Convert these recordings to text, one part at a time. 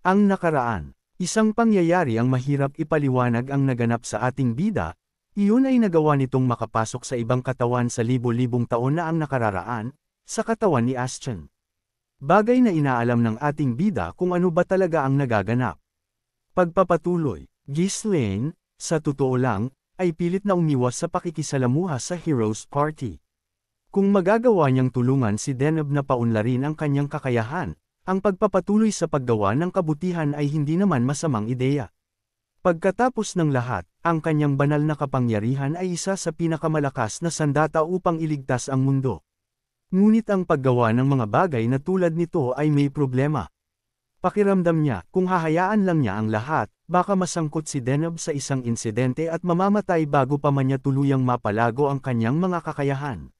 Ang nakaraan. Isang pangyayari ang mahirap ipaliwanag ang naganap sa ating bida, iyon ay nagawa nitong makapasok sa ibang katawan sa libo-libong taon na ang nakararaan, sa katawan ni Ashton. Bagay na inaalam ng ating bida kung ano ba talaga ang nagaganap. Pagpapatuloy, Ghislaine, sa totoo lang, ay pilit na umiwas sa pakikisalamuha sa Heroes Party. Kung magagawa niyang tulungan si Deneb na paunlarin ang kanyang kakayahan, ang pagpapatuloy sa paggawa ng kabutihan ay hindi naman masamang ideya. Pagkatapos ng lahat, ang kanyang banal na kapangyarihan ay isa sa pinakamalakas na sandata upang iligtas ang mundo. Ngunit ang paggawa ng mga bagay na tulad nito ay may problema. Pakiramdam niya, kung hahayaan lang niya ang lahat, baka masangkot si Deneb sa isang insidente at mamamatay bago pa man niya tuluyang mapalago ang kanyang mga kakayahan.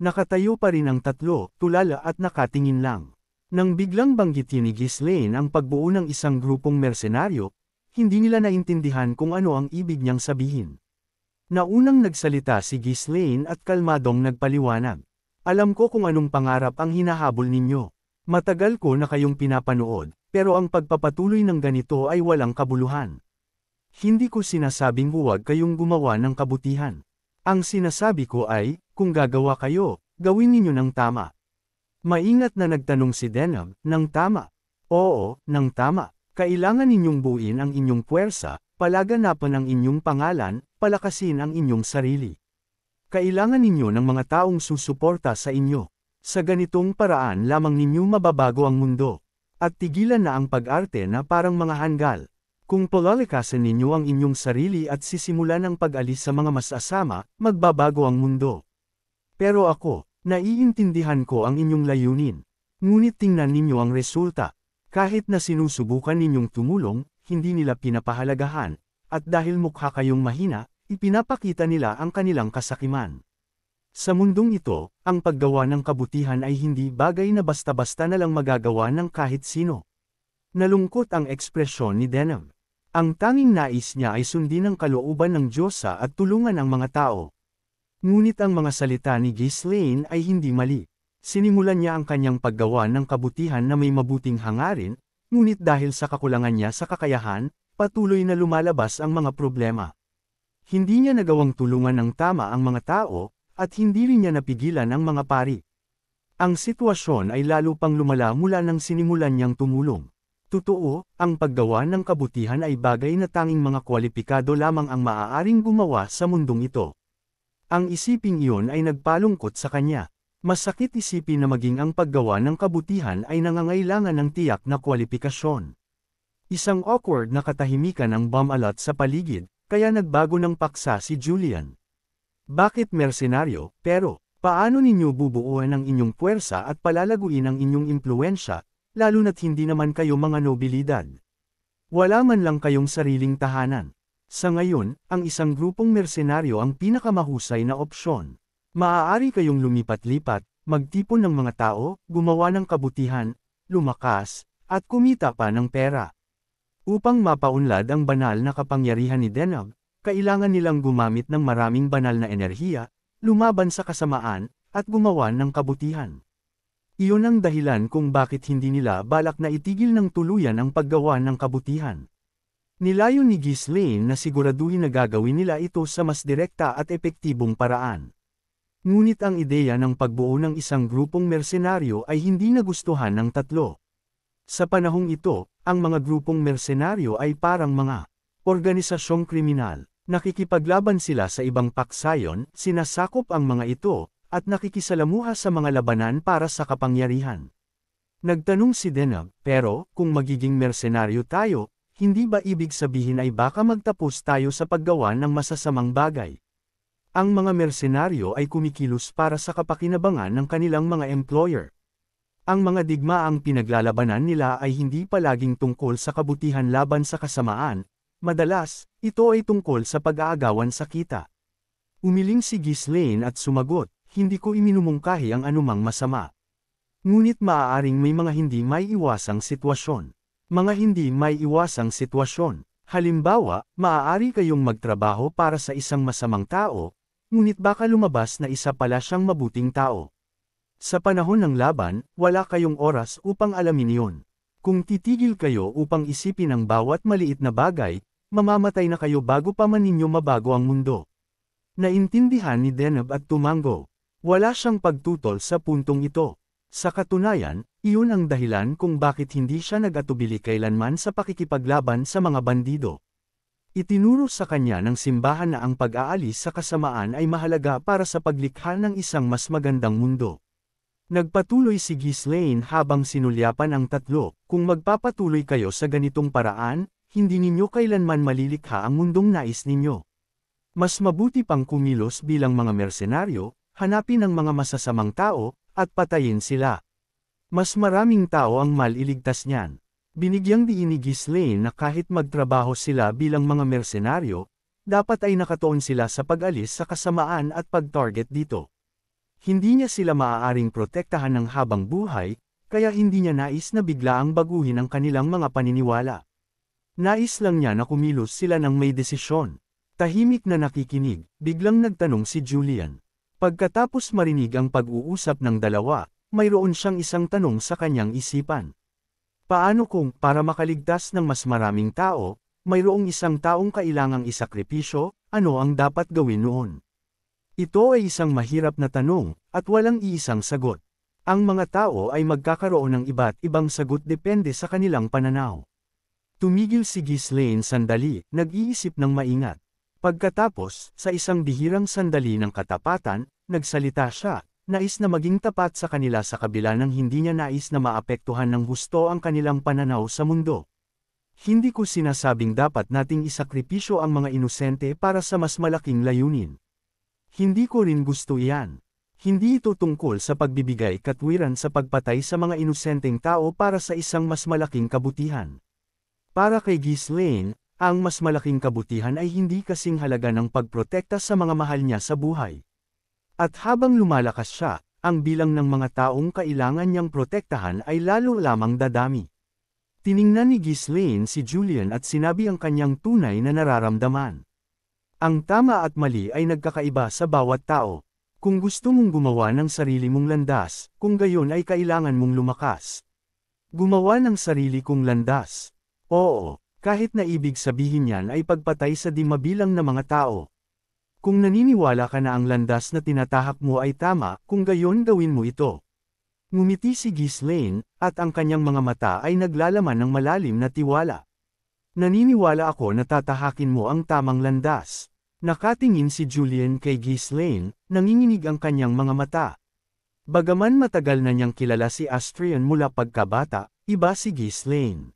Nakatayo pa rin ang tatlo, tulala at nakatingin lang. Nang biglang banggitin ni Ghislaine ang pagbuo ng isang grupong mersenaryo, hindi nila naintindihan kung ano ang ibig niyang sabihin. Naunang nagsalita si Ghislaine at kalmadong nagpaliwanag. Alam ko kung anong pangarap ang hinahabol ninyo. Matagal ko na kayong pinapanood, pero ang pagpapatuloy ng ganito ay walang kabuluhan. Hindi ko sinasabing huwag kayong gumawa ng kabutihan. Ang sinasabi ko ay, kung gagawa kayo, gawin ninyo ng tama. Maingat na nagtanong si Deneb, ng tama. Oo, ng tama. Kailangan ninyong buuin ang inyong puwersa, palaganapan ang inyong pangalan, palakasin ang inyong sarili. Kailangan ninyo ng mga taong susuporta sa inyo. Sa ganitong paraan lamang ninyo mababago ang mundo. At tigilan na ang pag-arte na parang mga hanggal. Kung palalakasin ninyo ang inyong sarili at sisimulan ang pag-alis sa mga masasama, magbabago ang mundo. Pero ako, naiintindihan ko ang inyong layunin. Ngunit tingnan ninyo ang resulta. Kahit na sinusubukan ninyong tumulong, hindi nila pinapahalagahan, at dahil mukha kayong mahina, ipinapakita nila ang kanilang kasakiman. Sa mundong ito, ang paggawa ng kabutihan ay hindi bagay na basta-basta na lang magagawa ng kahit sino. Nalungkot ang ekspresyon ni Deneb. Ang tanging nais niya ay sundin ang kalooban ng Diyosa at tulungan ang mga tao. Ngunit ang mga salita ni Ghislaine ay hindi mali. Sinimulan niya ang kanyang paggawa ng kabutihan na may mabuting hangarin, ngunit dahil sa kakulangan niya sa kakayahan, patuloy na lumalabas ang mga problema. Hindi niya nagawang tulungan ng tama ang mga tao, at hindi rin niya napigilan ang mga pari. Ang sitwasyon ay lalo pang lumala mula nang sinimulan niyang tumulong. Totoo, ang paggawa ng kabutihan ay bagay na tanging mga kwalipikado lamang ang maaaring gumawa sa mundong ito. Ang isiping iyon ay nagpalungkot sa kanya. Masakit isipin na maging ang paggawa ng kabutihan ay nangangailangan ng tiyak na kwalifikasyon. Isang awkward na katahimikan ang bumalat sa paligid, kaya nagbago ng paksa si Julian. Bakit mersenaryo, pero, paano ninyo bubuuan ang inyong puwersa at palalaguin ang inyong impluwensya, lalo na't hindi naman kayo mga nobilidad? Wala man lang kayong sariling tahanan. Sa ngayon, ang isang grupong mersenaryo ang pinakamahusay na opsyon. Maaari kayong lumipat-lipat, magtipon ng mga tao, gumawa ng kabutihan, lumakas, at kumita pa ng pera. Upang mapaunlad ang banal na kapangyarihan ni Deneb, kailangan nilang gumamit ng maraming banal na enerhiya, lumaban sa kasamaan, at gumawa ng kabutihan. Iyon ang dahilan kung bakit hindi nila balak na itigil ng tuluyan ang paggawa ng kabutihan. Nilayon ni Ghislaine na siguraduhin na gagawin nila ito sa mas direkta at epektibong paraan. Ngunit ang ideya ng pagbuo ng isang grupong mersenaryo ay hindi nagustuhan ng tatlo. Sa panahong ito, ang mga grupong mersenaryo ay parang mga organisasyong kriminal. Nakikipaglaban sila sa ibang paksayon, sinasakop ang mga ito, at nakikisalamuha sa mga labanan para sa kapangyarihan. Nagtanong si Deneb, pero, kung magiging mersenaryo tayo, hindi ba ibig sabihin ay baka magtapos tayo sa paggawa ng masasamang bagay? Ang mga mersenaryo ay kumikilos para sa kapakinabangan ng kanilang mga employer. Ang mga digmaang pinaglalabanan nila ay hindi palaging tungkol sa kabutihan laban sa kasamaan, madalas, ito ay tungkol sa pag-aagawan sa kita. Umiling si Ghislaine at sumagot, hindi ko iminumungkahi ang anumang masama. Ngunit maaaring may mga hindi maiiwasang sitwasyon. Mga hindi maiiwasang sitwasyon. Halimbawa, maaari kayong magtrabaho para sa isang masamang tao, ngunit baka lumabas na isa pala siyang mabuting tao. Sa panahon ng laban, wala kayong oras upang alamin iyon. Kung titigil kayo upang isipin ang bawat maliit na bagay, mamamatay na kayo bago pa man ninyo mabago ang mundo. Naintindihan ni Deneb at tumango. Wala siyang pagtutol sa puntong ito. Sa katunayan, iyon ang dahilan kung bakit hindi siya nag-atubili kailanman sa pakikipaglaban sa mga bandido. Itinuro sa kanya ng simbahan na ang pag-aalis sa kasamaan ay mahalaga para sa paglikha ng isang mas magandang mundo. Nagpatuloy si Ghislaine habang sinulyapan ang tatlo, kung magpapatuloy kayo sa ganitong paraan, hindi ninyo kailanman malilikha ang mundong nais ninyo. Mas mabuti pang kumilos bilang mga mersenaryo, hanapin ang mga masasamang tao, at patayin sila. Mas maraming tao ang maliligtas niyan. Binigyang diin ni Ghislaine na kahit magtrabaho sila bilang mga mersenaryo, dapat ay nakatuon sila sa pag-alis sa kasamaan at pag-target dito. Hindi niya sila maaaring protektahan ng habang buhay, kaya hindi niya nais na biglaang baguhin ang kanilang mga paniniwala. Nais lang niya na kumilos sila ng may desisyon. Tahimik na nakikinig, biglang nagtanong si Julian. Pagkatapos marinig ang pag-uusap ng dalawa, mayroon siyang isang tanong sa kanyang isipan. Paano kung, para makaligtas ng mas maraming tao, mayroong isang taong kailangang isakripisyo, ano ang dapat gawin noon? Ito ay isang mahirap na tanong, at walang iisang sagot. Ang mga tao ay magkakaroon ng iba't ibang sagot depende sa kanilang pananaw. Tumigil si Ghislaine sandali, nag-iisip ng maingat. Pagkatapos, sa isang bihirang sandali ng katapatan, nagsalita siya, nais na maging tapat sa kanila sa kabila ng hindi niya nais na maapektuhan ng husto ang kanilang pananaw sa mundo. Hindi ko sinasabing dapat nating isakripisyo ang mga inosente para sa mas malaking layunin. Hindi ko rin gusto iyan. Hindi ito tungkol sa pagbibigay katwiran sa pagpatay sa mga inosenteng tao para sa isang mas malaking kabutihan. Para kay Ghislaine, ang mas malaking kabutihan ay hindi kasing halaga ng pagprotekta sa mga mahal niya sa buhay. At habang lumalakas siya, ang bilang ng mga taong kailangan niyang protektahan ay lalo lamang dadami. Tiningnan ni Ghislaine si Julian at sinabi ang kanyang tunay na nararamdaman. Ang tama at mali ay nagkakaiba sa bawat tao. Kung gusto mong gumawa ng sarili mong landas, kung gayon ay kailangan mong lumakas. Gumawa ng sarili kong landas. Oo, kahit na ibig sabihin niyan ay pagpatay sa di mabilang na mga tao. Kung naniniwala ka na ang landas na tinatahak mo ay tama, kung gayon gawin mo ito. Ngumiti si Ghislaine, at ang kanyang mga mata ay naglalaman ng malalim na tiwala. Naniniwala ako na tatahakin mo ang tamang landas. Nakatingin si Julian kay Ghislaine, nanginginig ang kanyang mga mata. Bagaman matagal na niyang kilala si Astrian mula pagkabata, iba si Ghislaine.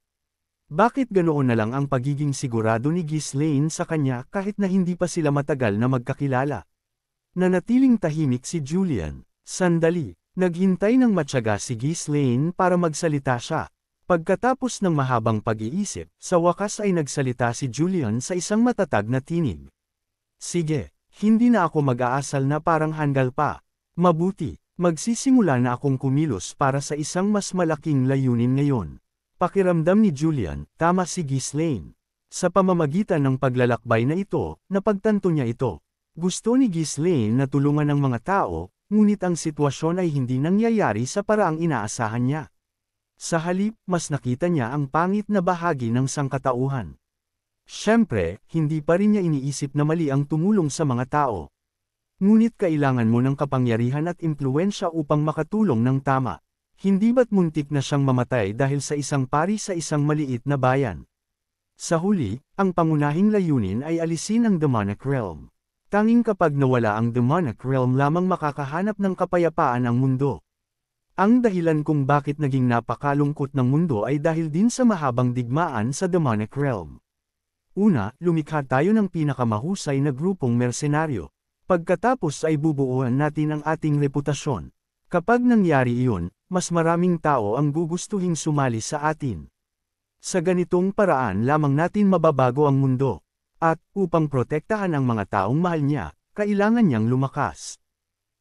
Bakit ganoon na lang ang pagiging sigurado ni Ghislaine sa kanya kahit na hindi pa sila matagal na magkakilala? Nanatiling tahimik si Julian. Sandali, naghintay ng matyaga si Ghislaine para magsalita siya. Pagkatapos ng mahabang pag-iisip, sa wakas ay nagsalita si Julian sa isang matatag na tinig. Sige, hindi na ako mag-aasal na parang hanggal pa. Mabuti, magsisimula na akong kumilos para sa isang mas malaking layunin ngayon. Pakiramdam ni Julian, tama si Ghislaine. Sa pamamagitan ng paglalakbay na ito, napagtanto niya ito. Gusto ni Ghislaine na tulungan ng mga tao, ngunit ang sitwasyon ay hindi nangyayari sa paraang inaasahan niya. Sa halip, mas nakita niya ang pangit na bahagi ng sangkatauhan. Siyempre, hindi pa rin niya iniisip na mali ang tumulong sa mga tao. Ngunit kailangan mo ng kapangyarihan at impluwensya upang makatulong ng tama. Hindi ba't muntik na siyang mamatay dahil sa isang pari sa isang maliit na bayan? Sa huli, ang pangunahing layunin ay alisin ang demonic realm. Tanging kapag nawala ang demonic realm lamang makakahanap ng kapayapaan ang mundo. Ang dahilan kung bakit naging napakalungkot ng mundo ay dahil din sa mahabang digmaan sa demonic realm. Una, lumikha tayo ng pinakamahusay na grupong mersenaryo. Pagkatapos ay bubuuan natin ang ating reputasyon. Kapag nangyari iyon, mas maraming tao ang gugustuhing sumali sa atin. Sa ganitong paraan lamang natin mababago ang mundo. At, upang protektahan ang mga taong mahal niya, kailangan niyang lumakas.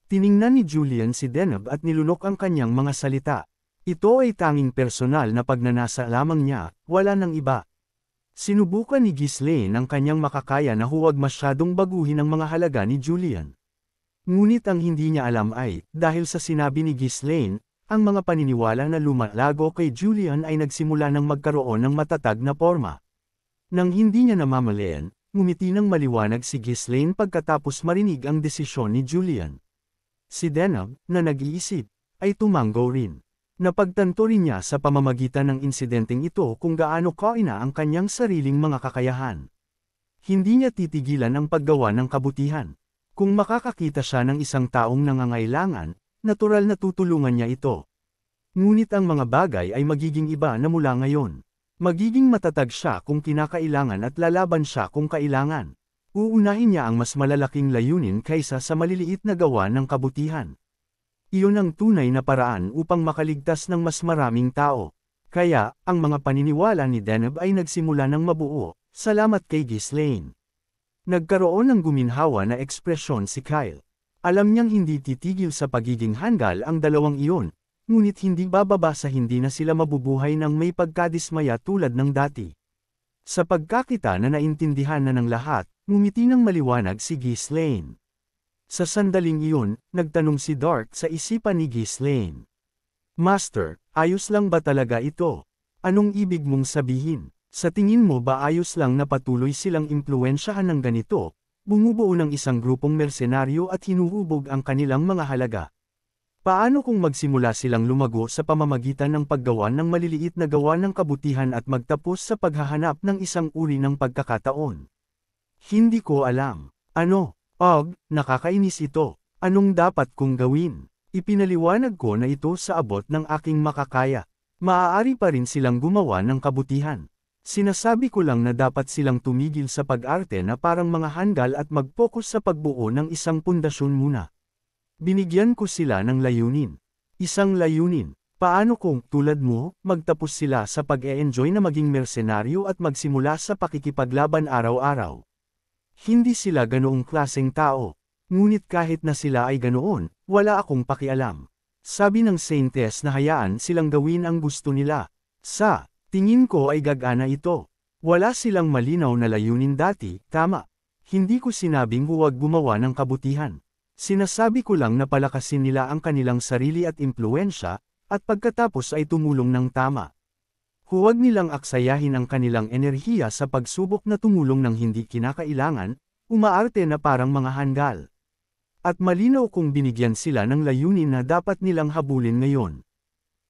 Tiningnan ni Julian si Deneb at nilunok ang kanyang mga salita. Ito ay tanging personal na pagnanasa lamang niya, wala nang iba. Sinubukan ni Ghislaine ang kanyang makakaya na huwag masyadong baguhin ang mga halaga ni Julian. Ngunit ang hindi niya alam ay, dahil sa sinabi ni Ghislaine, ang mga paniniwala na lumalago kay Julian ay nagsimula ng magkaroon ng matatag na porma. Nang hindi niya namamalayan, ngumiti ng maliwanag si Ghislaine pagkatapos marinig ang desisyon ni Julian. Si Deneb, na nag-iisip, ay tumanggo rin. Napagtanto rin niya sa pamamagitan ng insidenteng ito kung gaano kaina ang kanyang sariling mga kakayahan. Hindi niya titigilan ang paggawa ng kabutihan. Kung makakakita siya ng isang taong nangangailangan, natural na tutulungan niya ito. Ngunit ang mga bagay ay magiging iba na mula ngayon. Magiging matatag siya kung kinakailangan at lalaban siya kung kailangan. Uunahin niya ang mas malalaking layunin kaysa sa maliliit na gawa ng kabutihan. Iyon ang tunay na paraan upang makaligtas ng mas maraming tao. Kaya, ang mga paniniwala ni Deneb ay nagsimula ng mabuo, salamat kay Ghislaine. Nagkaroon ng guminhawa na ekspresyon si Kyle. Alam niyang hindi titigil sa pagiging hanggal ang dalawang iyon, ngunit hindi bababa sa hindi na sila mabubuhay ng may pagkadismaya tulad ng dati. Sa pagkakita na naintindihan na ng lahat, ngumiti ng maliwanag si Ghislaine. Sa sandaling iyon, nagtanong si Dark sa isipan ni Ghislaine. Master, ayos lang ba talaga ito? Anong ibig mong sabihin? Sa tingin mo ba ayos lang na patuloy silang impluwensyahan ng ganito, bumubuo ng isang grupong mersenaryo at hinuhubog ang kanilang mga halaga? Paano kung magsimula silang lumago sa pamamagitan ng paggawa ng maliliit na gawa ng kabutihan at magtapos sa paghahanap ng isang uri ng pagkakataon? Hindi ko alam. Ano? Nakakainis ito. Anong dapat kong gawin? Ipinaliwanag ko na ito sa abot ng aking makakaya. Maaari pa rin silang gumawa ng kabutihan. Sinasabi ko lang na dapat silang tumigil sa pag-arte na parang mga handal at mag-focus sa pagbuo ng isang pundasyon muna. Binigyan ko sila ng layunin. Isang layunin. Paano kung, tulad mo, magtapos sila sa pag-e-enjoy na maging mersenaryo at magsimula sa pakikipaglaban araw-araw? Hindi sila ganoong klaseng tao. Ngunit kahit na sila ay ganoon, wala akong pakialam. Sabi ng Saintess na hayaan silang gawin ang gusto nila. Sa tingin ko ay gagana ito. Wala silang malinaw na layunin dati, tama. Hindi ko sinabing huwag gumawa ng kabutihan. Sinasabi ko lang na palakasin nila ang kanilang sarili at impluwensya, at pagkatapos ay tumulong ng tama. Huwag nilang aksayahin ang kanilang enerhiya sa pagsubok na tumulong ng hindi kinakailangan, umaarte na parang mga handal. At malinaw kung binigyan sila ng layunin na dapat nilang habulin ngayon.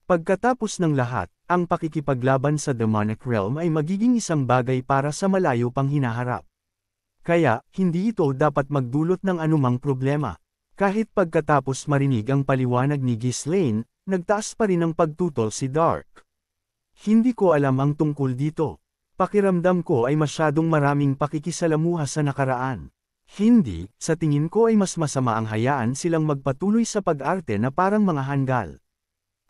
Pagkatapos ng lahat, ang pakikipaglaban sa demonic realm ay magiging isang bagay para sa malayo pang hinaharap. Kaya, hindi ito dapat magdulot ng anumang problema. Kahit pagkatapos marinig ang paliwanag ni Ghislaine, nagtaas pa rin ang pagtutol si Dark. Hindi ko alam ang tungkol dito. Pakiramdam ko ay masyadong maraming pakikisalamuha sa nakaraan. Hindi, sa tingin ko ay mas masama ang hayaan silang magpatuloy sa pag-arte na parang mga handal.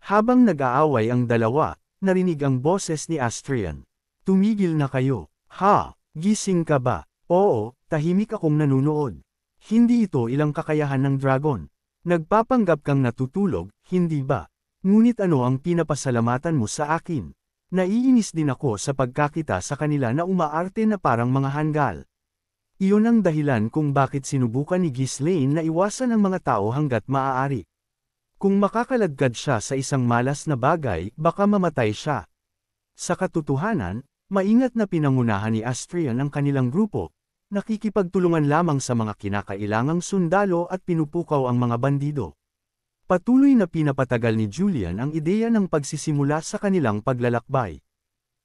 Habang nag-aaway ang dalawa, narinig ang boses ni Astrian. Tumigil na kayo. Gising ka ba? Oo, tahimik akong nanunood. Hindi ito ilang kakayahan ng dragon. Nagpapanggap kang natutulog, hindi ba? Ngunit ano ang pinapasalamatan mo sa akin? Naiinis din ako sa pagkakita sa kanila na umaarte na parang mga handal. Iyon ang dahilan kung bakit sinubukan ni Ghislaine na iwasan ang mga tao hanggat maaari. Kung makakaladkad siya sa isang malas na bagay, baka mamatay siya. Sa katotohanan, maingat na pinangunahan ni Astrian ang kanilang grupo, nakikipagtulungan lamang sa mga kinakailangang sundalo at pinupukaw ang mga bandido. Patuloy na pinapatagal ni Julian ang ideya ng pagsisimula sa kanilang paglalakbay.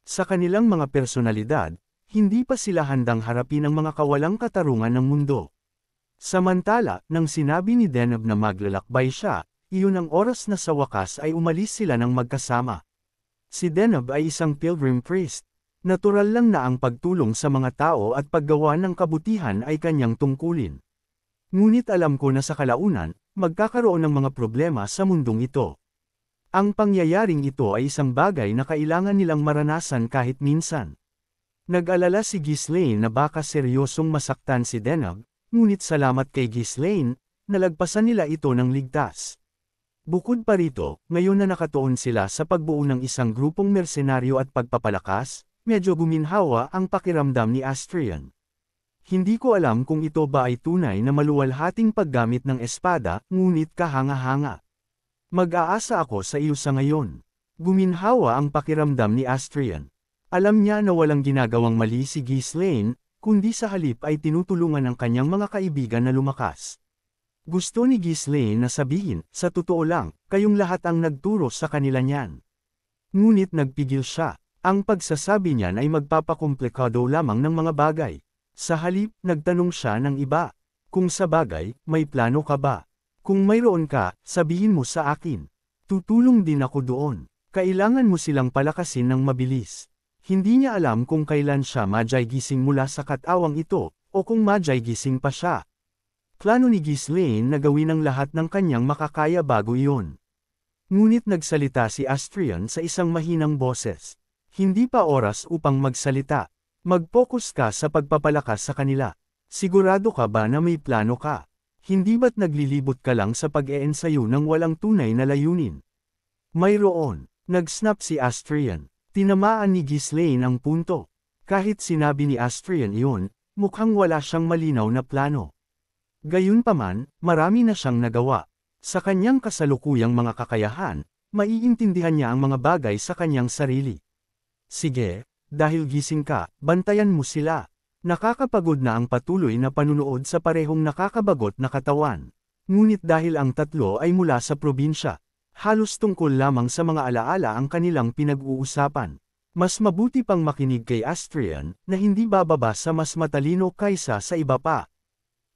Sa kanilang mga personalidad, hindi pa sila handang harapin ang mga kawalang katarungan ng mundo. Samantala, nang sinabi ni Deneb na maglalakbay siya, iyon ang oras na sa wakas ay umalis sila ng magkasama. Si Deneb ay isang pilgrim priest. Natural lang na ang pagtulong sa mga tao at paggawa ng kabutihan ay kanyang tungkulin. Ngunit alam ko na sa kalaunan, magkakaroon ng mga problema sa mundong ito. Ang pangyayaring ito ay isang bagay na kailangan nilang maranasan kahit minsan. Nag-alala si Ghislaine na baka seryosong masaktan si Deneb, ngunit salamat kay Ghislaine, nalagpasan nila ito ng ligtas. Bukod pa rito, ngayon na nakatuon sila sa pagbuo ng isang grupong mersenaryo at pagpapalakas, medyo guminhawa ang pakiramdam ni Astrian. Hindi ko alam kung ito ba ay tunay na maluwalhating paggamit ng espada, ngunit kahanga-hanga. Mag-aasa ako sa iyo sa ngayon. Guminhawa ang pakiramdam ni Astrian. Alam niya na walang ginagawang mali si Ghislaine, kundi sa halip ay tinutulungan ang kanyang mga kaibigan na lumakas. Gusto ni Ghislaine na sabihin, sa totoo lang, kayong lahat ang nagturo sa kanila niyan. Ngunit nagpigil siya. Ang pagsasabi niyan ay magpapakomplikado lamang ng mga bagay. Sa halip, nagtanong siya ng iba. Kung sa bagay, may plano ka ba? Kung mayroon ka, sabihin mo sa akin. Tutulong din ako doon. Kailangan mo silang palakasin ng mabilis. Hindi niya alam kung kailan siya madyay-gising mula sa katawang ito, o kung madyay-gising pa siya. Plano ni Ghislaine na gawin ang lahat ng kanyang makakaya bago iyon. Ngunit nagsalita si Astrian sa isang mahinang boses. Hindi pa oras upang magsalita. Mag-focus ka sa pagpapalakas sa kanila. Sigurado ka ba na may plano ka? Hindi ba't naglilibot ka lang sa pag-eensayo ng walang tunay na layunin? Mayroon. Nag-snap si Astrian. Tinamaan ni Ghislaine ang punto. Kahit sinabi ni Astrian iyon, mukhang wala siyang malinaw na plano. Gayunpaman, marami na siyang nagawa. Sa kanyang kasalukuyang mga kakayahan, maiintindihan niya ang mga bagay sa kanyang sarili. Sige, dahil gising ka, bantayan mo sila. Nakakapagod na ang patuloy na panunood sa parehong nakakabagot na katawan. Ngunit dahil ang tatlo ay mula sa probinsya, halos tungkol lamang sa mga alaala ang kanilang pinag-uusapan. Mas mabuti pang makinig kay Astrian, na hindi bababa sa mas matalino kaysa sa iba pa.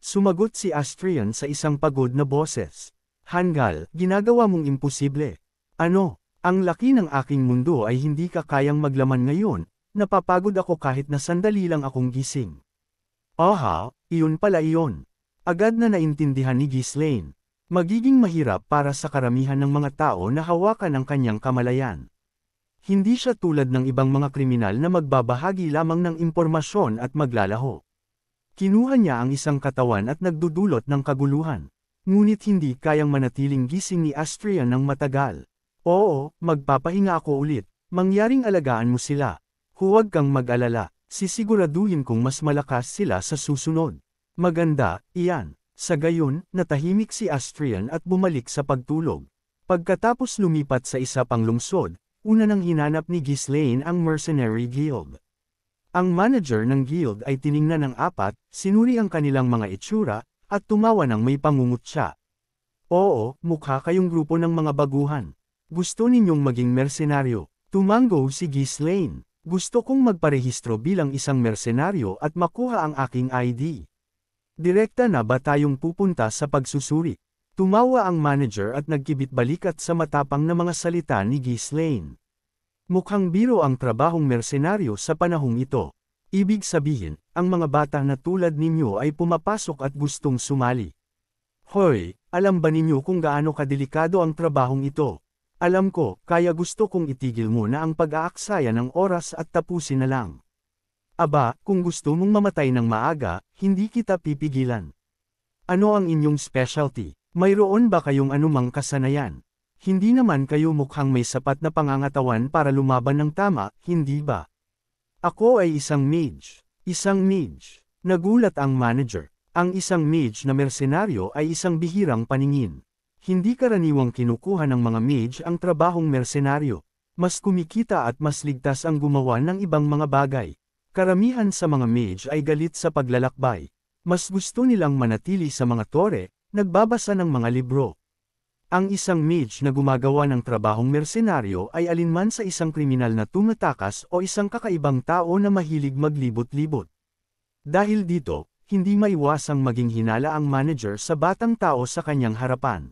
Sumagot si Astrian sa isang pagod na boses. Hanggal, ginagawa mong imposible. Ano? Ang laki ng aking mundo ay hindi ka kayang maglaman ngayon, napapagod ako kahit na sandali lang akong gising. Aha, iyon pala iyon. Agad na naintindihan ni Ghislaine. Magiging mahirap para sa karamihan ng mga tao na hawakan ang kanyang kamalayan. Hindi siya tulad ng ibang mga kriminal na magbabahagi lamang ng impormasyon at maglalaho. Kinuha niya ang isang katawan at nagdudulot ng kaguluhan. Ngunit hindi kayang manatiling gising ni Astrian ng matagal. Oo, magpapahinga ako ulit. Mangyaring alagaan mo sila. Huwag kang mag-alala. Sisiguraduhin kong mas malakas sila sa susunod. Maganda, iyan. Sa gayon, natahimik si Astrian at bumalik sa pagtulog. Pagkatapos lumipat sa isa pang lungsod, una nang hinanap ni Ghislaine ang Mercenary Guild. Ang manager ng guild ay tiningnan ng apat, sinuri ang kanilang mga itsura, at tumawa ng may pangungutya. Oo, mukha kayong grupo ng mga baguhan. Gusto ninyong maging mersenaryo. Tumango si Ghislaine. Gusto kong magparehistro bilang isang mersenaryo at makuha ang aking ID. Direkta na ba tayong pupunta sa pagsusuri? Tumawa ang manager at nagkibit-balikat sa matapang na mga salita ni Ghislaine. Mukhang biro ang trabahong mersenaryo sa panahong ito. Ibig sabihin, ang mga bata na tulad ninyo ay pumapasok at gustong sumali. Hoy, alam ba ninyo kung gaano kadelikado ang trabahong ito? Alam ko, kaya gusto kong itigil muna ang pag-aaksaya ng oras at tapusin na lang. Aba, kung gusto mong mamatay ng maaga, hindi kita pipigilan. Ano ang inyong specialty? Mayroon ba kayong anumang kasanayan? Hindi naman kayo mukhang may sapat na pangangatawan para lumaban ng tama, hindi ba? Ako ay isang mage. Isang mage. Nagulat ang manager. Ang isang mage na mersenaryo ay isang bihirang paningin. Hindi karaniwang kinukuha ng mga mage ang trabahong mersenaryo. Mas kumikita at mas ligtas ang gumawa ng ibang mga bagay. Karamihan sa mga mage ay galit sa paglalakbay. Mas gusto nilang manatili sa mga tore, nagbabasa ng mga libro. Ang isang mage na gumagawa ng trabahong mersenaryo ay alinman sa isang kriminal na tumatakas o isang kakaibang tao na mahilig maglibot-libot. Dahil dito, hindi maiwasang maging hinala ang manager sa batang tao sa kanyang harapan.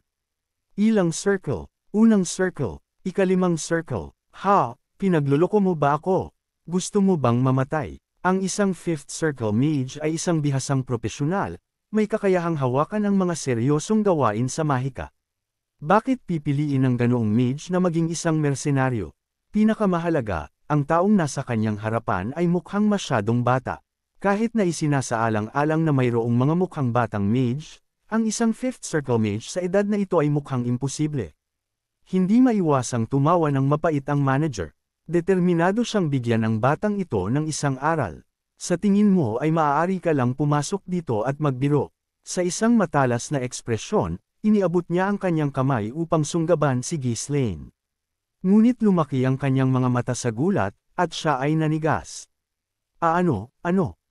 Ilang circle, unang circle, ikalimang circle. Ha, pinagluloko mo ba ako? Gusto mo bang mamatay? Ang isang fifth circle mage ay isang bihasang propesyonal, may kakayahang hawakan ang mga seryosong gawain sa mahika. Bakit pipiliin ng ganoong mage na maging isang mersenaryo? Pinakamahalaga, ang taong nasa kanyang harapan ay mukhang masyadong bata. Kahit na isinasaalang-alang na mayroong mga mukhang batang mage, ang isang fifth circle mage sa edad na ito ay mukhang imposible. Hindi maiwasang tumawa ng mapait ang manager. Determinado siyang bigyan ang batang ito ng isang aral. Sa tingin mo ay maaari ka lang pumasok dito at magbiro. Sa isang matalas na ekspresyon, iniabot niya ang kanyang kamay upang sunggaban si Ghislaine. Ngunit lumaki ang kanyang mga mata sa gulat, at siya ay nanigas. Ano?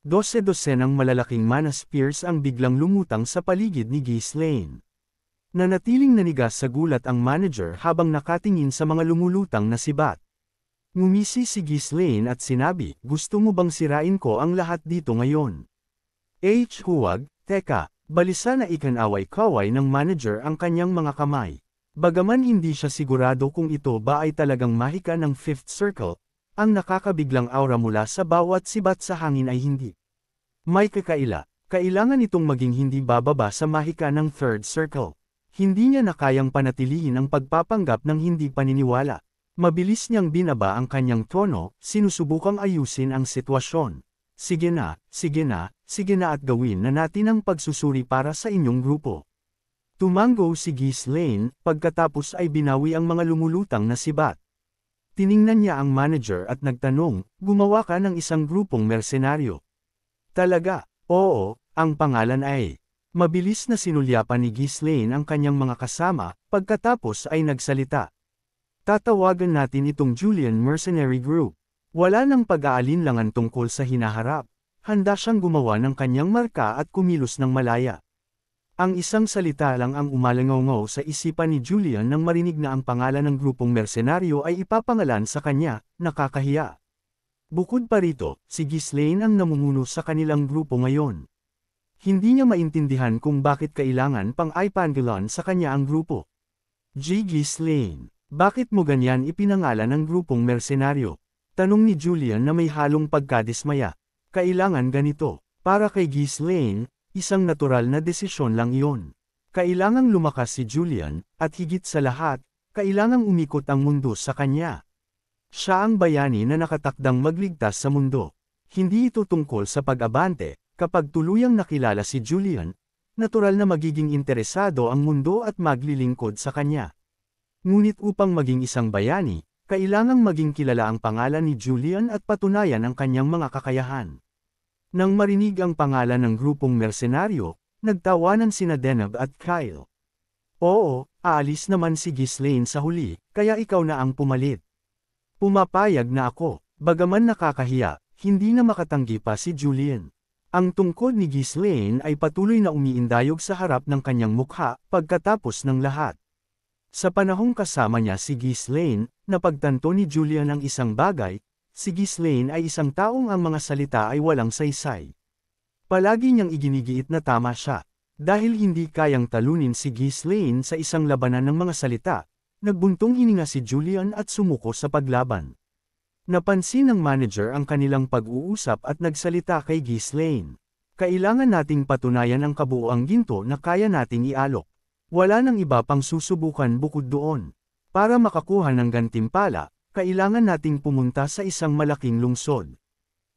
12 ng malalaking mana spears ang biglang lumutang sa paligid ni Ghislaine. Nanatiling nanigas sa gulat ang manager habang nakatingin sa mga lumulutang na sibat. Ngumisi si Ghislaine at sinabi, gusto mo bang sirain ko ang lahat dito ngayon? Huwag, teka, balisa na ikanaway-kaway ng manager ang kanyang mga kamay. Bagaman hindi siya sigurado kung ito ba ay talagang mahika ng fifth circle, ang nakakabiglang aura mula sa bawat sibat sa hangin ay hindi. May kailangan itong maging hindi bababa sa mahika ng third circle. Hindi niya na kayang panatilihin ang pagpapanggap ng hindi paniniwala. Mabilis niyang binaba ang kanyang tono, sinusubukang ayusin ang sitwasyon. Sige na at gawin na natin ang pagsusuri para sa inyong grupo. Tumango si Ghislaine, pagkatapos ay binawi ang mga lumulutang na sibat. Tiningnan niya ang manager at nagtanong, gumawa ka ng isang grupong mersenaryo. Talaga, oo, ang pangalan ay. Mabilis na sinulyapan ni Ghislaine ang kanyang mga kasama, pagkatapos ay nagsalita. Tatawagan natin itong Julian Mercenary Group. Wala nang pag-aalinlangan tungkol sa hinaharap. Handa siyang gumawa ng kanyang marka at kumilos ng malaya. Ang isang salita lang ang umalangaw sa isipan ni Julian nang marinig na ang pangalan ng grupong mersenaryo ay ipapangalan sa kanya, nakakahiya. Bukod pa rito, si Ghislaine ang namumuno sa kanilang grupo ngayon. Hindi niya maintindihan kung bakit kailangan pang ipangalan sa kanya ang grupo. Ghislaine, bakit mo ganyan ipinangalan ang grupong mersenaryo? Tanong ni Julian na may halong pagkadismaya. Kailangan ganito. Para kay Ghislaine, isang natural na desisyon lang iyon. Kailangang lumakas si Julian, at higit sa lahat, kailangang umikot ang mundo sa kanya. Siya ang bayani na nakatakdang magligtas sa mundo. Hindi ito tungkol sa pag-abante, kapag tuluyang nakilala si Julian, natural na magiging interesado ang mundo at maglilingkod sa kanya. Ngunit upang maging isang bayani, kailangang maging kilala ang pangalan ni Julian at patunayan ang kanyang mga kakayahan. Nang marinig ang pangalan ng grupong mersenaryo, nagtawanan sina Deneb at Kyle. Oo, aalis naman si Ghislaine sa huli, kaya ikaw na ang pumalit. Pumapayag na ako, bagaman nakakahiya, hindi na makatanggi pa si Julian. Ang tungkod ni Ghislaine ay patuloy na umiindayog sa harap ng kanyang mukha, pagkatapos ng lahat. Sa panahong kasama niya si Ghislaine, napagtanto ni Julian ang isang bagay. Si Ghislaine ay isang taong ang mga salita ay walang saysay. Palagi niyang iginigiit na tama siya. Dahil hindi kayang talunin si Ghislaine sa isang labanan ng mga salita, nagbuntong hininga si Julian at sumuko sa paglaban. Napansin ng manager ang kanilang pag-uusap at nagsalita kay Ghislaine. Kailangan nating patunayan ang kabuuang ginto na kaya nating ialok. Wala nang iba pang susubukan bukod doon. Para makakuha ng gantimpala, kailangan nating pumunta sa isang malaking lungsod.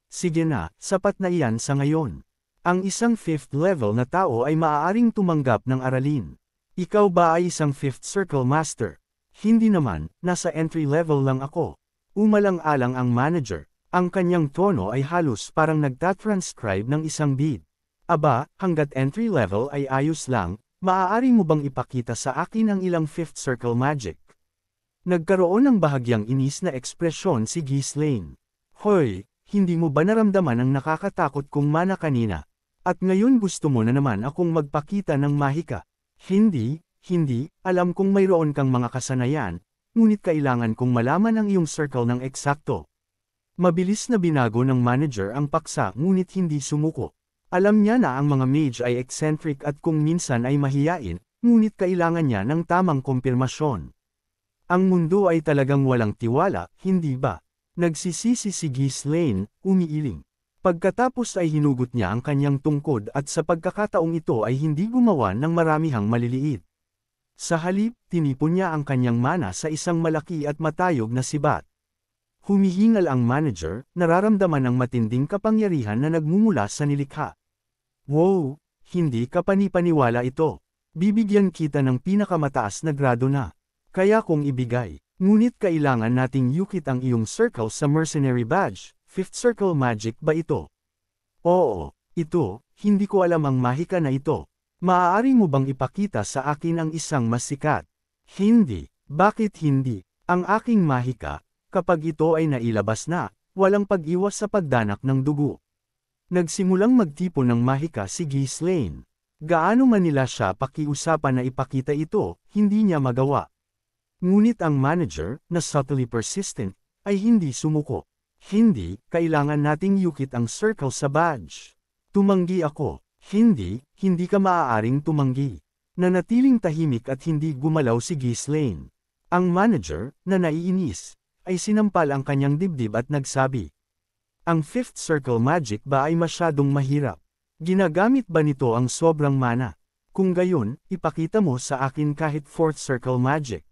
Sige na, sapat na iyan sa ngayon. Ang isang 5th level na tao ay maaaring tumanggap ng aralin. Ikaw ba ay isang 5th circle master? Hindi naman, nasa entry level lang ako. Umalang-alang ang manager. Ang kanyang tono ay halos parang nagtatranscribe ng isang beat. Aba, hanggat entry level ay ayos lang, maaari mo bang ipakita sa akin ang ilang 5th circle magic? Nagkaroon ng bahagyang inis na ekspresyon si Ghislaine. Hoy, hindi mo ba naramdaman ang nakakatakot kong mana kanina? At ngayon gusto mo na naman akong magpakita ng mahika? Hindi, alam kong mayroon kang mga kasanayan, ngunit kailangan kong malaman ang iyong circle ng eksakto. Mabilis na binago ng manager ang paksa ngunit hindi sumuko. Alam niya na ang mga mage ay eccentric at kung minsan ay mahiyain, ngunit kailangan niya ng tamang kumpirmasyon. Ang mundo ay talagang walang tiwala, hindi ba? Nagsisisi si Ghislaine, umiiling. Pagkatapos ay hinugot niya ang kanyang tungkod at sa pagkakataong ito ay hindi gumawa ng maramihang maliliit. Sa halip, tinipon niya ang kanyang mana sa isang malaki at matayog na sibat. Humihingal ang manager, nararamdaman ang matinding kapangyarihan na nagmumula sa nilikha. Wow, hindi ka panipaniwala ito. Bibigyan kita ng pinakamataas na grado na. Kaya kung ibigay, ngunit kailangan nating yukit ang iyong circle sa mercenary badge, 5th circle magic ba ito? Oo, ito, hindi ko alam ang mahika na ito. Maaari mo bang ipakita sa akin ang isang mas sikat? Hindi. Bakit hindi? Ang aking mahika, kapag ito ay nailabas na, walang pag-iwas sa pagdanak ng dugo. Nagsimulang magtipon ng mahika si Ghislaine. Gaano man nila siya pakiusapan na ipakita ito, hindi niya magawa. Ngunit ang manager, na subtly persistent, ay hindi sumuko. Hindi, kailangan nating yukit ang circle sa badge. Tumanggi ako. Hindi ka maaaring tumanggi. Nanatiling tahimik at hindi gumalaw si Ghislaine. Ang manager, na naiinis, ay sinampal ang kanyang dibdib at nagsabi. Ang fifth circle magic ba ay masyadong mahirap? Ginagamit ba nito ang sobrang mana? Kung gayon, ipakita mo sa akin kahit fourth circle magic.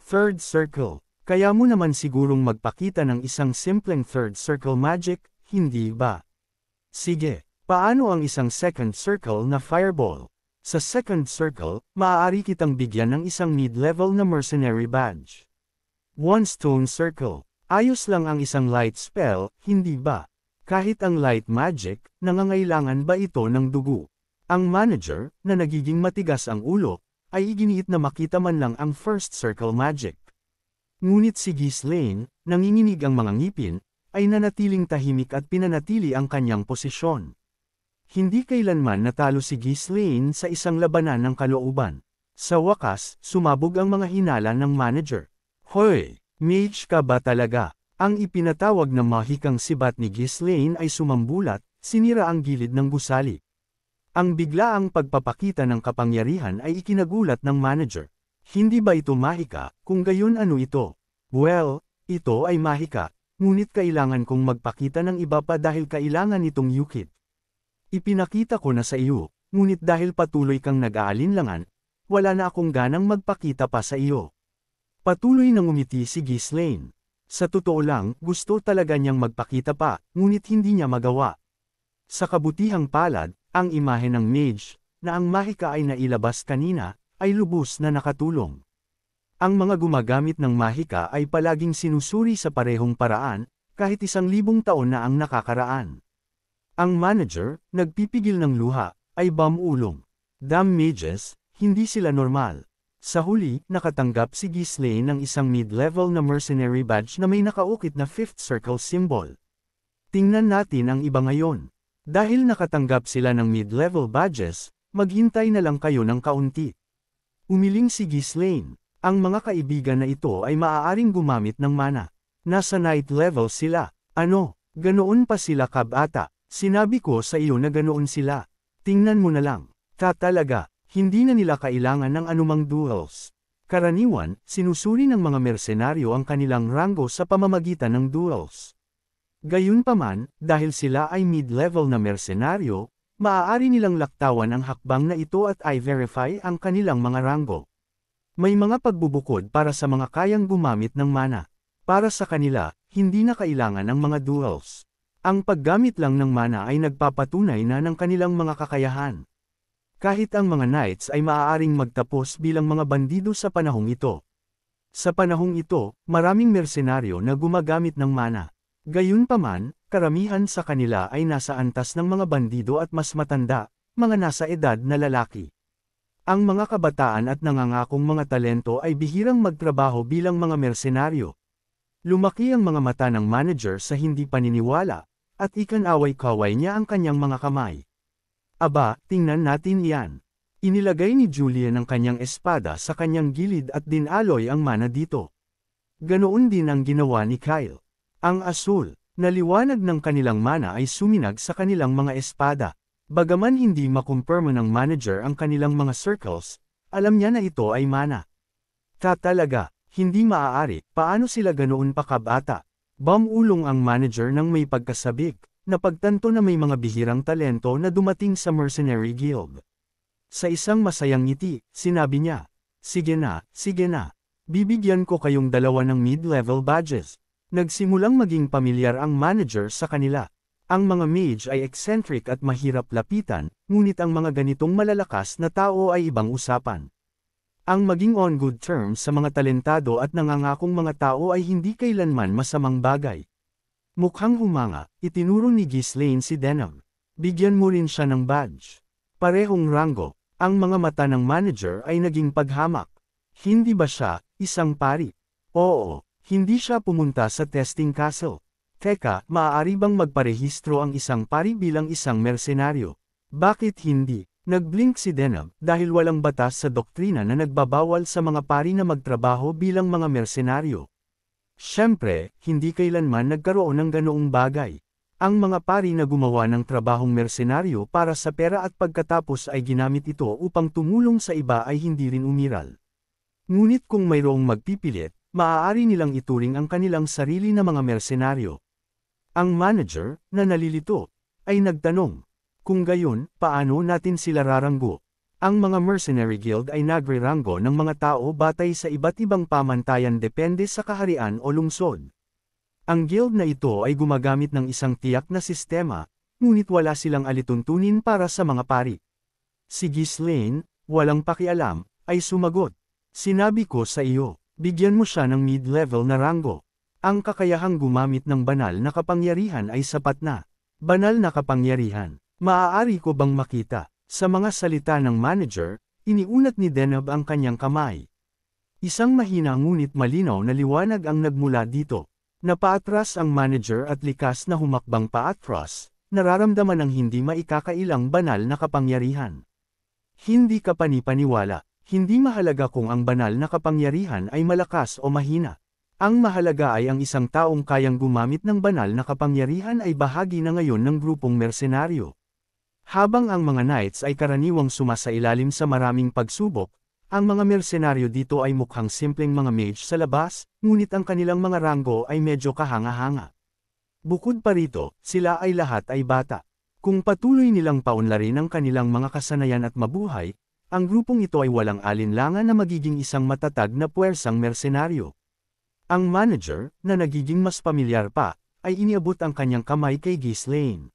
Third circle. Kaya mo naman sigurong magpakita ng isang simpleng third circle magic, hindi ba? Sige, paano ang isang second circle na fireball? Sa second circle, maaari kitang bigyan ng isang mid-level na mercenary badge. One stone circle. Ayos lang ang isang light spell, hindi ba? Kahit ang light magic, nangangailangan ba ito ng dugo? Ang manager, na nagiging matigas ang ulo, ay iginiit na makita man lang ang first circle magic. Ngunit si Ghislaine, nanginginig ang mga ngipin, ay nanatiling tahimik at pinanatili ang kanyang posisyon. Hindi kailanman natalo si Ghislaine sa isang labanan ng kalooban. Sa wakas, sumabog ang mga hinala ng manager. Hoy! Mage ka ba talaga? Ang ipinatawag na mahikang sibat ni Ghislaine ay sumambulat, sinira ang gilid ng gusali. Ang biglaang pagpapakita ng kapangyarihan ay ikinagulat ng manager. Hindi ba ito mahika, kung gayon ano ito? Well, ito ay mahika, ngunit kailangan kong magpakita ng iba pa dahil kailangan itong yukit. Ipinakita ko na sa iyo, ngunit dahil patuloy kang nag-aalinlangan, wala na akong ganang magpakita pa sa iyo. Patuloy nang umiti si Ghislaine. Sa totoo lang, gusto talaga niyang magpakita pa, ngunit hindi niya magawa. Sa kabutihang palad, ang imahe ng mage, na ang mahika ay nailabas kanina, ay lubos na nakatulong. Ang mga gumagamit ng mahika ay palaging sinusuri sa parehong paraan, kahit 1,000 taon na ang nakakaraan. Ang manager, nagpipigil ng luha, ay bamulong. Damn mages, hindi sila normal. Sa huli, nakatanggap si Ghislaine ng isang mid-level na mercenary badge na may nakaukit na fifth circle symbol. Tingnan natin ang iba ngayon. Dahil nakatanggap sila ng mid-level badges, maghintay na lang kayo ng kaunti. Umiling si Ghislaine. Ang mga kaibigan na ito ay maaaring gumamit ng mana. Nasa night level sila. Ano, ganoon pa sila kabata? Sinabi ko sa iyo na ganoon sila. Tingnan mo na lang. Talaga. Hindi na nila kailangan ng anumang duels. Karaniwan, sinusuri ng mga mersenaryo ang kanilang ranggo sa pamamagitan ng duels. Gayunpaman, dahil sila ay mid-level na mersenaryo, maaari nilang laktawan ang hakbang na ito at i-verify ang kanilang mga ranggo. May mga pagbubukod para sa mga kayang gumamit ng mana. Para sa kanila, hindi na kailangan ng mga duels. Ang paggamit lang ng mana ay nagpapatunay na ng kanilang mga kakayahan. Kahit ang mga knights ay maaaring magtapos bilang mga bandido sa panahong ito. Sa panahong ito, maraming mersenaryo na gumagamit ng mana. Gayunpaman, karamihan sa kanila ay nasa antas ng mga bandido at mas matanda, mga nasa edad na lalaki. Ang mga kabataan at nangangakong mga talento ay bihirang magtrabaho bilang mga mersenaryo. Lumaki ang mga mata ng manager sa hindi paniniwala, at ikanaway-kaway niya ang kanyang mga kamay. Aba, tingnan natin iyan. Inilagay ni Julian ang kanyang espada sa kanyang gilid at dinaloy ang mana dito. Ganoon din ang ginawa ni Kyle. Ang asul, na liwanag ng kanilang mana ay suminag sa kanilang mga espada. Bagaman hindi makumpirma ng manager ang kanilang mga circles, alam niya na ito ay mana. Talaga, hindi maaari, paano sila ganoon pa kabata? Bamulong ang manager ng may pagkasabik. Napagtanto na may mga bihirang talento na dumating sa Mercenary Guild. Sa isang masayang ngiti, sinabi niya, sige na, bibigyan ko kayong 2 ng mid-level badges. Nagsimulang maging pamilyar ang manager sa kanila. Ang mga mage ay eccentric at mahirap lapitan, ngunit ang mga ganitong malalakas na tao ay ibang usapan. Ang maging on good terms sa mga talentado at nangangakong mga tao ay hindi kailanman masamang bagay. Mukhang humanga, itinuro ni Ghislaine si Denham. Bigyan mo rin siya ng badge. Parehong ranggo, Ang mga mata ng manager ay naging paghamak. Hindi ba siya, isang pari? Oo, hindi siya pumunta sa testing castle. Teka, maaari bang magparehistro ang isang pari bilang isang mersenaryo? Bakit hindi? Nagblink si Denham, dahil walang batas sa doktrina na nagbabawal sa mga pari na magtrabaho bilang mga mersenaryo. Siyempre, hindi kailanman nagkaroon ng ganoong bagay. Ang mga pari na gumawa ng trabahong mersenaryo para sa pera at pagkatapos ay ginamit ito upang tumulong sa iba ay hindi rin umiral. Ngunit kung mayroong magpipilit, maaari nilang ituring ang kanilang sarili na mga mersenaryo. Ang manager, na nalilito, ay nagtanong, kung gayon, paano natin sila raranggo? Ang mga mercenary guild ay nagre-ranggo ng mga tao batay sa iba't ibang pamantayan depende sa kaharian o lungsod. Ang guild na ito ay gumagamit ng isang tiyak na sistema, ngunit wala silang alituntunin para sa mga pari. Si Ghislaine, walang pakialam, ay sumagot. Sinabi ko sa iyo, bigyan mo siya ng mid-level na ranggo. Ang kakayahang gumamit ng banal na kapangyarihan ay sapat na. Banal na kapangyarihan. Maaari ko bang makita? Sa mga salita ng manager, iniunat ni Denham ang kanyang kamay. Isang mahina ngunit malinaw na liwanag ang nagmula dito. Napaatras ang manager at likas na humakbang paatras, nararamdaman ang hindi maikakailang banal na kapangyarihan. Hindi ka panipaniwala, hindi mahalaga kung ang banal na kapangyarihan ay malakas o mahina. Ang mahalaga ay ang isang taong kayang gumamit ng banal na kapangyarihan ay bahagi na ngayon ng grupong mersenaryo. Habang ang mga knights ay karaniwang sumasailalim sa maraming pagsubok, ang mga mersenaryo dito ay mukhang simpleng mga mage sa labas, ngunit ang kanilang mga ranggo ay medyo kahanga-hanga. Bukod pa rito, sila ay lahat ay bata. Kung patuloy nilang paunlarin ang kanilang mga kasanayan at mabuhay, ang grupong ito ay walang alinlangan na magiging isang matatag na puwersang mersenaryo. Ang manager, na nagiging mas pamilyar pa, ay iniabot ang kanyang kamay kay Ghislaine.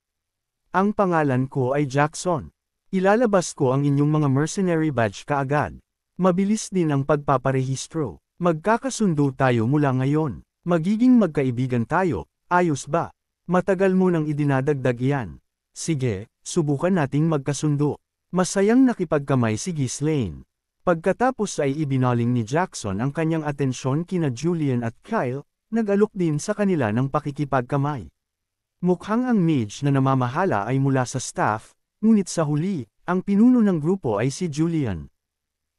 Ang pangalan ko ay Jackson. Ilalabas ko ang inyong mga mercenary badge kaagad. Mabilis din ang pagpaparehistro. Magkakasundo tayo mula ngayon. Magiging magkaibigan tayo, ayos ba? Matagal mo nang idinadagdag iyan. Sige, subukan nating magkasundo. Masayang nakipagkamay si Ghislaine. Pagkatapos ay ibinaling ni Jackson ang kanyang atensyon kina Julian at Kyle, nag-alok din sa kanila ng pakikipagkamay. Mukhang ang mage na namamahala ay mula sa staff, ngunit sa huli, ang pinuno ng grupo ay si Julian.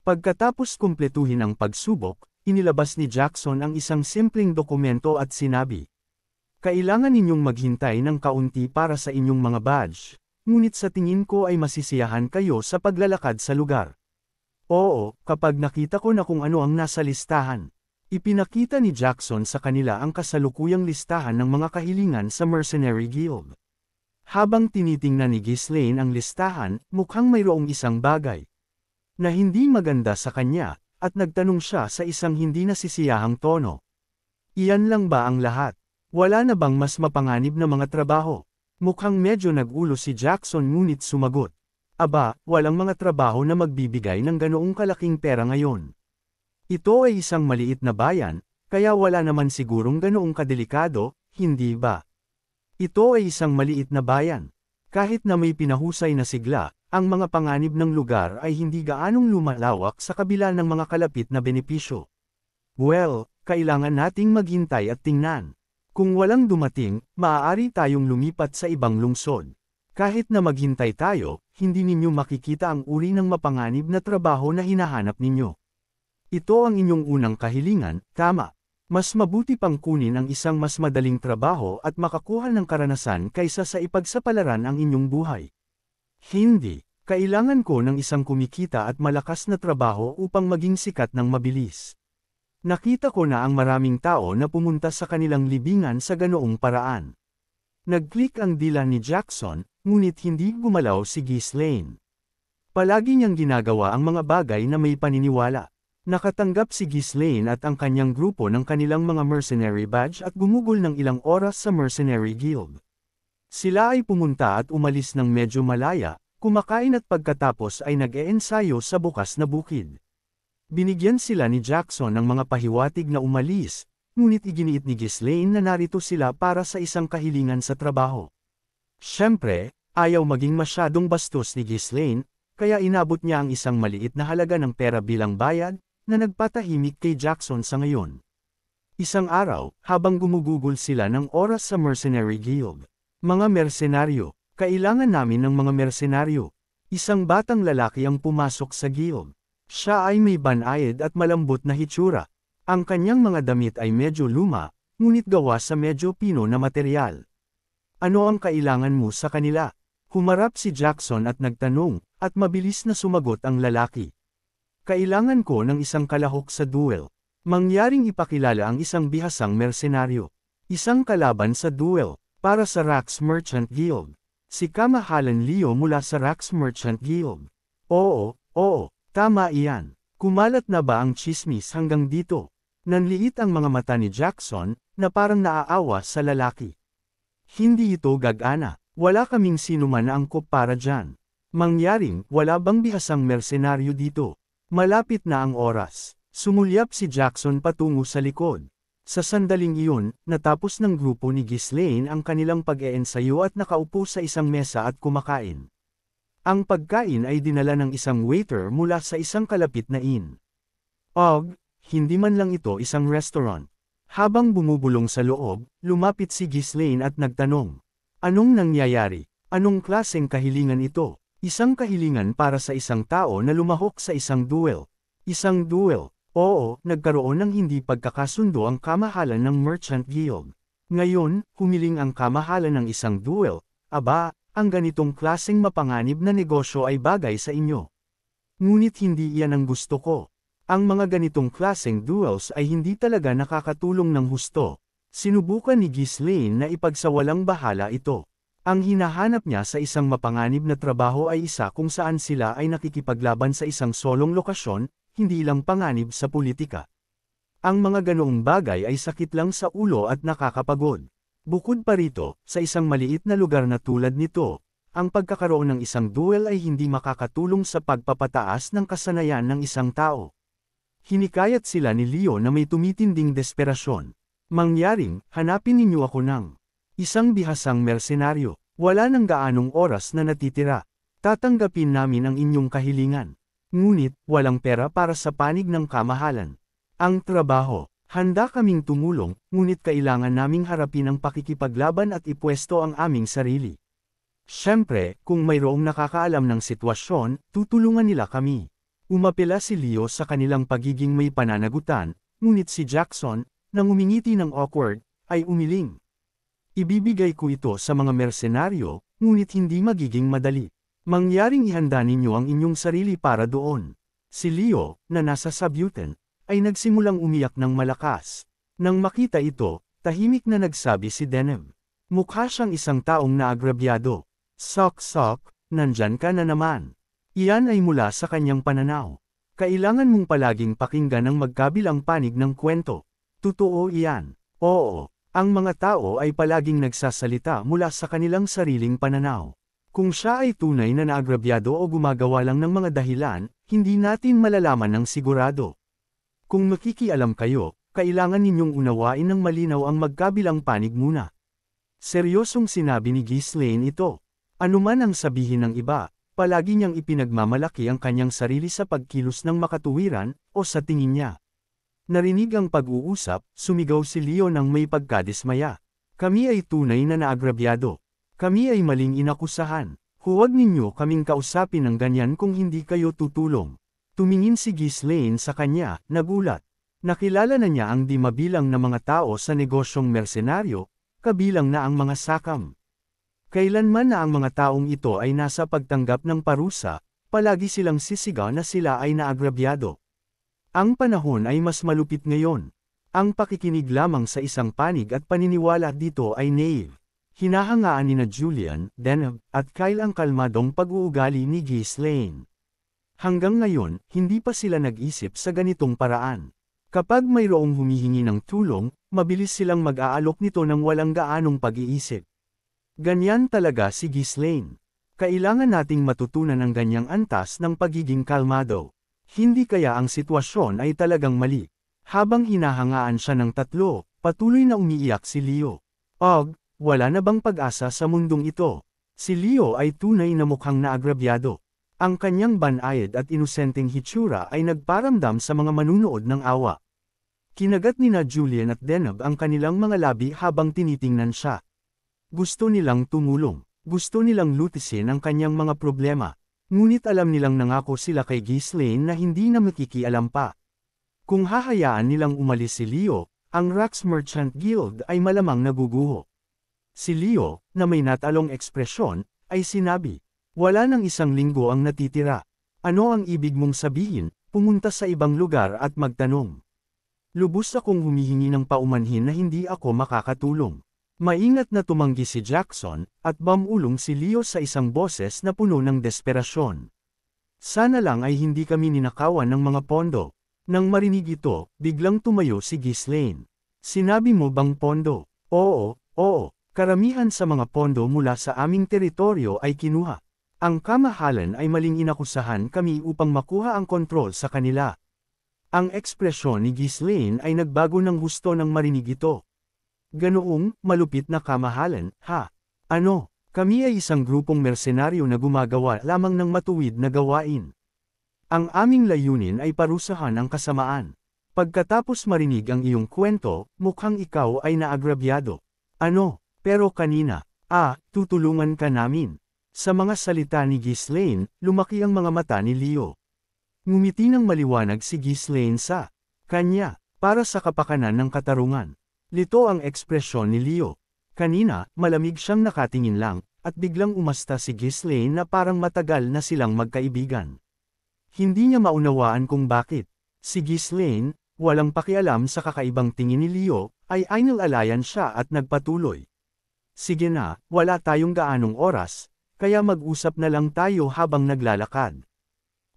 Pagkatapos kumpletuhin ang pagsubok, inilabas ni Jackson ang isang simpleng dokumento at sinabi, kailangan ninyong maghintay ng kaunti para sa inyong mga badge, ngunit sa tingin ko ay masisiyahan kayo sa paglalakad sa lugar. Oo, kapag nakita ko na kung ano ang nasa listahan. Ipinakita ni Jackson sa kanila ang kasalukuyang listahan ng mga kahilingan sa Mercenary Guild. Habang tinitingnan ni Ghislaine ang listahan, mukhang mayroong isang bagay na hindi maganda sa kanya, at nagtanong siya sa isang hindi nasisiyahang tono. Iyan lang ba ang lahat? Wala na bang mas mapanganib na mga trabaho? Mukhang medyo nag-ulo si Jackson ngunit sumagot. Aba, walang mga trabaho na magbibigay ng ganoong kalaking pera ngayon. Ito ay isang maliit na bayan, kaya wala naman sigurong ganoong kadelikado, hindi ba? Ito ay isang maliit na bayan. Kahit na may pinahusay na sigla, ang mga panganib ng lugar ay hindi gaanong lumalawak sa kabila ng mga kalapit na benepisyo. Well, kailangan nating maghintay at tingnan. Kung walang dumating, maaari tayong lumipat sa ibang lungsod. Kahit na maghintay tayo, hindi ninyo makikita ang uri ng mapanganib na trabaho na hinahanap ninyo. Ito ang inyong unang kahilingan, tama. Mas mabuti pang kunin ang isang mas madaling trabaho at makakuha ng karanasan kaysa sa ipagsapalaran ang inyong buhay. Hindi, kailangan ko ng isang kumikita at malakas na trabaho upang maging sikat ng mabilis. Nakita ko na ang maraming tao na pumunta sa kanilang libingan sa ganoong paraan. Nag-click ang dila ni Jackson, ngunit hindi gumalaw si Ghislaine. Palagi niyang ginagawa ang mga bagay na may paniniwala. Nakatanggap si Ghislaine at ang kanyang grupo ng kanilang mga mercenary badge at gumugol ng ilang oras sa Mercenary Guild. Sila ay pumunta at umalis ng medyo malaya, kumakain at pagkatapos ay nag-eensayo sa bukas na bukid. Binigyan sila ni Jackson ng mga pahiwatig na umalis, ngunit iginiit ni Ghislaine na narito sila para sa isang kahilingan sa trabaho. Siyempre, ayaw maging masyadong bastos ni Ghislaine, kaya inabot niya ang isang maliit na halaga ng pera bilang bayad, na nagpatahimik kay Jackson sa ngayon. Isang araw, habang gumugugol sila ng oras sa Mercenary Guild. Mga mersenaryo, kailangan namin ng mga mersenaryo. Isang batang lalaki ang pumasok sa guild. Siya ay may banayad at malambot na hitsura. Ang kanyang mga damit ay medyo luma, ngunit gawa sa medyo pino na material. Ano ang kailangan mo sa kanila? Humarap si Jackson at nagtanong, at mabilis na sumagot ang lalaki. Kailangan ko ng isang kalahok sa duel. Mangyaring ipakilala ang isang bihasang mersenaryo. Isang kalaban sa duel, para sa Rax Merchant Guild. Si Kamahalan Leo mula sa Rax Merchant Guild. Oo, tama iyan. Kumalat na ba ang chismis hanggang dito? Nanliit ang mga mata ni Jackson, na parang naaawa sa lalaki. Hindi ito gagana, wala kaming sinuman na angkop para dyan. Mangyaring, wala bang bihasang mersenaryo dito? Malapit na ang oras. Sumulyap si Jackson patungo sa likod. Sa sandaling iyon, natapos ng grupo ni Ghislaine ang kanilang pag-eensayo at nakaupo sa isang mesa at kumakain. Ang pagkain ay dinala ng isang waiter mula sa isang kalapit na inn. Hindi man lang ito isang restaurant. Habang bumubulong sa loob, lumapit si Ghislaine at nagtanong. Anong nangyayari? Anong klaseng kahilingan ito? Isang kahilingan para sa isang tao na lumahok sa isang duel. Isang duel. Oo, nagkaroon ng hindi pagkakasundo ang kamahalan ng Merchant Guild. Ngayon, humiling ang kamahalan ng isang duel. Aba, ang ganitong klaseng mapanganib na negosyo ay bagay sa inyo. Ngunit hindi iyan ang gusto ko. Ang mga ganitong klaseng duels ay hindi talaga nakakatulong ng husto. Sinubukan ni Ghislaine na ipagsawalang bahala ito. Ang hinahanap niya sa isang mapanganib na trabaho ay isa kung saan sila ay nakikipaglaban sa isang solong lokasyon, hindi lang panganib sa politika. Ang mga ganoong bagay ay sakit lang sa ulo at nakakapagod. Bukod pa rito, sa isang maliit na lugar na tulad nito, ang pagkakaroon ng isang duel ay hindi makakatulong sa pagpapataas ng kasanayan ng isang tao. Hinikayat sila ni Leo na may tumitinding desperasyon. Mangyaring, hanapin ninyo ako ng isang bihasang mersenaryo. Wala nang gaanong oras na natitira. Tatanggapin namin ang inyong kahilingan. Ngunit, walang pera para sa panig ng kamahalan. Ang trabaho, handa kaming tumulong, ngunit kailangan naming harapin ang pakikipaglaban at ipwesto ang aming sarili. Siyempre, kung mayroong nakakaalam ng sitwasyon, tutulungan nila kami. Umapela si Leo sa kanilang pagiging may pananagutan, ngunit si Jackson, nang umingiti ng awkward, ay umiling. Ibibigay ko ito sa mga mersenaryo, ngunit hindi magiging madali. Mangyaring ihanda ninyo ang inyong sarili para doon. Si Leo, na nasa sabyutan, ay nagsimulang umiyak ng malakas. Nang makita ito, tahimik na nagsabi si Deneb. Mukha siyang isang taong naagrabyado. Sok, nandyan ka na naman. Iyan ay mula sa kanyang pananaw. Kailangan mong palaging pakinggan ang magkabilang panig ng kwento. Totoo iyan. Oo, ang mga tao ay palaging nagsasalita mula sa kanilang sariling pananaw. Kung siya ay tunay na naagrabyado o gumagawa lang ng mga dahilan, hindi natin malalaman ng sigurado. Kung makikialam kayo, kailangan ninyong unawain ng malinaw ang magkabilang panig muna. Seryosong sinabi ni Ghislaine ito. Anuman ang sabihin ng iba, palagi niyang ipinagmamalaki ang kanyang sarili sa pagkilos ng makatuwiran, o sa tingin niya. Narinig ang pag-uusap, sumigaw si Leo ng may pagkadismaya. Kami ay tunay na naagrabyado. Kami ay maling inakusahan. Huwag ninyo kaming kausapin ng ganyan kung hindi kayo tutulong. Tumingin si Ghislaine sa kanya, nagulat. Nakilala na niya ang di mabilang na mga tao sa negosyong mersenaryo, kabilang na ang mga sakam. Kailanman na ang mga taong ito ay nasa pagtanggap ng parusa, palagi silang sisigaw na sila ay naagrabyado. Ang panahon ay mas malupit ngayon. Ang pakikinig lamang sa isang panig at paniniwala dito ay naive. Hinahangaan ni Julian, Deneb, at Kyle ang kalmadong pag-uugali ni Ghislaine. Hanggang ngayon, hindi pa sila nag-isip sa ganitong paraan. Kapag mayroong humihingi ng tulong, mabilis silang mag-aalok nito ng walang gaanong pag-iisip. Ganyan talaga si Ghislaine. Kailangan nating matutunan ang ganyang antas ng pagiging kalmado. Hindi kaya ang sitwasyon ay talagang mali. Habang hinahangaan siya ng tatlo, patuloy na umiiyak si Leo. Wala na bang pag-asa sa mundong ito? Si Leo ay tunay na mukhang naagrabyado. Ang kanyang banayad at inosenteng hitsura ay nagparamdam sa mga manunood ng awa. Kinagat nina Julian at Deneb ang kanilang mga labi habang tinitingnan siya. Gusto nilang tumulong. Gusto nilang lutisin ang kanyang mga problema. Ngunit alam nilang nangako sila kay Ghislaine na hindi na makikialam pa. Kung hahayaan nilang umalis si Leo, ang Rax Merchant Guild ay malamang naguguho. Si Leo, na may natalong ekspresyon, ay sinabi, "Wala nang 1 linggo ang natitira. Ano ang ibig mong sabihin? Pumunta sa ibang lugar at magtanong." Lubos akong humihingi ng paumanhin na hindi ako makakatulong. Maingat na tumanggi si Jackson, at bumulong si Leo sa isang boses na puno ng desperasyon. "Sana lang ay hindi kami ninakawan ng mga pondo." Nang marinig ito, biglang tumayo si Ghislaine. "Sinabi mo bang pondo?" "Oo, oo. Karamihan sa mga pondo mula sa aming teritoryo ay kinuha. Ang kamahalan ay maling inakusahan kami upang makuha ang kontrol sa kanila." Ang ekspresyon ni Ghislaine ay nagbago ng husto nang marinig ito. "Ganoong, malupit na kamahalan, ha? Ano, kami ay isang grupong mersenaryo na gumagawa lamang ng matuwid na gawain. Ang aming layunin ay parusahan ang kasamaan." Pagkatapos marinig ang iyong kwento, mukhang ikaw ay naagrabyado. "Ano, pero kanina, tutulungan ka namin." Sa mga salita ni Ghislaine, lumaki ang mga mata ni Leo. Ngumiti ng maliwanag si Ghislaine sa kanya, para sa kapakanan ng katarungan. Lito ang ekspresyon ni Leo. Kanina, malamig siyang nakatingin lang, at biglang umasta si Ghislaine na parang matagal na silang magkaibigan. Hindi niya maunawaan kung bakit. Si Ghislaine, walang pakialam sa kakaibang tingin ni Leo, ay inilalayan siya at nagpatuloy. "Sige na, wala tayong gaanong oras, kaya mag-usap na lang tayo habang naglalakad.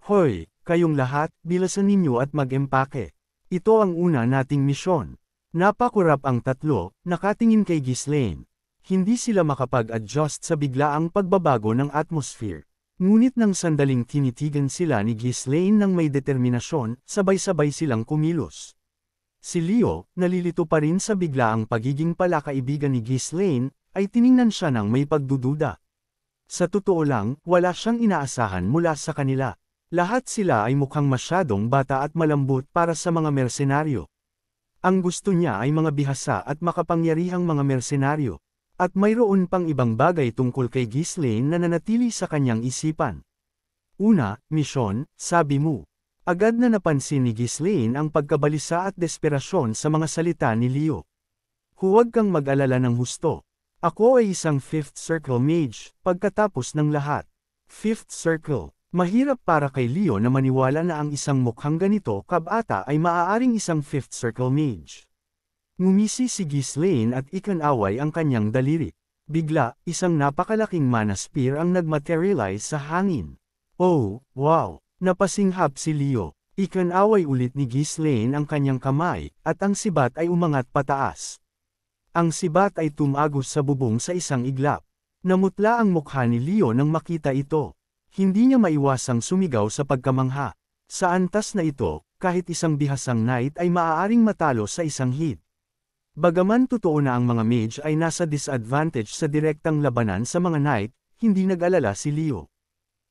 Hoy, kayong lahat, bilisan ninyo at mag-empake. Ito ang una nating misyon." Napakurap ang tatlo, nakatingin kay Ghislaine. Hindi sila makapag-adjust sa biglaang pagbabago ng atmosphere. Ngunit nang sandaling tinitigan sila ni Ghislaine ng may determinasyon, sabay-sabay silang kumilos. Si Leo, nalilito pa rin sa biglaang pagiging palakaibigan ni Ghislaine, ay tiningnan siya ng may pagdududa. Sa totoo lang, wala siyang inaasahan mula sa kanila. Lahat sila ay mukhang masyadong bata at malambot para sa mga mersenaryo. Ang gusto niya ay mga bihasa at makapangyarihang mga mersenaryo. At mayroon pang ibang bagay tungkol kay Ghislaine na nanatili sa kanyang isipan. "Una, misyon, sabi mo." Agad na napansin ni Ghislaine ang pagkabalisa at desperasyon sa mga salita ni Leo. "Huwag kang mag-alala ng husto. Ako ay isang Fifth Circle Mage, pagkatapos ng lahat." Fifth Circle. Mahirap para kay Leo na maniwala na ang isang mukhang ganito kabata ay maaaring isang Fifth Circle Mage. Ngumisi si Ghislaine at ikinaway ang kanyang daliri. Bigla, isang napakalaking mana spear ang nagmaterialize sa hangin. "Oh, wow!" Napasinghap si Leo. Ikinaway ulit ni Ghislaine ang kanyang kamay, at ang sibat ay umangat pataas. Ang sibat ay tumagos sa bubong sa isang iglap. Namutla ang mukha ni Leo nang makita ito. Hindi niya maiwasang sumigaw sa pagkamangha. Sa antas na ito, kahit isang bihasang knight ay maaaring matalo sa isang hit. Bagaman totoo na ang mga mage ay nasa disadvantage sa direktang labanan sa mga knight, hindi nag-alala si Leo.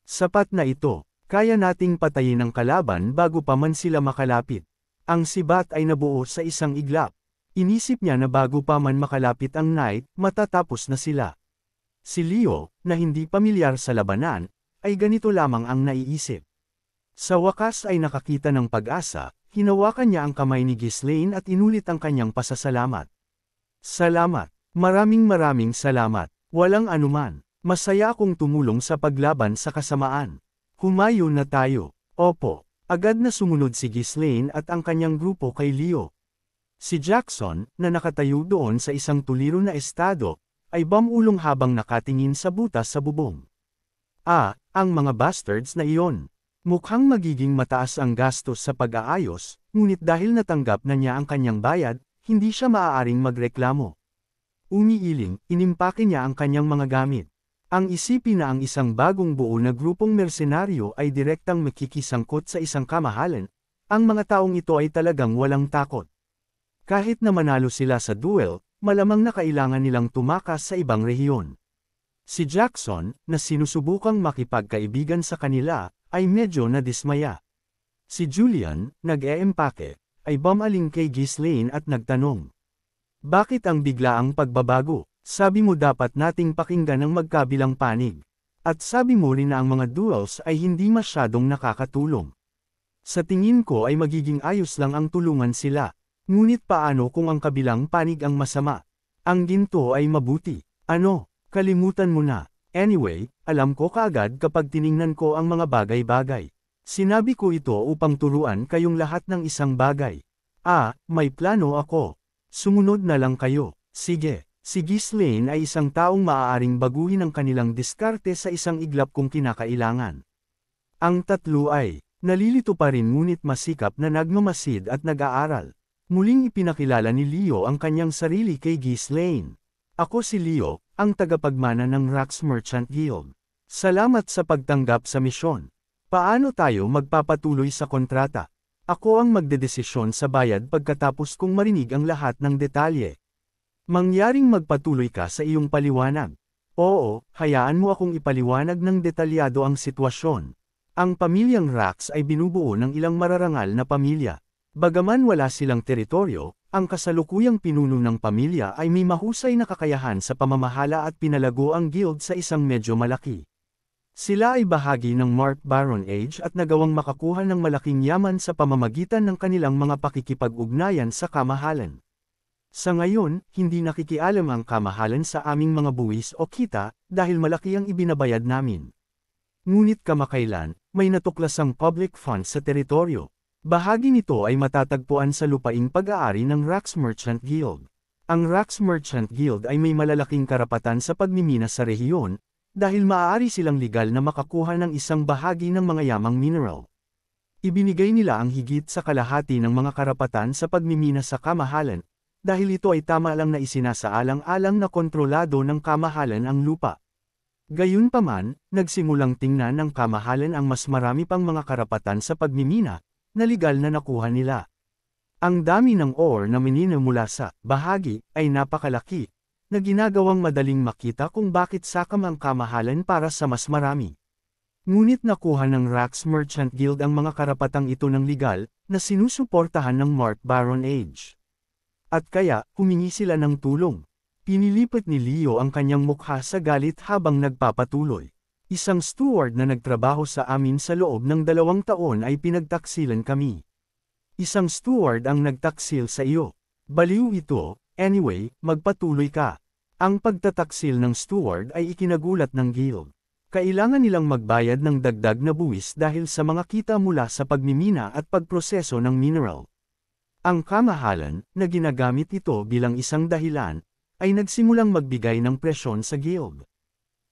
"Sapat na ito, kaya nating patayin ang kalaban bago pa man sila makalapit." Ang sibat ay nabuo sa isang iglap. Inisip niya na bago pa man makalapit ang knight, matatapos na sila. Si Leo, na hindi pamilyar sa labanan, ay ganito lamang ang naiisip. Sa wakas ay nakakita ng pag-asa, hinawakan niya ang kamay ni Ghislaine at inulit ang kanyang pasasalamat. "Salamat. Maraming salamat. Walang anuman. Masaya akong tumulong sa paglaban sa kasamaan. Humayo na tayo." "Opo." Agad na sumunod si Ghislaine at ang kanyang grupo kay Leo. Si Jackson, na nakatayo doon sa isang tuliro na estado, ay bumulong habang nakatingin sa butas sa bubong. Ang mga bastards na iyon. Mukhang magiging mataas ang gastos sa pag-aayos, ngunit dahil natanggap na niya ang kanyang bayad, hindi siya maaaring magreklamo. Umiiling, inimpake niya ang kanyang mga gamit. Ang isipin na ang isang bagong buo na grupong mersenaryo ay direktang makikisangkot sa isang kamahalan, ang mga taong ito ay talagang walang takot. Kahit na manalo sila sa duel, malamang na kailangan nilang tumakas sa ibang rehiyon. Si Jackson, na sinusubukang makipagkaibigan sa kanila, ay medyo nadismaya. Si Julian, nag-eempake, ay bumaling kay Ghislaine at nagtanong. Bakit ang biglaang pagbabago? Sabi mo dapat nating pakinggan ang magkabilang panig. At sabi mo rin na ang mga duels ay hindi masyadong nakakatulong. Sa tingin ko ay magiging ayos lang ang tulungan sila. Ngunit paano kung ang kabilang panig ang masama? Ang ginto ay mabuti. Ano? Kalimutan mo na. Anyway, alam ko kaagad kapag tiningnan ko ang mga bagay-bagay. Sinabi ko ito upang turuan kayong lahat ng isang bagay. May plano ako. Sumunod na lang kayo. Sige. Si Ghislaine ay isang taong maaaring baguhin ang kanilang diskarte sa isang iglap kung kinakailangan. Ang tatlo ay, nalilito pa rin ngunit masikap na nagmamasid at nag-aaral. Muling ipinakilala ni Leo ang kanyang sarili kay Ghislaine. Ako si Leo, ang tagapagmana ng Rax Merchant Guild. Salamat sa pagtanggap sa misyon. Paano tayo magpapatuloy sa kontrata? Ako ang magdedesisyon sa bayad pagkatapos kong marinig ang lahat ng detalye. Mangyaring magpatuloy ka sa iyong paliwanag. Oo, hayaan mo akong ipaliwanag ng detalyado ang sitwasyon. Ang pamilyang Rax ay binubuo ng ilang mararangal na pamilya. Bagaman wala silang teritoryo, ang kasalukuyang pinuno ng pamilya ay may mahusay na kakayahan sa pamamahala at pinalago ang guild sa isang medyo malaki. Sila ay bahagi ng Mark Baron Age at nagawang makakuha ng malaking yaman sa pamamagitan ng kanilang mga pakikipag-ugnayan sa kamahalan. Sa ngayon, hindi nakikialam ang kamahalan sa aming mga buwis o kita, dahil malaki ang ibinabayad namin. Ngunit kamakailan, may natuklasang public funds sa teritoryo. Bahagi nito ay matatagpuan sa lupaing pag-aari ng Rax Merchant Guild. Ang Rax Merchant Guild ay may malalaking karapatan sa pagmimina sa rehiyon, dahil maaari silang legal na makakuha ng isang bahagi ng mga yamang mineral. Ibinigay nila ang higit sa kalahati ng mga karapatan sa pagmimina sa kamahalan, dahil ito ay tama lang na isinasaalang-alang na kontrolado ng kamahalan ang lupa. Gayunpaman, nagsimulang tingnan ng kamahalan ang mas marami pang mga karapatan sa pagmimina, na legal na nakuha nila. Ang dami ng ore na minina mula sa bahagi ay napakalaki, na ginagawang madaling makita kung bakit sakam ang kamahalan para sa mas marami. Ngunit nakuha ng Rax Merchant Guild ang mga karapatang ito ng legal, na sinusuportahan ng Mark Baron Age. At kaya, humingi sila ng tulong. Pinilipat ni Leo ang kanyang mukha sa galit habang nagpapatuloy. Isang steward na nagtrabaho sa amin sa loob ng 2 taon ay pinagtaksilan kami. Isang steward ang nagtaksil sa iyo. Baliw ito, anyway, magpatuloy ka. Ang pagtataksil ng steward ay ikinagulat ng guild. Kailangan nilang magbayad ng dagdag na buwis dahil sa mga kita mula sa pagmimina at pagproseso ng mineral. Ang kamahalan, na ginagamit ito bilang isang dahilan, ay nagsimulang magbigay ng presyon sa guild.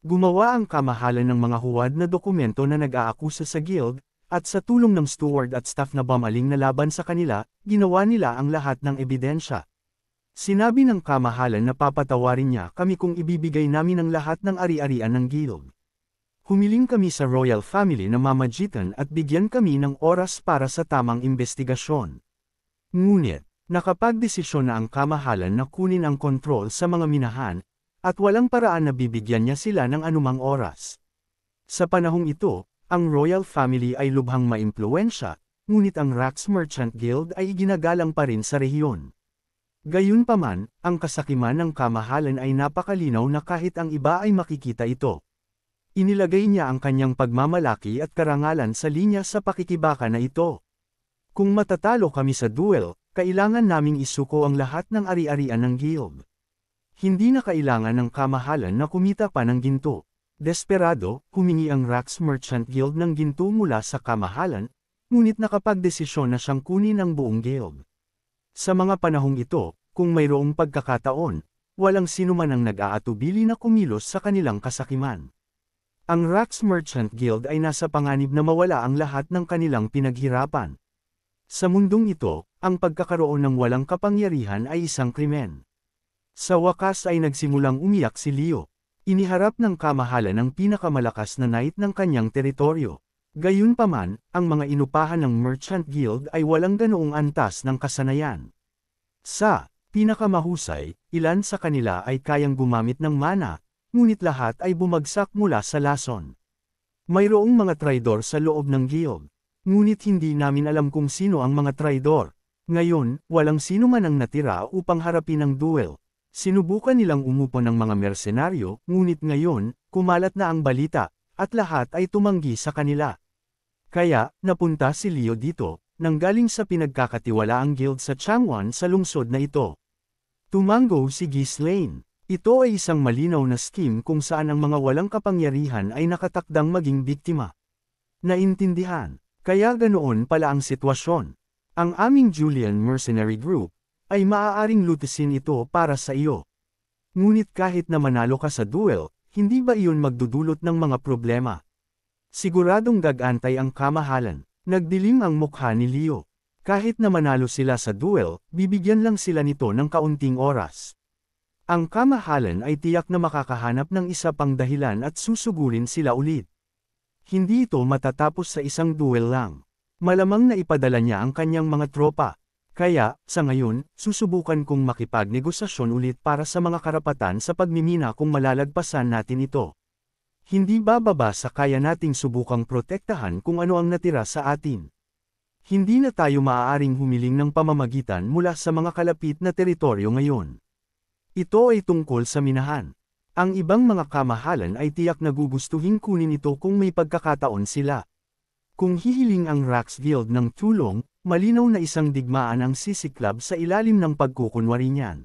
Gumawa ang kamahalan ng mga huwad na dokumento na nag-aakusa sa guild, at sa tulong ng steward at staff na bumaling na laban sa kanila, ginawa nila ang lahat ng ebidensya. Sinabi ng kamahalan na papatawarin niya kami kung ibibigay namin ang lahat ng ari-arian ng guild. Humiling kami sa royal family na mamagitan at bigyan kami ng oras para sa tamang investigasyon. Ngunit, nakapagdesisyon na ang kamahalan na kunin ang kontrol sa mga minahan, at walang paraan na bibigyan niya sila ng anumang oras. Sa panahong ito, ang royal family ay lubhang maimpluwensya, ngunit ang Rax Merchant Guild ay iginagalang pa rin sa rehiyon. Gayunpaman, ang kasakiman ng kamahalan ay napakalinaw na kahit ang iba ay makikita ito. Inilagay niya ang kanyang pagmamalaki at karangalan sa linya sa pakikibaka na ito. Kung matatalo kami sa duel, kailangan naming isuko ang lahat ng ari-arian ng guild. Hindi na kailangan ng kamahalan na kumita pa ng ginto. Desperado, humingi ang Rax Merchant Guild ng ginto mula sa kamahalan, ngunit nakapagdesisyon na siyang kunin ang buong guild. Sa mga panahong ito, kung mayroong pagkakataon, walang sinuman ang nag-aatubili na kumilos sa kanilang kasakiman. Ang Rax Merchant Guild ay nasa panganib na mawala ang lahat ng kanilang pinaghirapan. Sa mundong ito, ang pagkakaroon ng walang kapangyarihan ay isang krimen. Sa wakas ay nagsimulang umiyak si Leo. Iniharap ng kamahalan ang pinakamalakas na knight ng kanyang teritoryo. Gayunpaman, ang mga inupahan ng Merchant Guild ay walang ganoong antas ng kasanayan. Sa pinakamahusay, ilan sa kanila ay kayang gumamit ng mana, ngunit lahat ay bumagsak mula sa lason. Mayroong mga traidor sa loob ng guild, ngunit hindi namin alam kung sino ang mga traidor. Ngayon, walang sino man ang natira upang harapin ang duel. Sinubukan nilang umupo ng mga mersenaryo, ngunit ngayon, kumalat na ang balita, at lahat ay tumanggi sa kanila. Kaya, napunta si Leo dito, nanggaling sa pinagkakatiwalaang guild sa Changwon sa lungsod na ito. Tumango si Ghislaine. Ito ay isang malinaw na scheme kung saan ang mga walang kapangyarihan ay nakatakdang maging biktima. Naintindihan, kaya ganoon pala ang sitwasyon. Ang aming Julian Mercenary Group, ay maaaring lutisin ito para sa iyo. Ngunit kahit na manalo ka sa duel, hindi ba iyon magdudulot ng mga problema? Siguradong gagantay ang kamahalan. Nagdilim ang mukha ni Leo. Kahit na manalo sila sa duel, bibigyan lang sila nito ng kaunting oras. Ang kamahalan ay tiyak na makakahanap ng isa pang dahilan at susugurin sila ulit. Hindi ito matatapos sa isang duel lang. Malamang na ipadala niya ang kanyang mga tropa. Kaya, sa ngayon, susubukan kong makipagnegosasyon ulit para sa mga karapatan sa pagmimina kung malalagpasan natin ito. Hindi bababa sa kaya nating subukang protektahan kung ano ang natira sa atin. Hindi na tayo maaaring humiling ng pamamagitan mula sa mga kalapit na teritoryo ngayon. Ito ay tungkol sa minahan. Ang ibang mga kamahalan ay tiyak na gugustuhin kunin ito kung may pagkakataon sila. Kung hihiling ang Rax Guild ng tulong, malinaw na isang digmaan ang sisiklab sa ilalim ng pagkukunwari niyan.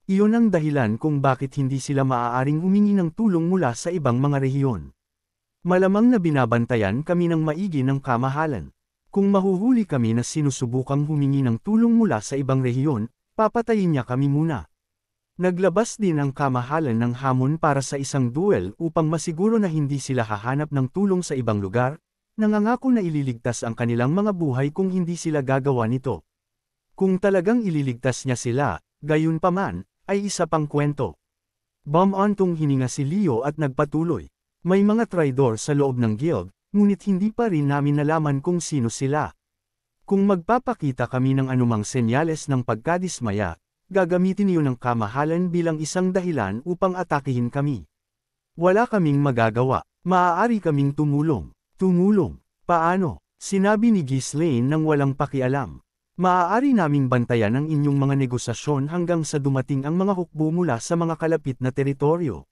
Iyon ang dahilan kung bakit hindi sila maaaring humingi ng tulong mula sa ibang mga rehiyon. Malamang na binabantayan kami ng maigi ng kamahalan. Kung mahuhuli kami na sinusubukang humingi ng tulong mula sa ibang rehiyon, papatayin niya kami muna. Naglabas din ang kamahalan ng hamon para sa isang duel upang masiguro na hindi sila hahanap ng tulong sa ibang lugar, nangangako na ililigtas ang kanilang mga buhay kung hindi sila gagawa nito. Kung talagang ililigtas niya sila, gayunpaman, ay isa pang kwento. Bumantong hininga si Leo at nagpatuloy. May mga traidor sa loob ng guild, ngunit hindi pa rin namin nalaman kung sino sila. Kung magpapakita kami ng anumang senyales ng pagkadismaya, gagamitin iyon ng kamahalan bilang isang dahilan upang atakihin kami. Wala kaming magagawa, maaari kaming tumulong. Tumulong? Paano? Sinabi ni Ghislaine nang walang pakialam. Maaari naming bantayan ang inyong mga negosasyon hanggang sa dumating ang mga hukbo mula sa mga kalapit na teritoryo.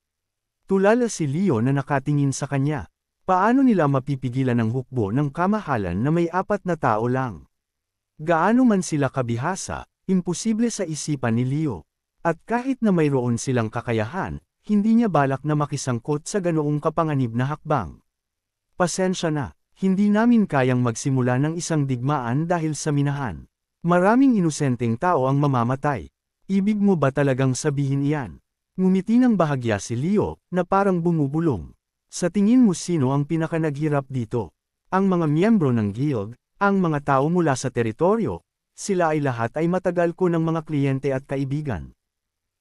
Tulala si Leo na nakatingin sa kanya. Paano nila mapipigilan ang hukbo ng kamahalan na may 4 na tao lang? Gaano man sila kabihasa, imposible sa isipan ni Leo. At kahit na mayroon silang kakayahan, hindi niya balak na makisangkot sa ganoong kapanganib na hakbang. Pasensya na, hindi namin kayang magsimula ng isang digmaan dahil sa minahan. Maraming inosenteng tao ang mamamatay. Ibig mo ba talagang sabihin iyan? Ngumiti ng bahagya si Leo, na parang bumubulong. Sa tingin mo sino ang pinakanaghirap dito? Ang mga miyembro ng guild, ang mga tao mula sa teritoryo, sila ay lahat ay matagal ko ng mga kliyente at kaibigan.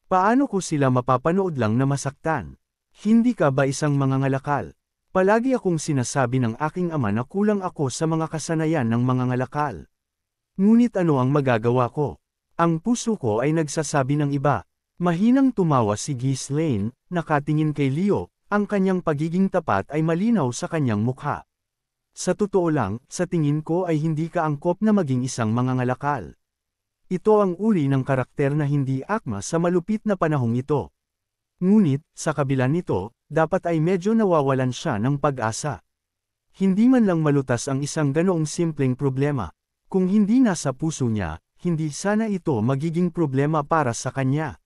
Paano ko sila mapapanood lang na masaktan? Hindi ka ba isang mangangalakal? Palagi akong sinasabi ng aking ama na kulang ako sa mga kasanayan ng mangangalakal. Ngunit ano ang magagawa ko? Ang puso ko ay nagsasabi ng iba. Mahinang tumawa si Ghislaine, nakatingin kay Leo, ang kanyang pagiging tapat ay malinaw sa kanyang mukha. Sa totoo lang, sa tingin ko ay hindi ka angkop na maging isang mangangalakal. Ito ang uri ng karakter na hindi akma sa malupit na panahong ito. Ngunit, sa kabila nito, dapat ay medyo nawawalan siya ng pag-asa. Hindi man lang malutas ang isang ganoong simpleng problema. Kung hindi nasa puso niya, hindi sana ito magiging problema para sa kanya.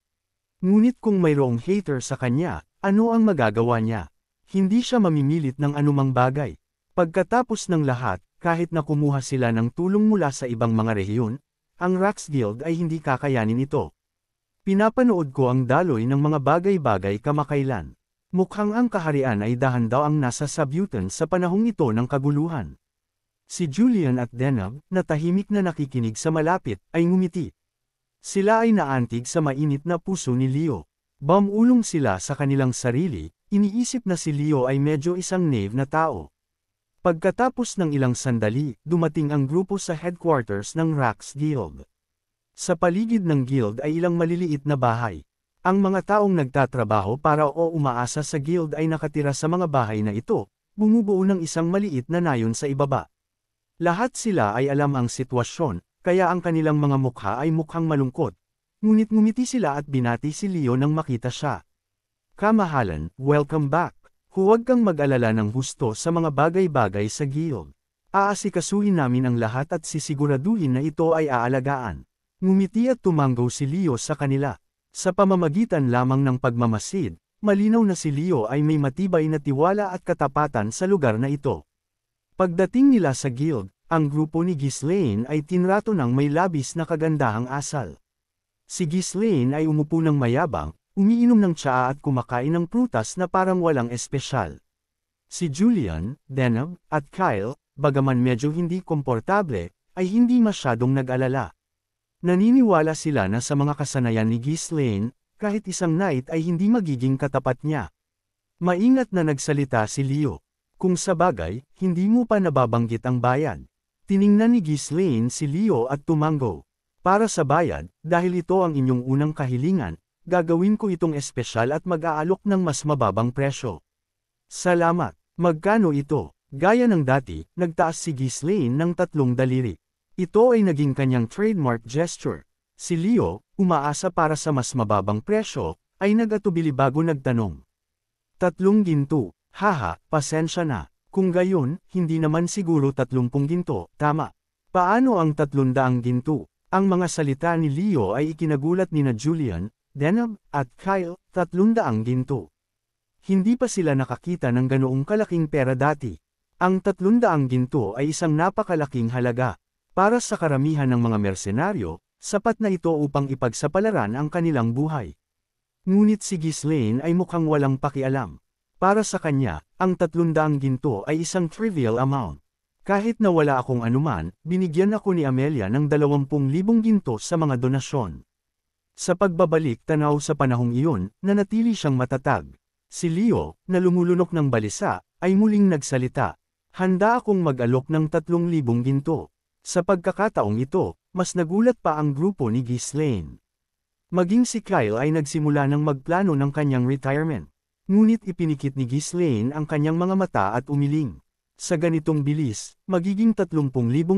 Ngunit kung mayroong hater sa kanya, ano ang magagawa niya? Hindi siya mamimilit ng anumang bagay. Pagkatapos ng lahat, kahit na kumuha sila ng tulong mula sa ibang mga rehiyon, ang Rax Guild ay hindi kakayanin ito. Pinapanood ko ang daloy ng mga bagay-bagay kamakailan. Mukhang ang kaharian ay dahan daw ang nasa sabyutan sa panahong ito ng kaguluhan. Si Julian at Denab, na tahimik na nakikinig sa malapit, ay ngumiti. Sila ay naantig sa mainit na puso ni Leo. Bumulong sila sa kanilang sarili, iniisip na si Leo ay medyo isang knave na tao. Pagkatapos ng ilang sandali, dumating ang grupo sa headquarters ng Rax Guild. Sa paligid ng guild ay ilang maliliit na bahay. Ang mga taong nagtatrabaho para o umaasa sa guild ay nakatira sa mga bahay na ito, bumubuo ng isang maliit na nayon sa ibaba. Lahat sila ay alam ang sitwasyon, kaya ang kanilang mga mukha ay mukhang malungkot. Ngunit ngumiti sila at binati si Leo nang makita siya. Kamahalan, welcome back. Huwag kang mag-alala ng husto sa mga bagay-bagay sa guild. Aasikasuhin namin ang lahat at sisiguraduhin na ito ay aalagaan. Ngumiti at tumanggo si Leo sa kanila. Sa pamamagitan lamang ng pagmamasid, malinaw na si Leo ay may matibay na tiwala at katapatan sa lugar na ito. Pagdating nila sa guild, ang grupo ni Ghislaine ay tinrato ng may labis na kagandahang asal. Si Ghislaine ay umupo ng mayabang, umiinom ng tsaa at kumakain ng prutas na parang walang espesyal. Si Julian, Denham, at Kyle, bagaman medyo hindi komportable, ay hindi masyadong nag-alala. Naniniwala sila na sa mga kasanayan ni Ghislaine, kahit isang night ay hindi magiging katapat niya. Maingat na nagsalita si Leo. Kung sabagay, hindi mo pa nababanggit ang bayad. Tiningnan ni Ghislaine si Leo at tumanggo. Para sa bayad, dahil ito ang inyong unang kahilingan, gagawin ko itong espesyal at mag-aalok ng mas mababang presyo. Salamat. Magkano ito? Gaya ng dati, nagtaas si Ghislaine ng 3 daliri. Ito ay naging kanyang trademark gesture. Si Leo, umaasa para sa mas mababang presyo, ay nag-atubili bago nagtanong. 3 ginto. Haha, pasensya na. Kung gayon, hindi naman siguro 30 ginto, tama. Paano ang 300 ginto? Ang mga salita ni Leo ay ikinagulat ni Julian, Denham, at Kyle, 300 ginto. Hindi pa sila nakakita ng ganoong kalaking pera dati. Ang 300 ginto ay isang napakalaking halaga. Para sa karamihan ng mga mersenaryo, sapat na ito upang ipagsapalaran ang kanilang buhay. Ngunit si Ghislaine ay mukhang walang pakialam. Para sa kanya, ang 300 ginto ay isang trivial amount. Kahit na wala akong anuman, binigyan ako ni Amelia ng 20,000 ginto sa mga donasyon. Sa pagbabalik tanaw sa panahong iyon, nanatili siyang matatag. Si Leo, na lumulunok ng balisa, ay muling nagsalita. Handa akong mag-alok ng 3,000 ginto. Sa pagkakataong ito, mas nagulat pa ang grupo ni Ghislaine. Maging si Kyle ay nagsimula ng magplano ng kanyang retirement. Ngunit ipinikit ni Ghislaine ang kanyang mga mata at umiling. Sa ganitong bilis, magiging 30,000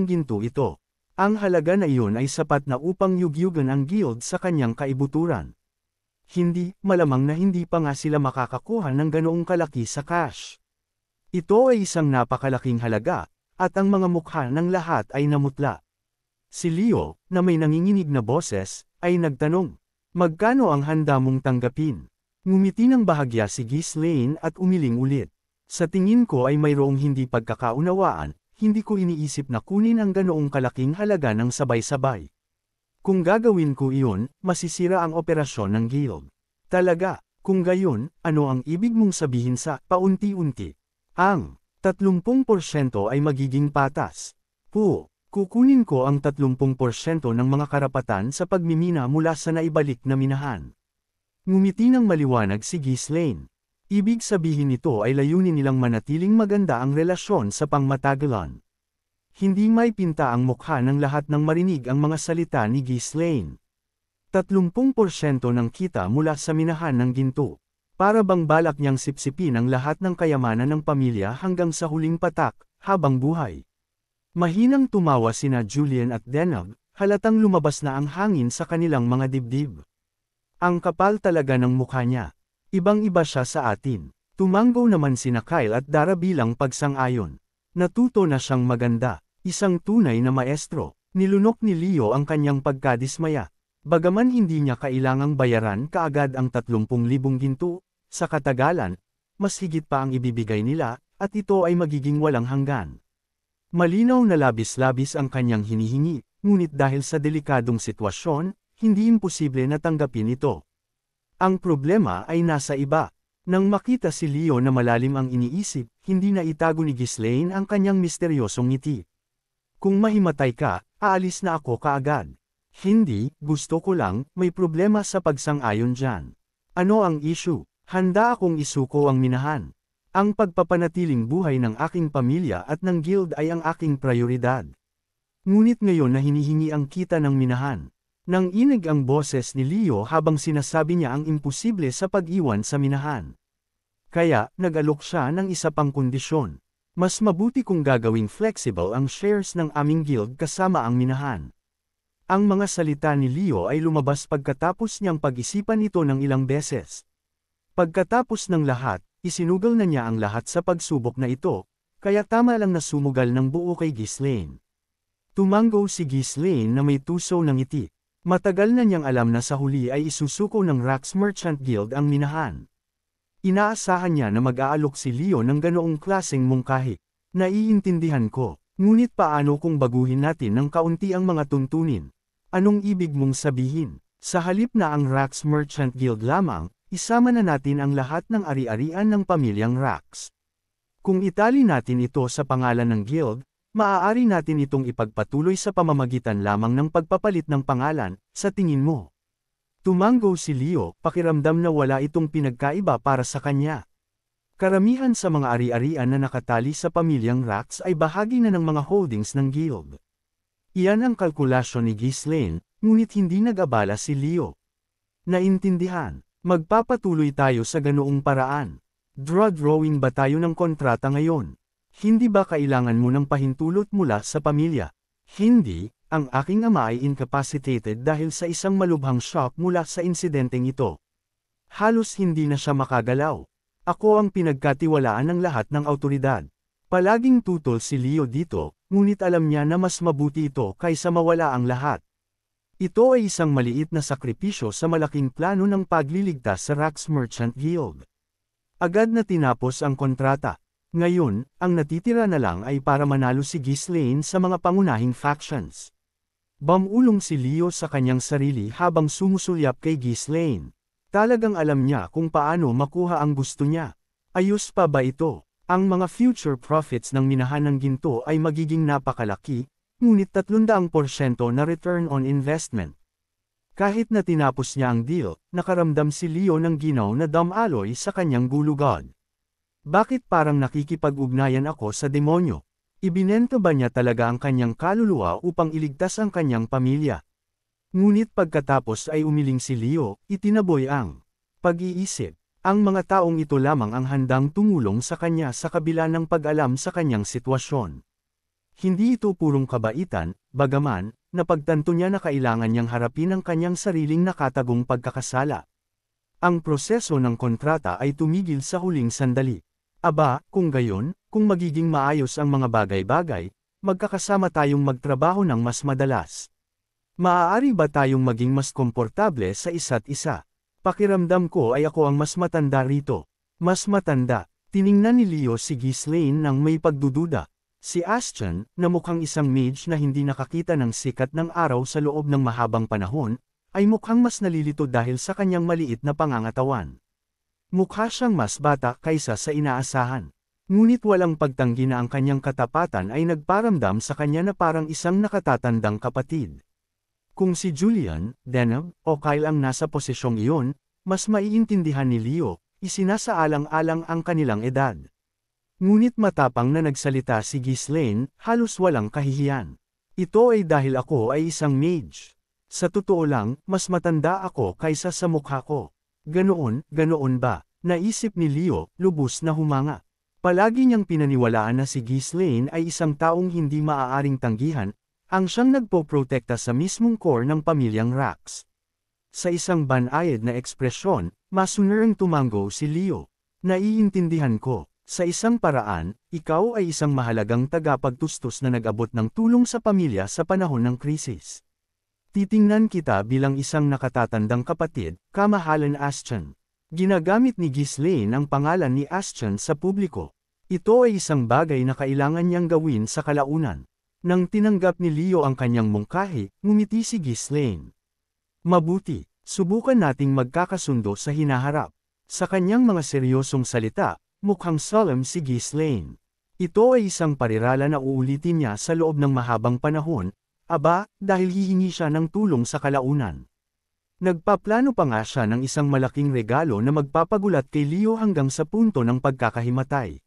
ginto ito. Ang halaga na iyon ay sapat na upang yugyugan ang guild sa kanyang kaibuturan. Hindi, malamang na hindi pa nga sila makakakuha ng ganoong kalaki sa cash. Ito ay isang napakalaking halaga, at ang mga mukha ng lahat ay namutla. Si Leo, na may nanginginig na boses, ay nagtanong, magkano ang handa mong tanggapin? Ngumiti ng bahagya si Ghislaine at umiling ulit. Sa tingin ko ay mayroong hindi pagkakaunawaan, hindi ko iniisip na kunin ang ganoong kalaking halaga ng sabay-sabay. Kung gagawin ko iyon, masisira ang operasyon ng guild. Talaga, kung gayon, ano ang ibig mong sabihin sa paunti-unti? Ang 30% ay magiging patas. Kukunin ko ang 30% ng mga karapatan sa pagmimina mula sa naibalik na minahan. Ngumiti ng maliwanag si Ghislaine. Ibig sabihin nito ay layunin nilang manatiling maganda ang relasyon sa pangmatagalan. Hindi may pinta ang mukha ng lahat nang marinig ang mga salita ni Ghislaine. 30% ng kita mula sa minahan ng ginto. Para bang balak niyang sipsipin ang lahat ng kayamanan ng pamilya hanggang sa huling patak, habang buhay. Mahinang tumawa sina Julian at Denham, halatang lumabas na ang hangin sa kanilang mga dibdib. Ang kapal talaga ng mukha niya. Ibang-iba siya sa atin. Tumanggo naman sina Kyle at Dara bilang pagsang-ayon. Natuto na siyang maganda. Isang tunay na maestro. Nilunok ni Leo ang kanyang pagkadismaya. Bagaman hindi niya kailangang bayaran kaagad ang 30,000 ginto, sa katagalan, mas higit pa ang ibibigay nila, at ito ay magiging walang hanggan. Malinaw na labis-labis ang kanyang hinihingi, ngunit dahil sa delikadong sitwasyon, hindi imposible na tanggapin ito. Ang problema ay nasa iba. Nang makita si Leo na malalim ang iniisip, hindi na itago ni Ghislaine ang kanyang misteryosong ngiti. Kung mahimatay ka, aalis na ako kaagad. Hindi, gusto ko lang, may problema sa pagsang-ayon dyan. Ano ang issue? Handa akong isuko ang minahan. Ang pagpapanatiling buhay ng aking pamilya at ng guild ay ang aking prioridad. Ngunit ngayon na hinihingi ang kita ng minahan. Nang inig ang boses ni Leo habang sinasabi niya ang imposible sa pag-iwan sa minahan. Kaya, nag-alok siya ng isa pang kondisyon. Mas mabuti kung gagawing flexible ang shares ng aming guild kasama ang minahan. Ang mga salita ni Leo ay lumabas pagkatapos niyang pag-isipan ito ng ilang beses. Pagkatapos ng lahat, isinugal na niya ang lahat sa pagsubok na ito, kaya tama lang na sumugal ng buo kay Ghislaine. Tumango si Ghislaine na may tuso ng ngiti. Matagal na niyang alam na sa huli ay isusuko ng Rax Merchant Guild ang minahan. Inaasahan niya na mag-aalok si Leo ng ganoong klaseng mungkahi. Naiintindihan ko, ngunit paano kung baguhin natin ng kaunti ang mga tuntunin? Anong ibig mong sabihin? Sa halip na ang Rax Merchant Guild lamang, isama na natin ang lahat ng ari-arian ng pamilyang Rax. Kung itali natin ito sa pangalan ng guild, maaari natin itong ipagpatuloy sa pamamagitan lamang ng pagpapalit ng pangalan, sa tingin mo. Tumango si Leo, pakiramdam na wala itong pinagkaiba para sa kanya. Karamihan sa mga ari-arian na nakatali sa pamilyang Rax ay bahagi na ng mga holdings ng guild. Iyan ang kalkulasyon ni Ghislaine, ngunit hindi nag-abala si Leo. Naintindihan, magpapatuloy tayo sa ganoong paraan. Drawing ba tayo ng kontrata ngayon? Hindi ba kailangan mo ng pahintulot mula sa pamilya? Hindi, ang aking ama ay incapacitated dahil sa isang malubhang shock mula sa insidenteng ito. Halos hindi na siya makagalaw. Ako ang pinagkatiwalaan ng lahat ng awtoridad. Palaging tutol si Leo dito, ngunit alam niya na mas mabuti ito kaysa mawala ang lahat. Ito ay isang maliit na sakripisyo sa malaking plano ng pagliligtas sa Rax Merchant Guild. Agad na tinapos ang kontrata. Ngayon, ang natitira na lang ay para manalo si Ghislaine sa mga pangunahing factions. Bumulong si Leo sa kanyang sarili habang sumusulyap kay Ghislaine. Talagang alam niya kung paano makuha ang gusto niya. Ayos pa ba ito? Ang mga future profits ng minahan ng ginto ay magiging napakalaki, ngunit 300% na return on investment. Kahit na tinapos niya ang deal, nakaramdam si Leo ng ginaw na damaloy sa kanyang gulugod. Bakit parang nakikipag-ugnayan ako sa demonyo? Ibinenta ba niya talaga ang kanyang kaluluwa upang iligtas ang kanyang pamilya? Ngunit pagkatapos ay umiling si Leo, itinaboy ang pag-iisip. Ang mga taong ito lamang ang handang tumulong sa kanya sa kabila ng pag-alam sa kanyang sitwasyon. Hindi ito purong kabaitan, bagaman, napagtanto niya na kailangan niyang harapin ang kanyang sariling nakatagong pagkakasala. Ang proseso ng kontrata ay tumigil sa huling sandali. Aba, kung gayon, kung magiging maayos ang mga bagay-bagay, magkakasama tayong magtrabaho ng mas madalas. Maaari ba tayong maging mas komportable sa isa't isa? Pakiramdam ko ay ako ang mas matanda rito. Mas matanda, tiningnan ni Leo si Ghislaine nang may pagdududa. Si Ashton, na mukhang isang mage na hindi nakakita ng sikat ng araw sa loob ng mahabang panahon, ay mukhang mas nalilito dahil sa kanyang maliit na pangangatawan. Mukha siyang mas bata kaysa sa inaasahan. Ngunit walang pagtanggi na ang kanyang katapatan ay nagparamdam sa kanya na parang isang nakatatandang kapatid. Kung si Julian, Deneb, o Kyle ang nasa posisyong iyon, mas maiintindihan ni Leo, isinasaalang-alang ang kanilang edad. Ngunit matapang na nagsalita si Ghislaine, halos walang kahihiyan. Ito ay dahil ako ay isang mage. Sa totoo lang, mas matanda ako kaysa sa mukha ko. Ganoon ba? Naisip ni Leo, lubos na humanga. Palagi niyang pinaniwalaan na si Ghislaine ay isang taong hindi maaaring tanggihan, ang siyang nagpoprotekta sa mismong core ng pamilyang Rax. Sa isang banayad na ekspresyon, masunerang tumango si Leo. Naiintindihan ko. Sa isang paraan, ikaw ay isang mahalagang tagapagtustos na nag-abot ng tulong sa pamilya sa panahon ng krisis. Titingnan kita bilang isang nakatatandang kapatid, kamahalan Ashton. Ginagamit ni Ghislaine ang pangalan ni Ashton sa publiko. Ito ay isang bagay na kailangan niyang gawin sa kalaunan. Nang tinanggap ni Leo ang kanyang mungkahi, ngumiti si Ghislaine. Mabuti, subukan nating magkakasundo sa hinaharap. Sa kanyang mga seryosong salita, mukhang solemn si Ghislaine. Ito ay isang parirala na uulitin niya sa loob ng mahabang panahon, aba, dahil hihingi siya ng tulong sa kalaunan. Nagpaplano pa nga siya ng isang malaking regalo na magpapagulat kay Leo hanggang sa punto ng pagkakahimatay.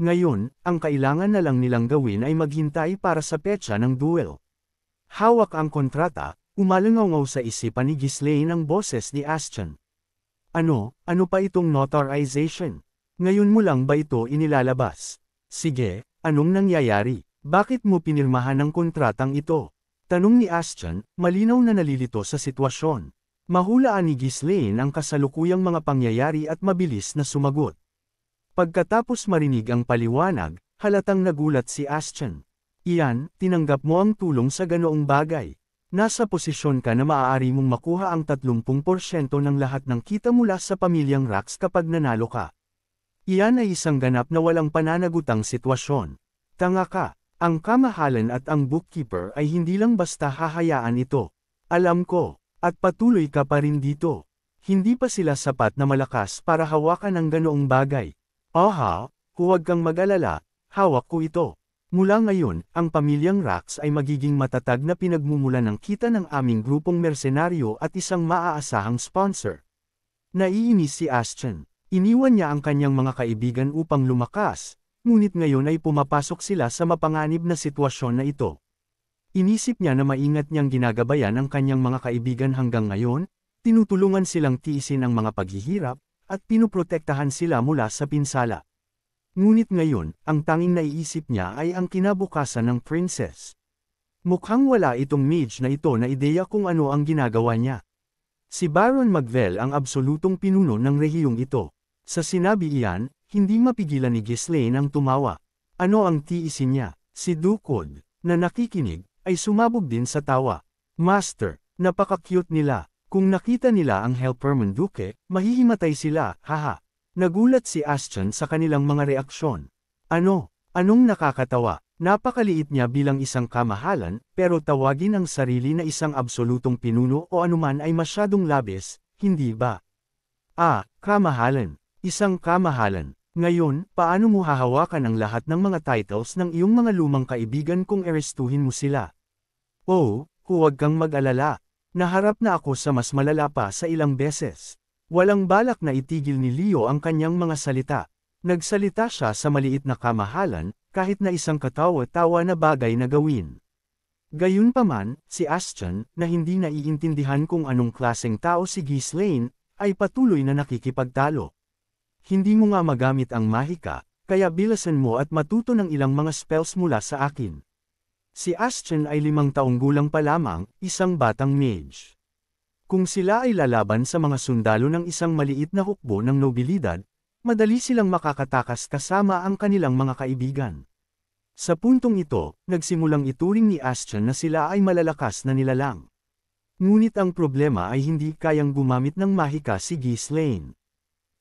Ngayon, ang kailangan na lang nilang gawin ay maghintay para sa petsa ng duel. Hawak ang kontrata, Umalangaw sa isipan ni Ghislaine ang boses ni Ashton. Ano pa itong notarization? Ngayon mo lang ba ito inilalabas? Sige, anong nangyayari? Bakit mo pinirmahan ang kontratang ito? Tanong ni Ashton, malinaw na nalilito sa sitwasyon. Mahulaan ni Ghislaine ang kasalukuyang mga pangyayari at mabilis na sumagot. Pagkatapos marinig ang paliwanag, halatang nagulat si Ashton. Iyan, tinanggap mo ang tulong sa ganoong bagay. Nasa posisyon ka na maaari mong makuha ang 30% ng lahat ng kita mula sa pamilyang Rax kapag nanalo ka. Iyan ay isang ganap na walang pananagutang sitwasyon. Tanga ka, ang kamahalan at ang bookkeeper ay hindi lang basta hahayaan ito. Alam ko, at patuloy ka pa rin dito. Hindi pa sila sapat na malakas para hawakan ang ganoong bagay. Huwag kang mag-alala, hawak ko ito. Mula ngayon, ang pamilyang Rax ay magiging matatag na pinagmumulan ng kita ng aming grupong mersenaryo at isang maaasahang sponsor. Naiinis si Ashton. Iniwan niya ang kanyang mga kaibigan upang lumakas, ngunit ngayon ay pumapasok sila sa mapanganib na sitwasyon na ito. Inisip niya na maingat niyang ginagabayan ang kanyang mga kaibigan hanggang ngayon, tinutulungan silang tiisin ang mga paghihirap, at pinuprotektahan sila mula sa pinsala. Ngunit ngayon, ang tanging naiisip niya ay ang kinabukasan ng princess. Mukhang wala itong mage na ito na ideya kung ano ang ginagawa niya. Si Baron Magvel ang absolutong pinuno ng rehiyong ito. Sa sinabi iyan, hindi mapigilan ni Ghislaine ang tumawa. Ano ang tiisin niya? Si Ducod, na nakikinig, ay sumabog din sa tawa. Master, napaka-cute nila. Kung nakita nila ang Helperman Duque, mahihimatay sila, haha. Nagulat si Ashton sa kanilang mga reaksyon. Anong nakakatawa? Napakaliit niya bilang isang kamahalan, pero tawagin ang sarili na isang absolutong pinuno o anuman ay masyadong labis, hindi ba? Kamahalan. Isang kamahalan. Ngayon, paano mo hahawakan ang lahat ng mga titles ng iyong mga lumang kaibigan kung arestuhin mo sila? Huwag kang mag-alala. Naharap na ako sa mas malala pa sa ilang beses. Walang balak na itigil ni Leo ang kanyang mga salita. Nagsalita siya sa maliit na kamahalan, kahit na isang katawa-tawa na bagay na gawin. Gayunpaman, si Ashton, na hindi naiintindihan kung anong klaseng tao si Ghislaine, ay patuloy na nakikipagtalo. Hindi mo nga magamit ang mahika, kaya bilasan mo at matuto ng ilang mga spells mula sa akin. Si Ashton ay 5 taong gulang pa lamang, isang batang mage. Kung sila ay lalaban sa mga sundalo ng isang maliit na hukbo ng nobilidad, madali silang makakatakas kasama ang kanilang mga kaibigan. Sa puntong ito, nagsimulang ituring ni Ashton na sila ay malalakas na nilalang. Ngunit ang problema ay hindi kayang gumamit ng mahika si Ghislaine.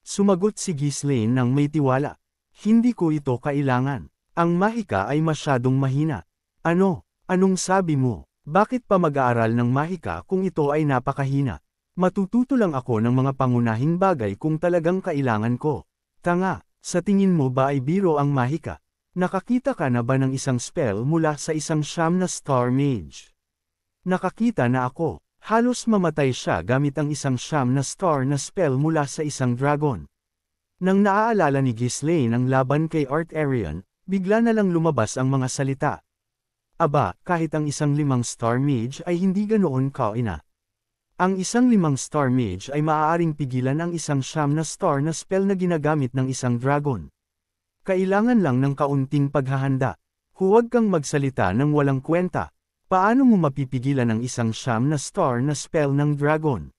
Sumagot si Ghislaine ng may tiwala. Hindi ko ito kailangan. Ang mahika ay masyadong mahina. Anong sabi mo? Bakit pa mag-aaral ng mahika kung ito ay napakahina? Matututo lang ako ng mga pangunahing bagay kung talagang kailangan ko. Tanga, sa tingin mo ba ay biro ang mahika? Nakakita ka na ba ng isang spell mula sa isang siyam na star mage? Nakakita na ako. Halos mamatay siya gamit ang isang siyam na star na spell mula sa isang dragon. Nang naaalala ni Ghislaine ang laban kay Art Arian, bigla na lang lumabas ang mga salita. Kahit ang isang 5-star mage ay hindi ganoon kaina. Ang isang 5-star mage ay maaaring pigilan ang isang 9-star na spell na ginagamit ng isang dragon. Kailangan lang ng kaunting paghahanda. Huwag kang magsalita ng walang kwenta. Paano mo mapipigilan ang isang 9-star na spell ng dragon?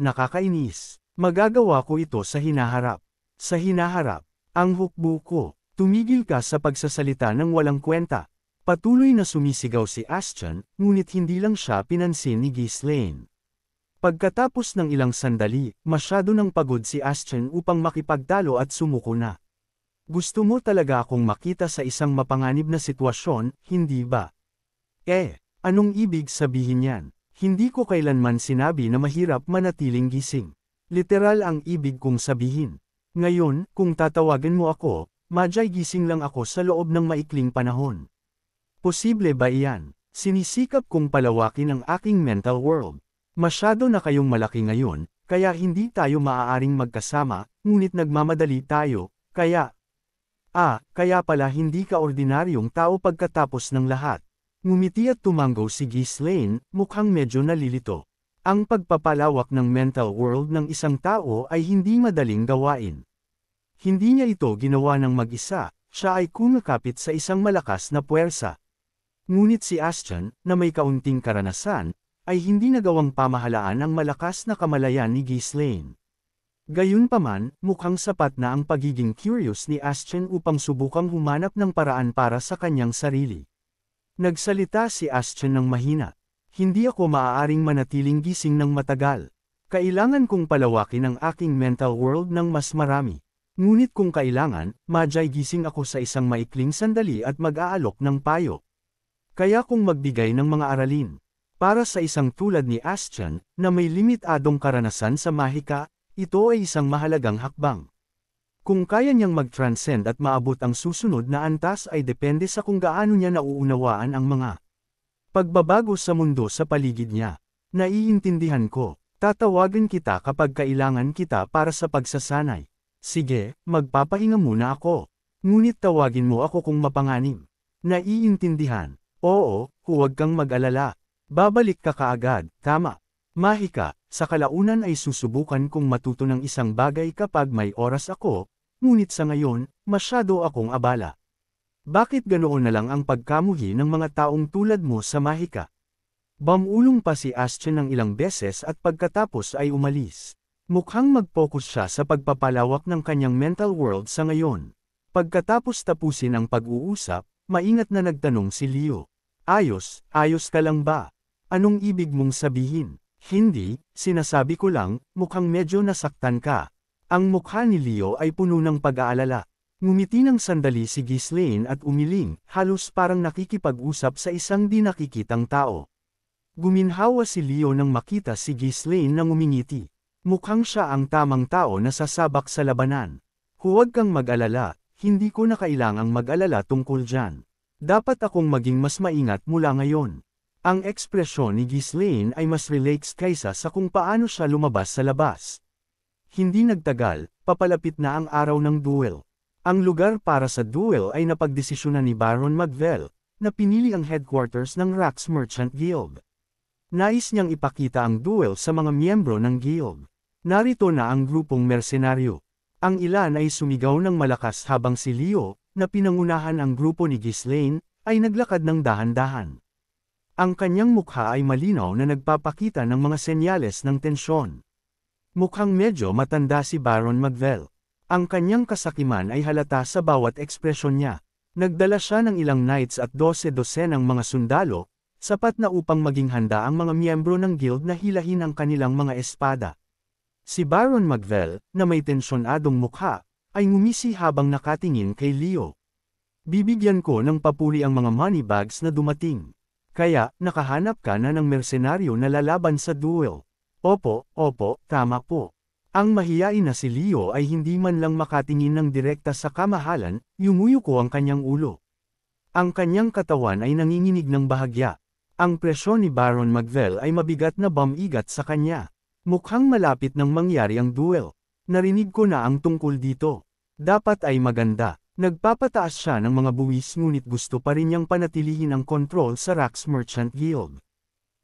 Nakakainis. Magagawa ko ito sa hinaharap. Sa hinaharap. Ang hukbo ko. Tumigil ka sa pagsasalita ng walang kwenta. Patuloy na sumisigaw si Ashton, ngunit hindi lang siya pinansin ni Ghislaine. Pagkatapos ng ilang sandali, masyado nang pagod si Ashton upang makipagtalo at sumuko na. Gusto mo talaga akong makita sa isang mapanganib na sitwasyon, hindi ba? Anong ibig sabihin yan? Hindi ko kailanman sinabi na mahirap manatiling gising. Literal ang ibig kong sabihin. Ngayon, kung tatawagan mo ako, madyay gising lang ako sa loob ng maikling panahon. Posible ba iyan? Sinisikap kong palawakin ang aking mental world. Masyado na kayong malaki ngayon, kaya hindi tayo maaaring magkasama, ngunit nagmamadali tayo, kaya pala hindi ka ordinaryong tao pagkatapos ng lahat. Ngumiti at tumango si Ghislaine, mukhang medyo nalilito. Ang pagpapalawak ng mental world ng isang tao ay hindi madaling gawain. Hindi niya ito ginawa ng mag-isa, siya ay kumakapit sa isang malakas na puwersa. Ngunit si Ashton, na may kaunting karanasan, ay hindi nagawang pamahalaan ang malakas na kamalayan ni Ghislaine. Gayunpaman, mukhang sapat na ang pagiging curious ni Ashton upang subukang humanap ng paraan para sa kanyang sarili. Nagsalita si Ashton ng mahina. Hindi ako maaaring manatiling gising ng matagal. Kailangan kong palawakin ang aking mental world ng mas marami. Ngunit kung kailangan, madyay gising ako sa isang maikling sandali at mag-aalok ng payo. Kaya kung magbigay ng mga aralin. Para sa isang tulad ni Ashton, na may limitadong karanasan sa mahika, ito ay isang mahalagang hakbang. Kung kaya niyang mag-transcend at maabot ang susunod na antas ay depende sa kung gaano niya nauunawaan ang mga pagbabago sa mundo sa paligid niya. Naiintindihan ko. Tatawagan kita kapag kailangan kita para sa pagsasanay. Sige, magpapahinga muna ako. Ngunit tawagin mo ako kung mapanganib. Naiintindihan. Oo, huwag kang mag-alala. Babalik ka kaagad, tama. Mahika, sa kalaunan ay susubukan kong matuto ng isang bagay kapag may oras ako, ngunit sa ngayon, masyado akong abala. Bakit ganoon na lang ang pagkamuhi ng mga taong tulad mo sa mahika? Bumulong pa si Ashton ng ilang beses at pagkatapos ay umalis. Mukhang mag-focus siya sa pagpapalawak ng kanyang mental world sa ngayon. Pagkatapos tapusin ang pag-uusap, maingat na nagtanong si Leo. Ayos ka lang ba? Anong ibig mong sabihin? Hindi, sinasabi ko lang, mukhang medyo nasaktan ka. Ang mukha ni Leo ay puno ng pag-aalala. Ngumiti ng sandali si Ghislaine at umiling, halos parang nakikipag-usap sa isang di nakikitang tao. Guminhawa si Leo nang makita si Ghislaine nang umingiti. Mukhang siya ang tamang tao na sasabak sa labanan. Huwag kang mag-alala, hindi ko na kailangang mag-alala tungkol dyan. Dapat akong maging mas maingat mula ngayon. Ang ekspresyon ni Ghislaine ay mas relaxed kaysa sa kung paano siya lumabas sa labas. Hindi nagtagal, papalapit na ang araw ng duel. Ang lugar para sa duel ay napagdesisyonan ni Baron Magvel, na pinili ang headquarters ng Rax Merchant Guild. Nais niyang ipakita ang duel sa mga miyembro ng guild. Narito na ang grupong mersenaryo. Ang ilan ay sumigaw ng malakas habang si Leo, na pinangunahan ang grupo ni Ghislaine, ay naglakad ng dahan-dahan. Ang kanyang mukha ay malinaw na nagpapakita ng mga senyales ng tensyon. Mukhang medyo matanda si Baron Magvel. Ang kanyang kasakiman ay halata sa bawat ekspresyon niya. Nagdala siya ng ilang knights at 12-dosenang mga sundalo, sapat na upang maging handa ang mga miyembro ng guild na hilahin ang kanilang mga espada. Si Baron Magvel, na may tensyonadong mukha, ay ngumisi habang nakatingin kay Leo. Bibigyan ko ng papuri ang mga money bags na dumating. Kaya, nakahanap ka na ng mersenaryo na lalaban sa duel. Opo, tama po. Ang mahiyain na si Leo ay hindi man lang makatingin ng direkta sa kamahalan, yumuyuko ang kanyang ulo. Ang kanyang katawan ay nanginginig ng bahagya. Ang presyon ni Baron Magvel ay mabigat na bumigat sa kanya. Mukhang malapit nang mangyari ang duel. Narinig ko na ang tungkol dito. Dapat ay maganda. Nagpapataas siya ng mga buwis ngunit gusto pa rin niyang panatilihin ang kontrol sa Rax Merchant Guild.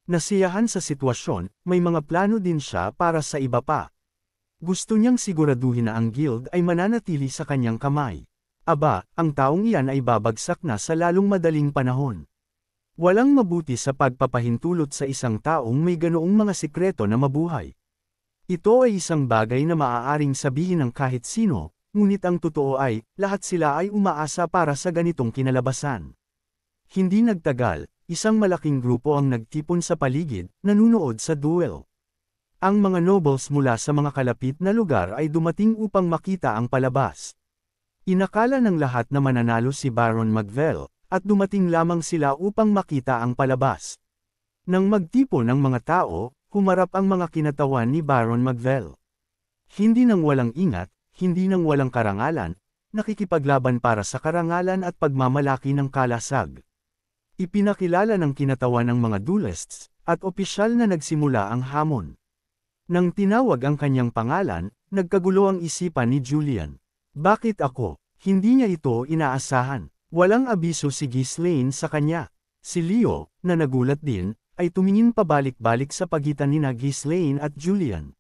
Nasiyahan sa sitwasyon, may mga plano din siya para sa iba pa. Gusto niyang siguraduhin na ang guild ay mananatili sa kanyang kamay. Aba, ang taong iyan ay babagsak na sa lalong madaling panahon. Walang mabuti sa pagpapahintulot sa isang taong may ganoong mga sikreto na mabuhay. Ito ay isang bagay na maaaring sabihin ng kahit sino, ngunit ang totoo ay, lahat sila ay umaasa para sa ganitong kinalabasan. Hindi nagtagal, isang malaking grupo ang nagtipon sa paligid, nanunood sa duel. Ang mga nobles mula sa mga kalapit na lugar ay dumating upang makita ang palabas. Inakala ng lahat na mananalo si Baron Magvel, at dumating lamang sila upang makita ang palabas. Nang magtipon ang mga tao, humarap ang mga kinatawan ni Baron Magvel. Hindi nang walang ingat, hindi nang walang karangalan, nakikipaglaban para sa karangalan at pagmamalaki ng kalasag. Ipinakilala ng kinatawan ng mga duelists, at opisyal na nagsimula ang hamon. Nang tinawag ang kanyang pangalan, nagkagulo ang isipan ni Julian. Bakit ako? Hindi niya ito inaasahan. Walang abiso si Ghislaine sa kanya. Si Leo, na nagulat din, ay tumingin pabalik-balik sa pagitan nina Ghislaine at Julian.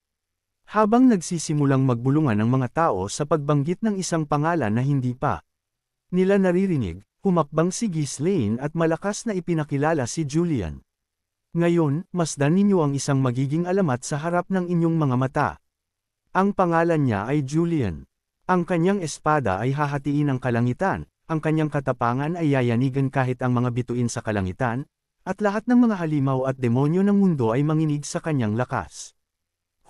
Habang nagsisimulang magbulungan ang mga tao sa pagbanggit ng isang pangalan na hindi pa nila naririnig, humakbang si Ghislaine at malakas na ipinakilala si Julian. Ngayon, masdan ninyo ang isang magiging alamat sa harap ng inyong mga mata. Ang pangalan niya ay Julian. Ang kanyang espada ay hahatiin ang kalangitan, ang kanyang katapangan ay yayanigan kahit ang mga bituin sa kalangitan, at lahat ng mga halimaw at demonyo ng mundo ay manginig sa kanyang lakas.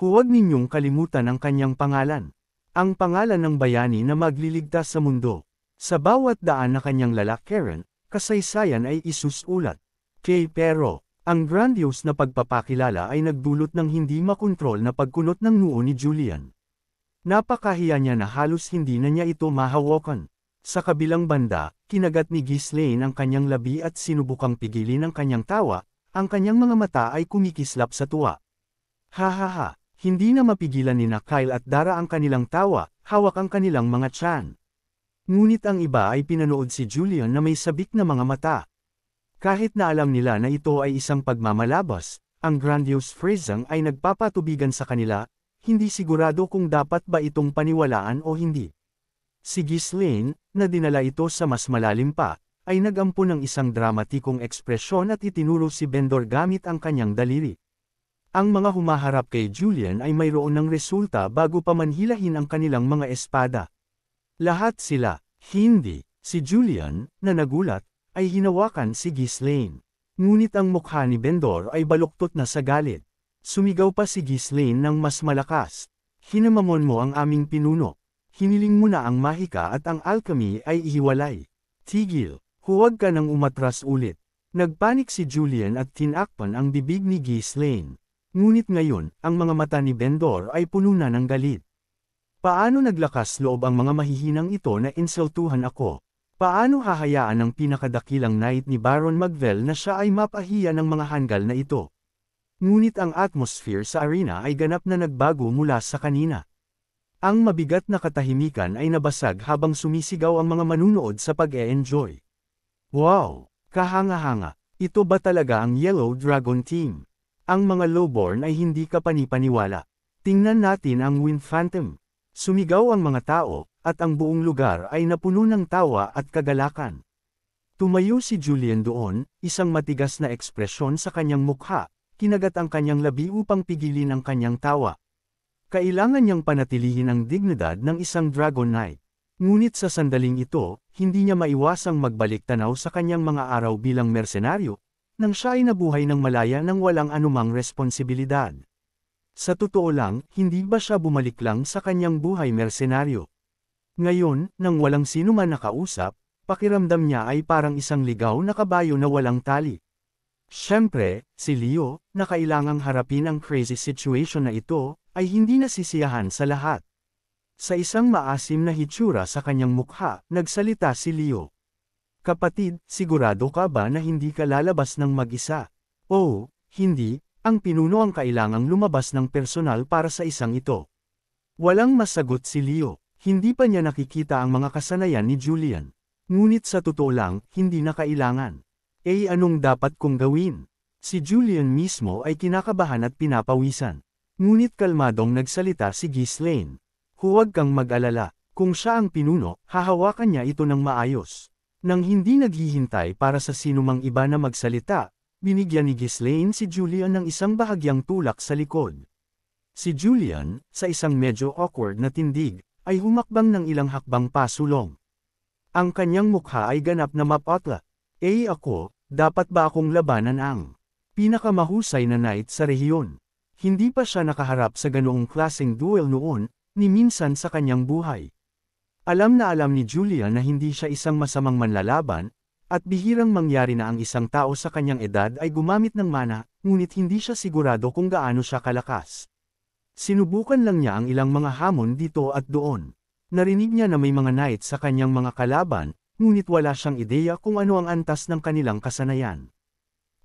Huwag ninyong kalimutan ang kanyang pangalan. Ang pangalan ng bayani na magliligtas sa mundo. Sa bawat daan na kanyang lalakaren, kasaysayan ay isusulat. Pero, ang grandiose na pagpapakilala ay nagdulot ng hindi makontrol na pagkunot ng noo ni Julian. Napakahiya niya na halos hindi na niya ito mahawakan. Sa kabilang banda, kinagat ni Ghislaine ang kanyang labi at sinubukang pigilin ang kanyang tawa, ang kanyang mga mata ay kumikislap sa tuwa. Hahaha, hindi na mapigilan ni Kyle at Dara ang kanilang tawa, hawak ang kanilang mga tiyan. Ngunit ang iba ay pinanood si Julian na may sabik na mga mata. Kahit na alam nila na ito ay isang pagmamalabas, ang grandiose phrasing ay nagpapatubigan sa kanila, hindi sigurado kung dapat ba itong paniwalaan o hindi. Si Ghislaine, na dinala ito sa mas malalim pa, ay nagampo ng isang dramatikong ekspresyon at itinuro si Bendor gamit ang kanyang daliri. Ang mga humaharap kay Julian ay mayroon ng resulta bago pa manhilahin ang kanilang mga espada. Lahat sila, hindi, si Julian, na nagulat, ay hinawakan si Ghislaine. Ngunit ang mukha ni Bendor ay baluktot na sa galit. Sumigaw pa si Ghislaine ng mas malakas. Hinamamon mo ang aming pinuno. Hiniling mo na ang mahika at ang alchemy ay ihiwalay. Tigil, huwag ka nang umatras ulit. Nagpanik si Julian at tinakpan ang bibig ni Ghislaine. Ngunit ngayon, ang mga mata ni Bendor ay puno na ng galit. Paano naglakas loob ang mga mahihinang ito na insultuhan ako? Paano hahayaan ng pinakadakilang knight ni Baron Magvel na siya ay mapahiya ng mga hanggal na ito? Ngunit ang atmosphere sa arena ay ganap na nagbago mula sa kanina. Ang mabigat na katahimikan ay nabasag habang sumisigaw ang mga manunood sa pag-e-enjoy. Wow! Kahanga-hanga! Ito ba talaga ang Yellow Dragon Team? Ang mga lowborn ay hindi ka panipaniwala. Tingnan natin ang Wind Phantom. Sumigaw ang mga tao, at ang buong lugar ay napuno ng tawa at kagalakan. Tumayo si Julian doon, isang matigas na ekspresyon sa kanyang mukha, kinagat ang kanyang labi upang pigilin ang kanyang tawa. Kailangan niyang panatilihin ang dignidad ng isang Dragon Knight. Ngunit sa sandaling ito, hindi niya maiwasang magbalik tanaw sa kanyang mga araw bilang mersenaryo, nang siya ay nabuhay ng malaya nang walang anumang responsibilidad. Sa totoo lang, hindi ba siya bumalik lang sa kanyang buhay mersenaryo? Ngayon, nang walang sino man nakausap, pakiramdam niya ay parang isang ligaw na kabayo na walang tali. Siyempre, si Leo, na kailangang harapin ang crazy situation na ito, ay hindi nasisiyahan sa lahat. Sa isang maasim na hitsura sa kanyang mukha, nagsalita si Leo. Kapatid, sigurado ka ba na hindi ka lalabas ng mag-isa? Oh, hindi, ang pinuno ang kailangang lumabas ng personal para sa isang ito. Walang masagot si Leo, hindi pa niya nakikita ang mga kasanayan ni Julian. Ngunit sa totoo lang, hindi na kailangan. Anong dapat kong gawin? Si Julian mismo ay kinakabahan at pinapawisan. Ngunit kalmadong nagsalita si Ghislaine. Huwag kang mag-alala, kung siya ang pinuno, hahawakan niya ito ng maayos. Nang hindi naghihintay para sa sinumang iba na magsalita, binigyan ni Ghislaine si Julian ng isang bahagyang tulak sa likod. Si Julian, sa isang medyo awkward na tindig, ay humakbang ng ilang hakbang pasulong. Ang kanyang mukha ay ganap na mapatla. Ako, dapat ba akong labanan ang pinakamahusay na knight sa rehiyon? Hindi pa siya nakaharap sa ganoong klaseng duel noon, ni minsan sa kanyang buhay. Alam na alam ni Julian na hindi siya isang masamang manlalaban, at bihirang mangyari na ang isang tao sa kanyang edad ay gumamit ng mana, ngunit hindi siya sigurado kung gaano siya kalakas. Sinubukan lang niya ang ilang mga hamon dito at doon. Narinig niya na may mga knight sa kanyang mga kalaban, ngunit wala siyang ideya kung ano ang antas ng kanilang kasanayan.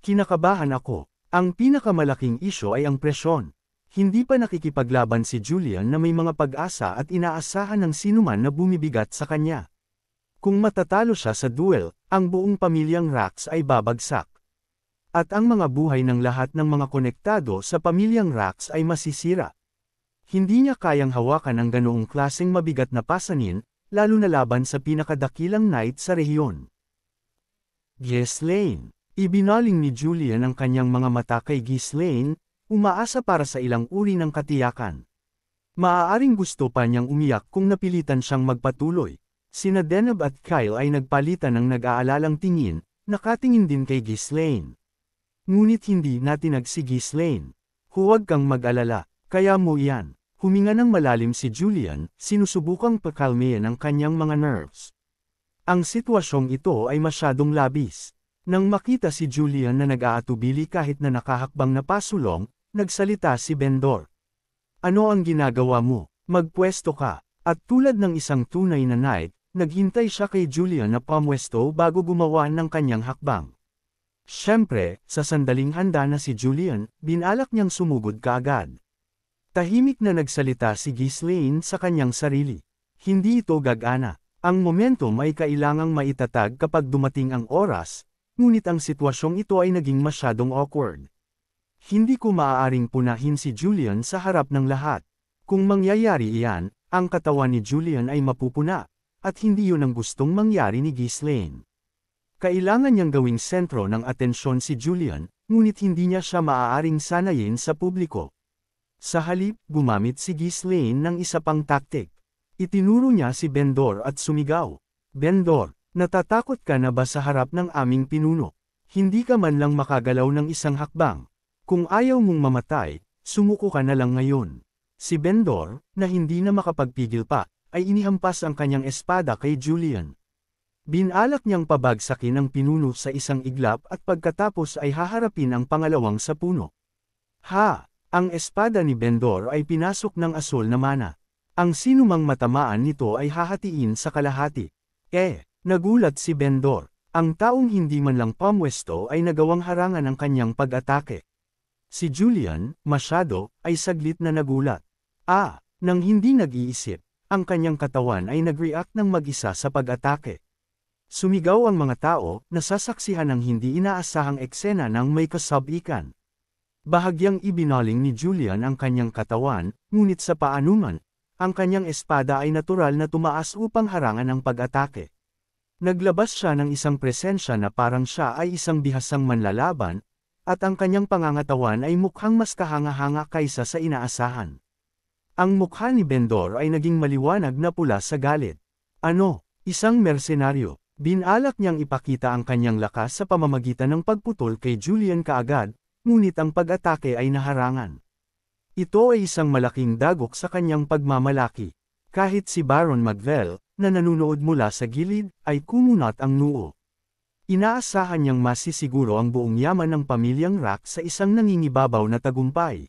Kinakabahan ako. Ang pinakamalaking isyo ay ang presyon. Hindi pa nakikipaglaban si Julian na may mga pag-asa at inaasahan ng sinuman na bumibigat sa kanya. Kung matatalo siya sa duel, ang buong pamilyang Rax ay babagsak. At ang mga buhay ng lahat ng mga konektado sa pamilyang Rax ay masisira. Hindi niya kayang hawakan ang ganoong klaseng mabigat na pasanin, lalo na laban sa pinakadakilang knight sa rehiyon. Ghislaine. Ibinaling ni Julian ang kanyang mga mata kay Ghislaine, umaasa para sa ilang uri ng katiyakan. Maaaring gusto pa niyang umiyak kung napilitan siyang magpatuloy. Sina Deneb at Kyle ay nagpalitan ng nag-aalalang tingin, nakatingin din kay Ghislaine. Ngunit hindi natinag si Ghislaine. Huwag kang mag-alala, kaya mo yan. Huminga ng malalim si Julian, sinusubukang pakalmayan ang kanyang mga nerves. Ang sitwasyong ito ay masyadong labis. Nang makita si Julian na nag-aatubili kahit na nakahakbang na pasulong, nagsalita si Bendor. Ano ang ginagawa mo? Magpwesto ka. At tulad ng isang tunay na knight, naghintay siya kay Julian na pamwesto bago gumawa ng kanyang hakbang. Siyempre, sa sandaling handa na si Julian, binalak niyang sumugod kaagad. Tahimik na nagsalita si Ghislaine sa kanyang sarili. Hindi ito gagana. Ang momentum ay kailangang maitatag kapag dumating ang oras, ngunit ang sitwasyong ito ay naging masyadong awkward. Hindi ko maaaring punahin si Julian sa harap ng lahat. Kung mangyayari iyan, ang katawan ni Julian ay mapupuna, at hindi yun ang gustong mangyari ni Ghislaine. Kailangan niyang gawing sentro ng atensyon si Julian, ngunit hindi niya siya maaaring sanayin sa publiko. Sa halip, gumamit si Ghislaine ng isa pang taktik. Itinuro niya si Bendor at sumigaw. Bendor, natatakot ka na ba sa harap ng aming pinuno? Hindi ka man lang makagalaw ng isang hakbang. Kung ayaw mong mamatay, sumuko ka na lang ngayon. Si Bendor, na hindi na makapagpigil pa, ay inihampas ang kanyang espada kay Julian. Binalak niyang pabagsakin ang pinuno sa isang iglap at pagkatapos ay haharapin ang pangalawang sa puno. Ang espada ni Bendor ay pinasok ng asol na mana. Ang sinumang matamaan nito ay hahatiin sa kalahati. Nagulat si Bendor. Ang taong hindi man lang pamwesto ay nagawang harangan ang kanyang pag-atake. Si Julian, masyado, ay saglit na nagulat. Nang hindi nag-iisip, ang kanyang katawan ay nag-react ng mag-isa sa pag-atake. Sumigaw ang mga tao, nasasaksihan ng hindi inaasahang eksena ng may kasabikan. Bahagyang ibinaling ni Julian ang kanyang katawan, ngunit sa paanuman, ang kanyang espada ay natural na tumaas upang harangan ang pag-atake. Naglabas siya ng isang presensya na parang siya ay isang bihasang manlalaban, at ang kanyang pangangatawan ay mukhang mas kahanga-hanga kaysa sa inaasahan. Ang mukha ni Bendor ay naging maliwanag na pula sa galit. Isang mersenaryo. Binalak niyang ipakita ang kanyang lakas sa pamamagitan ng pagputol kay Julian kaagad, ngunit ang pag-atake ay naharangan. Ito ay isang malaking dagok sa kanyang pagmamalaki. Kahit si Baron Magvel, na nanunood mula sa gilid, ay kumunat ang noo. Inaasahan niyang masisiguro ang buong yaman ng pamilyang Rax sa isang nangingibabaw na tagumpay.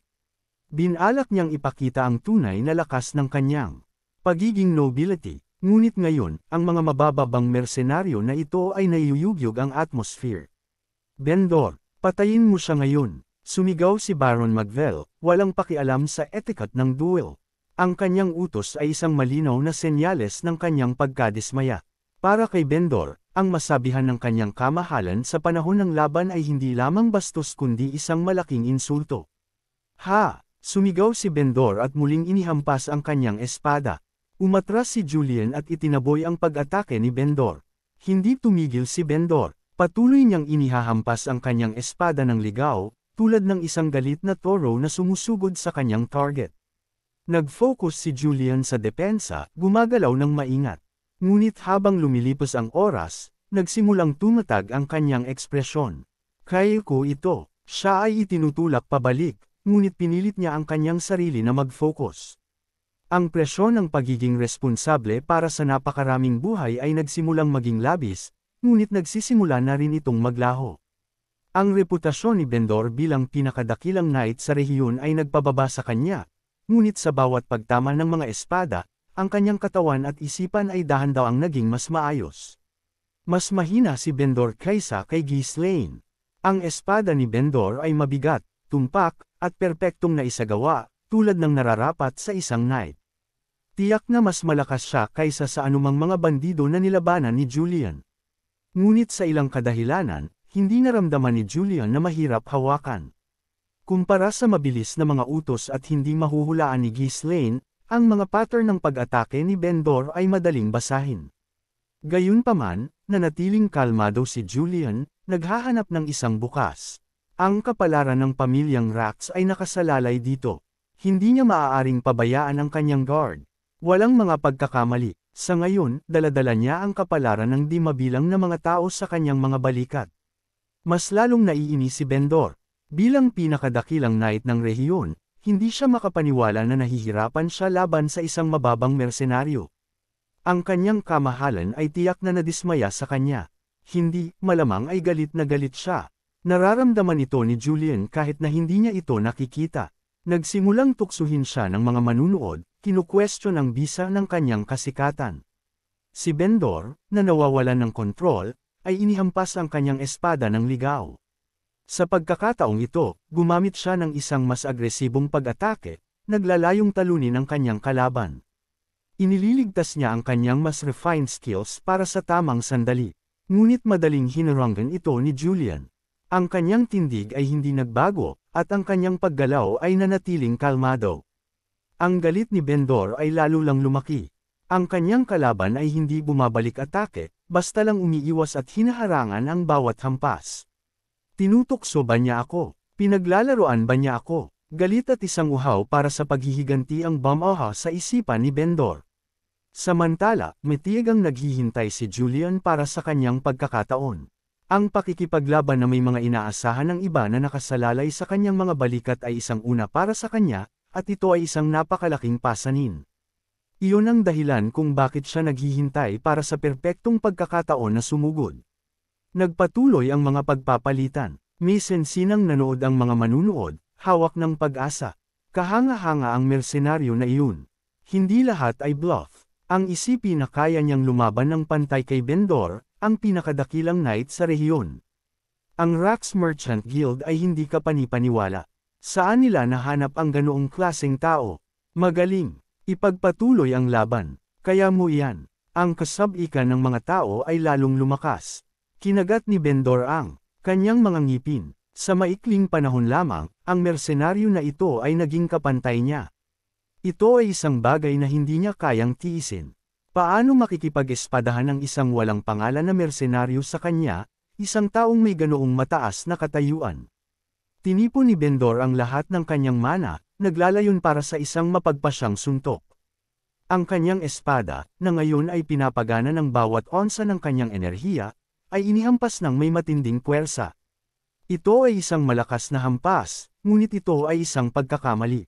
Binalak niyang ipakita ang tunay na lakas ng kanyang pagiging nobility. Ngunit ngayon, ang mga mabababang mersenaryo na ito ay naiyuyugyug ang atmosphere. Bendor, patayin mo siya ngayon. Sumigaw si Baron Magvel, walang pakialam sa etiquette ng duel. Ang kanyang utos ay isang malinaw na senyales ng kanyang pagkadismaya. Para kay Bendor, ang masabihan ng kanyang kamahalan sa panahon ng laban ay hindi lamang bastos kundi isang malaking insulto. Sumigaw si Bendor at muling inihampas ang kanyang espada. Umatras si Julian at itinaboy ang pag-atake ni Bendor. Hindi tumigil si Bendor, patuloy niyang inihahampas ang kanyang espada ng ligaw, tulad ng isang galit na toro na sumusugod sa kanyang target. Nag-focus si Julian sa depensa, gumagalaw ng maingat. Ngunit habang lumilipos ang oras, nagsimulang tumatag ang kanyang ekspresyon. Kaya ko ito, siya ay itinutulak pabalik, ngunit pinilit niya ang kanyang sarili na mag-focus. Ang presyon ng pagiging responsable para sa napakaraming buhay ay nagsimulang maging labis, ngunit nagsisimula na rin itong maglaho. Ang reputasyon ni Bendor bilang pinakadakilang knight sa rehiyon ay nagpababa sa kanya, ngunit sa bawat pagtama ng mga espada, ang kanyang katawan at isipan ay dahan-dahang naging mas maayos. Mas mahina si Bendor kaysa kay Ghislaine. Ang espada ni Bendor ay mabigat, tumpak, at perpektong naisagawa, tulad ng nararapat sa isang knight. Tiyak na mas malakas siya kaysa sa anumang mga bandido na nilabanan ni Julian. Ngunit sa ilang kadahilanan, hindi naramdaman ni Julian na mahirap hawakan. Kumpara sa mabilis na mga utos at hindi mahuhulaan ni Ghislaine, ang mga pattern ng pag-atake ni Bendor ay madaling basahin. Gayunpaman, nanatiling kalmado si Julian, naghahanap ng isang bukas. Ang kapalaran ng pamilyang Rax ay nakasalalay dito. Hindi niya maaaring pabayaan ang kanyang guard. Walang mga pagkakamali. Sa ngayon, daladala niya ang kapalaran ng di mabilang na mga tao sa kanyang mga balikat. Mas lalong naiinis si Bendor. Bilang pinakadakilang knight ng rehiyon, hindi siya makapaniwala na nahihirapan siya laban sa isang mababang mersenaryo. Ang kanyang kamahalan ay tiyak na nadismaya sa kanya. Hindi, malamang ay galit na galit siya. Nararamdaman ito ni Julian kahit na hindi niya ito nakikita. Nagsimulang tuksuhin siya ng mga manunood, kinukwestiyon ang bisa ng kanyang kasikatan. Si Bendor, na nawawalan ng kontrol, ay inihampas ang kanyang espada ng ligaw. Sa pagkakataong ito, gumamit siya ng isang mas agresibong pag-atake, naglalayong talunin ang kanyang kalaban. Inililigtas niya ang kanyang mas refined skills para sa tamang sandali. Ngunit madaling hinaranggan ito ni Julian. Ang kanyang tindig ay hindi nagbago, at ang kanyang paggalaw ay nanatiling kalmado. Ang galit ni Bendor ay lalo lang lumaki. Ang kanyang kalaban ay hindi bumabalik atake, basta lang umiiwas at hinaharangan ang bawat hampas. Tinutukso ba niya ako? Pinaglalaroan ba niya ako? Galit at isang uhaw para sa paghihiganti ang bamaha sa isipan ni Bendor. Samantala, matiag ang naghihintay si Julian para sa kanyang pagkakataon. Ang pakikipaglaban na may mga inaasahan ng iba na nakasalalay sa kanyang mga balikat ay isang una para sa kanya, at ito ay isang napakalaking pasanin. Iyon ang dahilan kung bakit siya naghihintay para sa perpektong pagkakataon na sumugod. Nagpatuloy ang mga pagpapalitan. May sensinang nanood ang mga manunood, hawak ng pag-asa. Kahanga-hanga ang mersenaryo na iyon. Hindi lahat ay bluff. Ang isipin na kaya niyang lumaban ng pantay kay Bendor, ang pinakadakilang knight sa rehiyon. Ang Rax Merchant Guild ay hindi kapanipaniwala. Saan nila nahanap ang ganoong klaseng tao? Magaling. Ipagpatuloy ang laban. Kaya mo iyan. Ang kasab-ikan ng mga tao ay lalong lumakas. Kinagat ni Bendor ang kanyang mga ngipin. Sa maikling panahon lamang, ang mersenaryo na ito ay naging kapantay niya. Ito ay isang bagay na hindi niya kayang tiisin. Paano makikipag-espadahan ang isang walang pangalan na mersenaryo sa kanya, isang taong may ganoong mataas na katayuan? Tinipon ni Bendor ang lahat ng kanyang mana, naglalayon para sa isang mapagpasyang suntok. Ang kanyang espada, na ngayon ay pinapagana ng bawat onsa ng kanyang enerhiya, ay inihampas ng may matinding puwersa. Ito ay isang malakas na hampas, ngunit ito ay isang pagkakamali.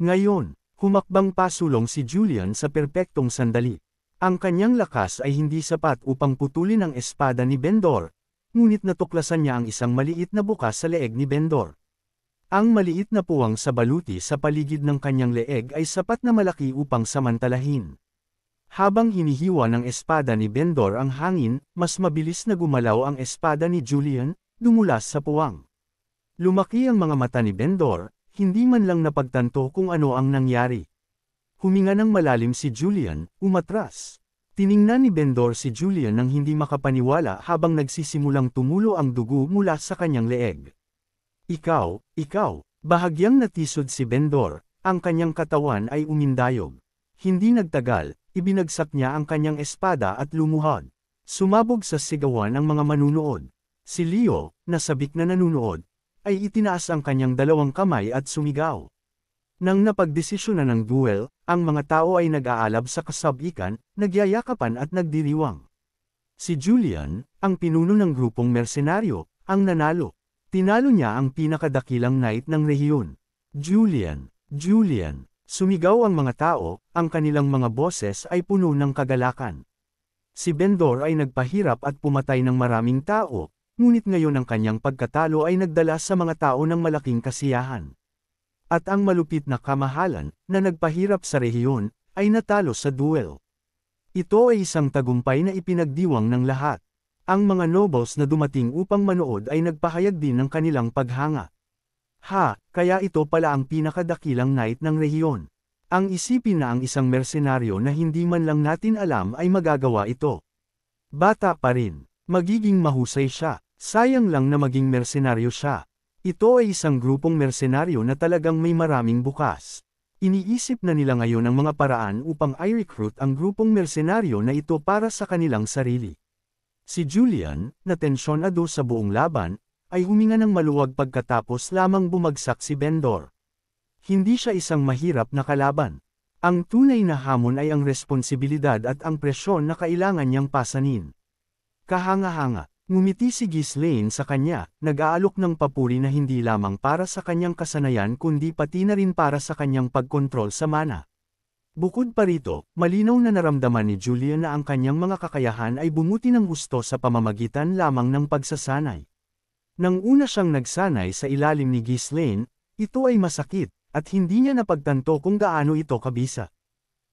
Ngayon, humakbang pasulong si Julian sa perpektong sandali. Ang kanyang lakas ay hindi sapat upang putulin ang espada ni Bendor, ngunit natuklasan niya ang isang maliit na bukas sa leeg ni Bendor. Ang maliit na puwang sa baluti sa paligid ng kanyang leeg ay sapat na malaki upang samantalahin. Habang hinihiwa ng espada ni Bendor ang hangin, mas mabilis na gumalaw ang espada ni Julian, dumulas sa puwang. Lumaki ang mga mata ni Bendor, hindi man lang napagtanto kung ano ang nangyari. Huminga ng malalim si Julian, umatras. Tiningnan ni Bendor si Julian nang hindi makapaniwala habang nagsisimulang tumulo ang dugo mula sa kanyang leeg. Ikaw, bahagyang natisod si Bendor, ang kanyang katawan ay umindayog. Hindi nagtagal, ibinagsak niya ang kanyang espada at lumuhod. Sumabog sa sigawan ang mga manunood. Si Leo, na sabik na nanunood, ay itinaas ang kanyang dalawang kamay at sumigaw. Nang napagdesisyonan ng duel, ang mga tao ay nag-aalab sa kasab-ikan, nagyayakapan at nagdiriwang. Si Julian, ang pinuno ng grupong mersenaryo, ang nanalo. Tinalo niya ang pinakadakilang knight ng rehiyon. Julian, sumigaw ang mga tao, ang kanilang mga boses ay puno ng kagalakan. Si Bendor ay nagpahirap at pumatay ng maraming tao, ngunit ngayon ang kanyang pagkatalo ay nagdala sa mga tao ng malaking kasiyahan. At ang malupit na kamahalan, na nagpahirap sa rehiyon, ay natalo sa duel. Ito ay isang tagumpay na ipinagdiwang ng lahat. Ang mga nobles na dumating upang manood ay nagpahayag din ng kanilang paghanga. Kaya ito pala ang pinakadakilang knight ng rehiyon. Ang isipin na ang isang mersenaryo na hindi man lang natin alam ay magagawa ito. Bata pa rin. Magiging mahusay siya. Sayang lang na maging mersenaryo siya. Ito ay isang grupong mersenaryo na talagang may maraming bukas. Iniisip na nila ngayon ang mga paraan upang i-recruit ang grupong mersenaryo na ito para sa kanilang sarili. Si Julian, na tensyonado sa buong laban, ay huminga ng maluwag pagkatapos lamang bumagsak si Bendor. Hindi siya isang mahirap na kalaban. Ang tunay na hamon ay ang responsibilidad at ang presyon na kailangan niyang pasanin. Kahanga-hanga, ngumiti si Ghislaine sa kanya, nag-aalok ng papuri na hindi lamang para sa kanyang kasanayan kundi pati na rin para sa kanyang pagkontrol sa mana. Bukod pa rito, malinaw na naramdaman ni Julian na ang kanyang mga kakayahan ay bumuti ng gusto sa pamamagitan lamang ng pagsasanay. Nang una siyang nagsanay sa ilalim ni Ghislaine, ito ay masakit, at hindi niya napagtanto kung gaano ito kabisa.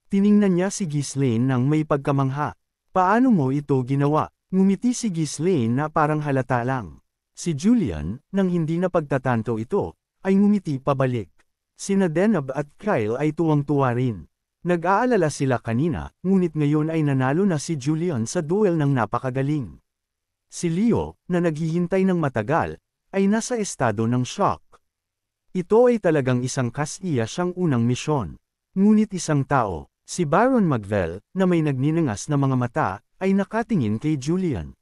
Tiningnan niya si Ghislaine nang may pagkamangha. Paano mo ito ginawa? Ngumiti si Ghislaine na parang halata lang. Si Julian, nang hindi napagtatanto ito, ay ngumiti pabalik. Sina Denab at Kyle ay tuwang-tuwa rin. Nag-aalala sila kanina, ngunit ngayon ay nanalo na si Julian sa duel ng napakagaling. Si Leo, na naghihintay ng matagal, ay nasa estado ng shock. Ito ay talagang isang kasiya siyang unang misyon. Ngunit isang tao, si Baron Magvel, na may nagninangas na mga mata, ay nakatingin kay Julian.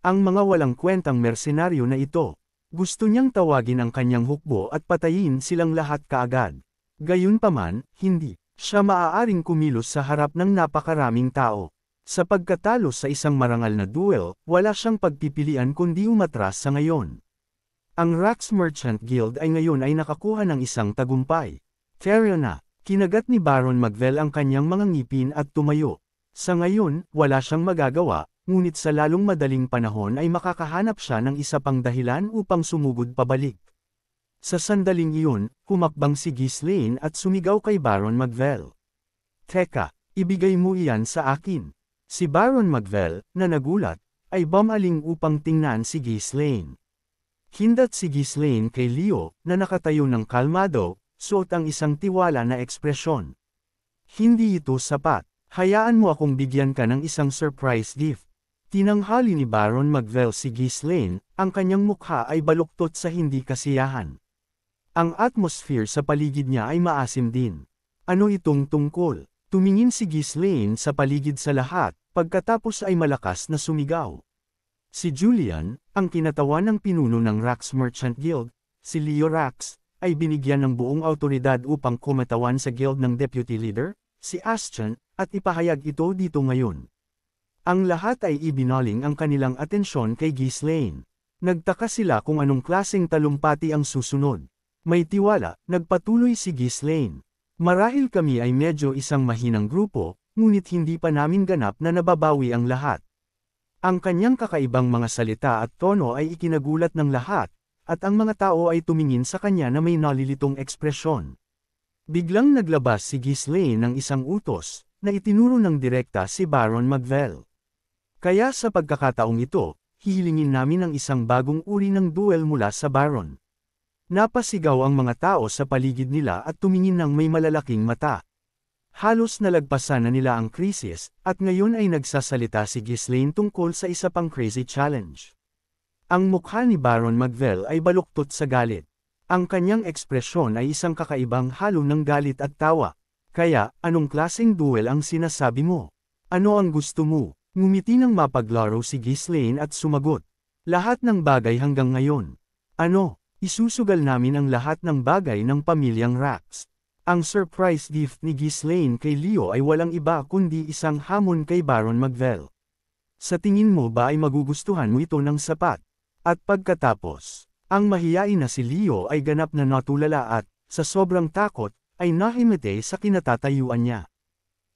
Ang mga walang kwentang mersenaryo na ito, gusto niyang tawagin ang kanyang hukbo at patayin silang lahat kaagad. Gayunpaman, hindi siya maaaring kumilos sa harap ng napakaraming tao. Sa pagkatalo sa isang marangal na duel, wala siyang pagpipilian kundi umatras sa ngayon. Ang Rax Merchant Guild ay ngayon ay nakakuha ng isang tagumpay. Kaya na, kinagat ni Baron Magvel ang kanyang mga ngipin at tumayo. Sa ngayon, wala siyang magagawa, ngunit sa lalong madaling panahon ay makakahanap siya ng isa pang dahilan upang sumugod pabalik. Sa sandaling iyon, humakbang si Ghislaine at sumigaw kay Baron Magvel. Teka, ibigay mo iyan sa akin. Si Baron Magvel, na nagulat, ay bumaling upang tingnan si Ghislaine. Hindat si Ghislaine kay Leo, na nakatayo ng kalmado, suot ang isang tiwala na ekspresyon. Hindi ito sapat. Hayaan mo akong bigyan ka ng isang surprise gift. Tinanghali ni Baron Magvel si Ghislaine, ang kanyang mukha ay baluktot sa hindi kasiyahan. Ang atmosphere sa paligid niya ay maasim din. Ano itong tungkol? Tumingin si Ghislaine sa paligid sa lahat, pagkatapos ay malakas na sumigaw. Si Julian, ang kinatawan ng pinuno ng Rax Merchant Guild, si Leo Rax, ay binigyan ng buong autoridad upang kumatawan sa guild ng deputy leader, si Ashton, at ipahayag ito dito ngayon. Ang lahat ay ibinaling ang kanilang atensyon kay Ghislaine. Nagtaka sila kung anong klaseng talumpati ang susunod. May tiwala, nagpatuloy si Ghislaine. Marahil kami ay medyo isang mahinang grupo, ngunit hindi pa namin ganap na nababawi ang lahat. Ang kanyang kakaibang mga salita at tono ay ikinagulat ng lahat, at ang mga tao ay tumingin sa kanya na may nalilitong ekspresyon. Biglang naglabas si Ghislaine ng isang utos, na itinuro ng direkta si Baron Magvel. Kaya sa pagkakataong ito, hihilingin namin ang isang bagong uri ng duel mula sa Baron. Napasigaw ang mga tao sa paligid nila at tumingin ng may malalaking mata. Halos nalagpasan na nila ang krisis, at ngayon ay nagsasalita si Ghislaine tungkol sa isa pang crazy challenge. Ang mukha ni Baron Magvel ay baluktot sa galit. Ang kanyang ekspresyon ay isang kakaibang halo ng galit at tawa. Kaya, anong klaseng duel ang sinasabi mo? Ano ang gusto mo? Ngumiti ng mapaglaro si Ghislaine at sumagot. Lahat ng bagay hanggang ngayon. Ano? Isusugal namin ang lahat ng bagay ng pamilyang Rax. Ang surprise gift ni Ghislaine kay Leo ay walang iba kundi isang hamon kay Baron Magvel. Sa tingin mo ba ay magugustuhan mo ito ng sapat? At pagkatapos, ang mahiyain na si Leo ay ganap na natulala at, sa sobrang takot, ay nahimete sa kinatatayuan niya.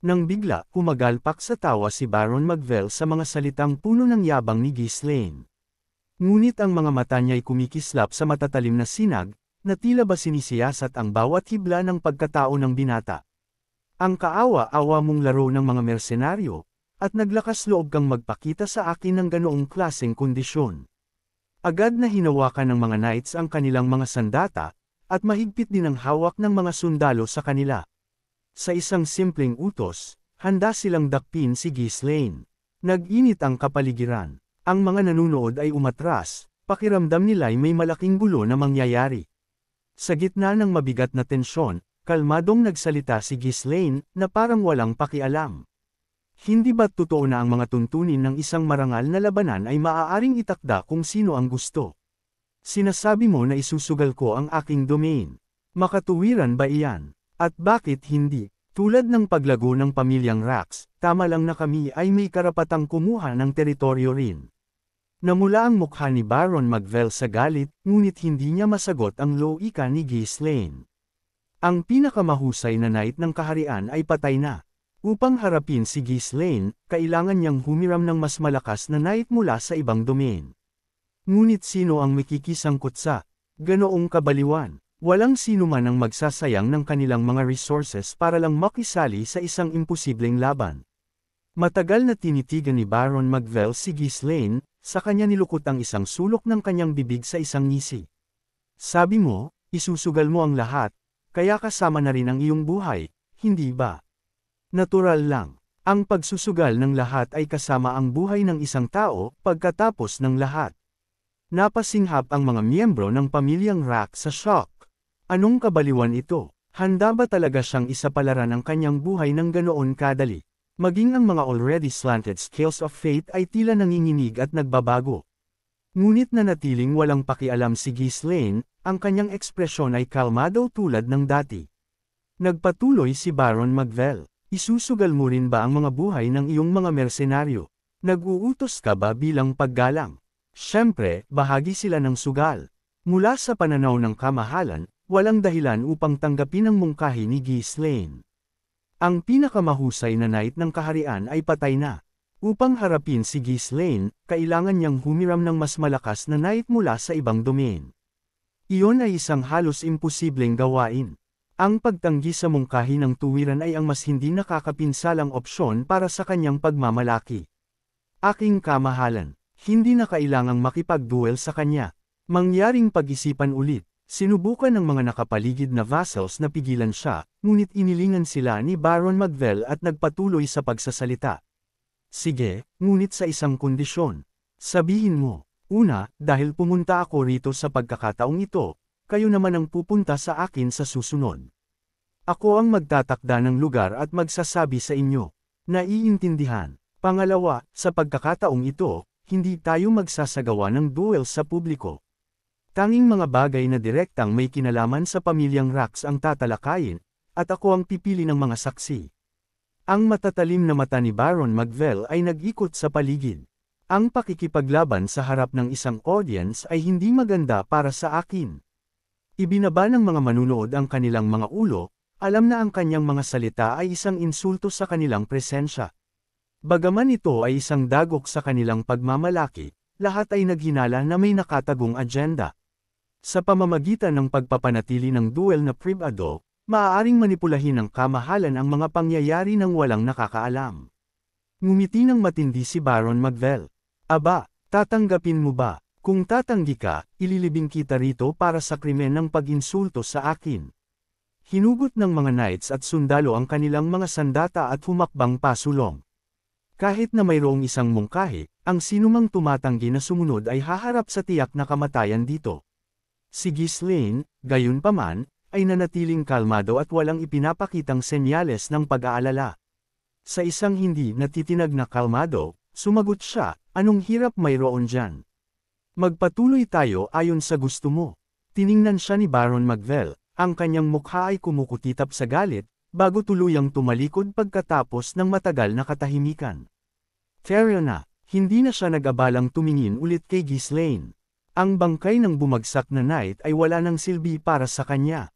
Nang bigla, kumagalpak sa tawa si Baron Magvel sa mga salitang puno ng yabang ni Ghislaine. Ngunit ang mga mata niya ay kumikislap sa matatalim na sinag, na tila ba sinisiyasat ang bawat hibla ng pagkatao ng binata. Ang kaawa-awa mong laro ng mga mersenaryo, at naglakas loob kang magpakita sa akin ng ganoong klaseng kondisyon. Agad na hinawakan ng mga knights ang kanilang mga sandata, at mahigpit din ang hawak ng mga sundalo sa kanila. Sa isang simpleng utos, handa silang dakpin si Ghislaine. Nag-init ang kapaligiran. Ang mga nanunood ay umatras, pakiramdam nila'y may malaking gulo na mangyayari. Sa gitna ng mabigat na tensyon, kalmadong nagsalita si Ghislaine, na parang walang pakialam. Hindi ba't totoo na ang mga tuntunin ng isang marangal na labanan ay maaaring itakda kung sino ang gusto? Sinasabi mo na isusugal ko ang aking domain. Makatuwiran ba iyan? At bakit hindi? Tulad ng paglago ng pamilyang Rax, tama lang na kami ay may karapatang kumuha ng teritoryo rin. Namula ang mukha ni Baron Magvel sa galit, ngunit hindi niya masagot ang loika ni Ghislaine. Ang pinakamahusay na knight ng kaharian ay patay na. Upang harapin si Ghislaine, kailangan niyang humiram ng mas malakas na knight mula sa ibang domain. Ngunit sino ang makikisangkot sa ganoong kabaliwan? Walang sino man ang magsasayang ng kanilang mga resources para lang makisali sa isang imposibleng laban. Matagal na tinitigan ni Baron Magvel si Ghislaine, sa kanya nilukot ang isang sulok ng kanyang bibig sa isang ngisi. Sabi mo, isusugal mo ang lahat, kaya kasama na rin ang iyong buhay, hindi ba? Natural lang. Ang pagsusugal ng lahat ay kasama ang buhay ng isang tao, pagkatapos ng lahat. Napasinghap ang mga miyembro ng pamilyang Rax sa shock. Anong kabaliwan ito? Handa ba talaga siyang isapalaran ang kanyang buhay ng ganoon kadali? Maging ang mga already slanted scales of fate ay tila nanginginig at nagbabago. Ngunit nanatiling walang pakialam si Ghislaine, ang kanyang ekspresyon ay kalmado tulad ng dati. Nagpatuloy si Baron Magvel. Isusugal mo rin ba ang mga buhay ng iyong mga mersenaryo? Nag-uutos ka ba bilang paggalang? Siyempre, bahagi sila ng sugal. Mula sa pananaw ng kamahalan, walang dahilan upang tanggapin ang mungkahi ni Ghislaine. Ang pinakamahusay na knight ng kaharian ay patay na. Upang harapin si Ghislaine, kailangan niyang humiram ng mas malakas na knight mula sa ibang domain. Iyon ay isang halos imposibleng gawain. Ang pagtanggi sa mungkahi ng tuwiran ay ang mas hindi nakakapinsalang opsyon para sa kanyang pagmamalaki. Aking kamahalan, hindi na kailangang makipag-duel sa kanya. Mangyaring pag-isipan ulit. Sinubukan ng mga nakapaligid na vassals na pigilan siya, ngunit inilingan sila ni Baron Magvel at nagpatuloy sa pagsasalita. Sige, ngunit sa isang kondisyon. Sabihin mo, una, dahil pumunta ako rito sa pagkakataong ito, kayo naman ang pupunta sa akin sa susunod. Ako ang magtatakda ng lugar at magsasabi sa inyo. Naiintindihan. Pangalawa, sa pagkakataong ito, hindi tayo magsasagawa ng duel sa publiko. Tanging mga bagay na direktang may kinalaman sa pamilyang Rax ang tatalakayin, at ako ang pipili ng mga saksi. Ang matatalim na mata ni Baron Magvel ay nag-ikot sa paligid. Ang pakikipaglaban sa harap ng isang audience ay hindi maganda para sa akin. Ibinaba ng mga manunood ang kanilang mga ulo, alam na ang kanyang mga salita ay isang insulto sa kanilang presensya. Bagaman ito ay isang dagok sa kanilang pagmamalaki, lahat ay naghinala na may nakatagong agenda. Sa pamamagitan ng pagpapanatili ng duel na privado, maaaring manipulahin ng kamahalan ang mga pangyayari ng walang nakakaalam. Ngumiti ng matindi si Baron Magvel. Aba, tatanggapin mo ba? Kung tatanggi ka, ililibing kita rito para sa krimen ng pag-insulto sa akin. Hinugot ng mga knights at sundalo ang kanilang mga sandata at humakbang pasulong. Kahit na mayroong isang mungkahi, ang sinumang tumatanggi na sumunod ay haharap sa tiyak na kamatayan dito. Si Ghislaine, gayunpaman, ay nanatiling kalmado at walang ipinapakitang senyales ng pag-aalala. Sa isang hindi natitinag na kalmado, sumagot siya, anong hirap mayroon dyan? Magpatuloy tayo ayon sa gusto mo. Tiningnan siya ni Baron Magvel, ang kanyang mukha ay kumukutitap sa galit, bago tuluyang tumalikod pagkatapos ng matagal na katahimikan. Fair na, hindi na siya nag-abalang tumingin ulit kay Ghislaine. Ang bangkay ng bumagsak na knight ay wala ng silbi para sa kanya.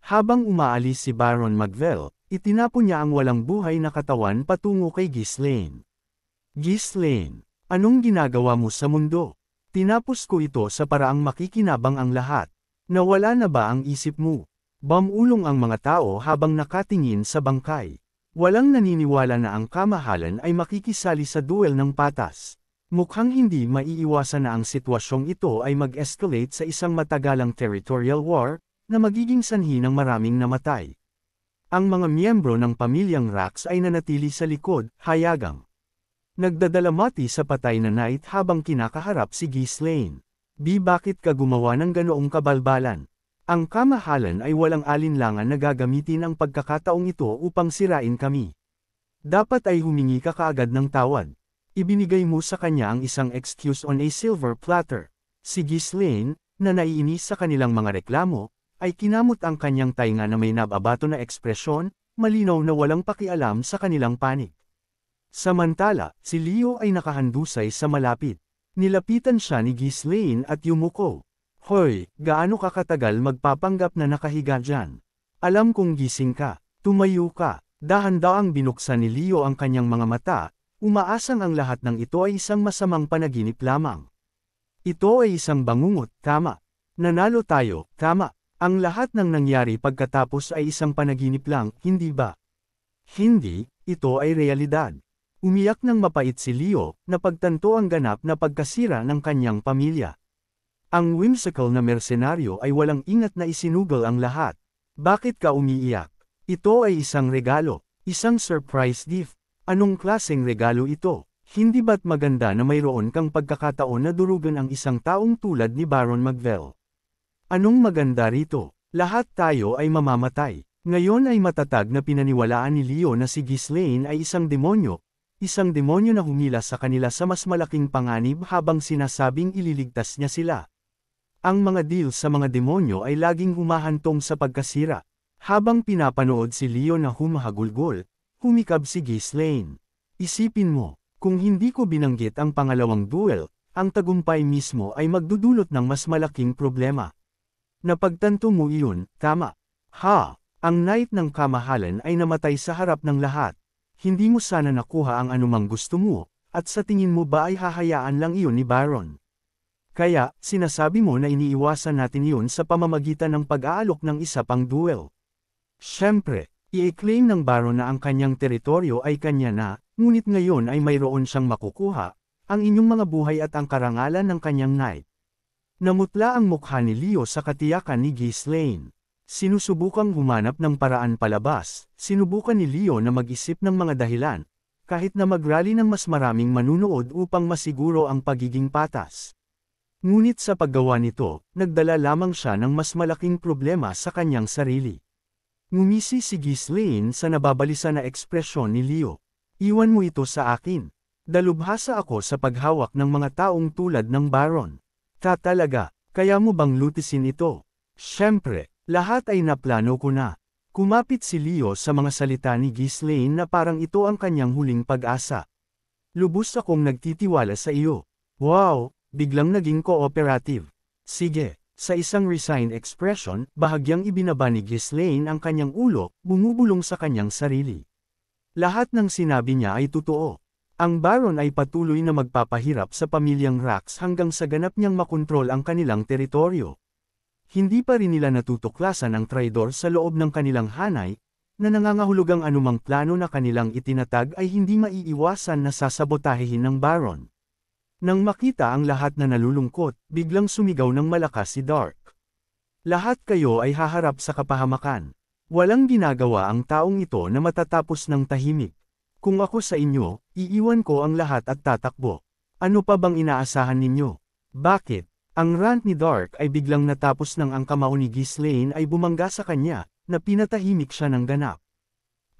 Habang umaalis si Baron Magvel, itinapon niya ang walang buhay na katawan patungo kay Ghislaine. Ghislaine, anong ginagawa mo sa mundo? Tinapos ko ito sa paraang makikinabang ang lahat. Nawala na ba ang isip mo? Bamulong ang mga tao habang nakatingin sa bangkay. Walang naniniwala na ang kamahalan ay makikisali sa duel ng patas. Mukhang hindi maiiwasan na ang sitwasyong ito ay mag-escalate sa isang matagalang territorial war, na magiging sanhi ng maraming namatay. Ang mga miyembro ng pamilyang Rax ay nanatili sa likod, hayagang Nagdadalamati sa patay na knight habang kinakaharap si Ghislaine. Bakit ka gumawa ng ganoong kabalbalan? Ang kamahalan ay walang alinlangan na gagamitin ang pagkakataong ito upang sirain kami. Dapat ay humingi ka kaagad ng tawad. Ibinigay mo sa kanya ang isang excuse on a silver platter. Si Ghislaine, na naiinis sa kanilang mga reklamo, ay kinamot ang kanyang tainga na may nababato na ekspresyon, malinaw na walang pakialam sa kanilang panig. Samantala, si Leo ay nakahandusay sa malapit. Nilapitan siya ni Ghislaine at yumuko. Hoy, gaano ka katagal magpapanggap na nakahiga dyan? Alam kong gising ka, tumayo ka. Dahan-daang binuksan ni Leo ang kanyang mga mata, umaasang ang lahat ng ito ay isang masamang panaginip lamang. Ito ay isang bangungot, tama. Nanalo tayo, tama. Ang lahat ng nangyari pagkatapos ay isang panaginip lang, hindi ba? Hindi, ito ay realidad. Umiyak ng mapait si Leo, na pagtanto ang ganap na pagkasira ng kanyang pamilya. Ang whimsical na mersenaryo ay walang ingat na isinugal ang lahat. Bakit ka umiiyak? Ito ay isang regalo, isang surprise gift. Anong klaseng regalo ito? Hindi ba't maganda na mayroon kang pagkakataon na durugan ang isang taong tulad ni Baron Magvel? Anong maganda rito? Lahat tayo ay mamamatay. Ngayon ay matatag na pinaniwalaan ni Leo na si Ghislaine ay isang demonyo na humila sa kanila sa mas malaking panganib habang sinasabing ililigtas niya sila. Ang mga deal sa mga demonyo ay laging humahantong sa pagkasira. Habang pinapanood si Leo na humahagulgol, humikab si Ghislaine. Isipin mo, kung hindi ko binanggit ang pangalawang duel, ang tagumpay mismo ay magdudulot ng mas malaking problema. Napagtanto mo iyon, tama. Ang knight ng kamahalan ay namatay sa harap ng lahat. Hindi mo sana nakuha ang anumang gusto mo, at sa tingin mo ba ay hahayaan lang iyon ni Baron? Kaya, sinasabi mo na iniiwasan natin iyon sa pamamagitan ng pag-aalok ng isa pang duel. Siyempre, i-claim ng Baron na ang kanyang teritoryo ay kanya na, ngunit ngayon ay mayroon siyang makukuha, ang inyong mga buhay at ang karangalan ng kanyang knight. Namutla ang mukha ni Leo sa katiyakan ni Ghislaine. Sinusubukang humanap ng paraan palabas, sinubukan ni Leo na mag-isip ng mga dahilan, kahit na mag-rally ng mas maraming manunood upang masiguro ang pagiging patas. Ngunit sa paggawa nito, nagdala lamang siya ng mas malaking problema sa kanyang sarili. Ngumisi si Ghislaine sa nababalisa na ekspresyon ni Leo. Iwan mo ito sa akin. Dalubhasa ako sa paghawak ng mga taong tulad ng Baron. Talaga, kaya mo bang lutisin ito? Siyempre. Lahat ay naplano ko na. Kumapit si Leo sa mga salita ni Ghislaine na parang ito ang kanyang huling pag-asa. Lubos akong nagtitiwala sa iyo. Wow, biglang naging cooperative. Sige, sa isang resigned expression, bahagyang ibinaba ni Ghislaine ang kanyang ulo, bumubulong sa kanyang sarili. Lahat ng sinabi niya ay totoo. Ang Baron ay patuloy na magpapahirap sa pamilyang Rax hanggang sa ganap niyang makontrol ang kanilang teritoryo. Hindi pa rin nila natutuklasan ang traidor sa loob ng kanilang hanay, na nangangahulugang anumang plano na kanilang itinatag ay hindi maiiwasan na sasabotahehin ng Baron. Nang makita ang lahat na nalulungkot, biglang sumigaw ng malakas si Dark. Lahat kayo ay haharap sa kapahamakan. Walang ginagawa ang taong ito na matatapos ng tahimik. Kung ako sa inyo, iiwan ko ang lahat at tatakbo. Ano pa bang inaasahan ninyo? Bakit? Ang rant ni Dark ay biglang natapos nang ang kamao ni Ghislaine ay bumangga sa kanya, na pinatahimik siya ng ganap.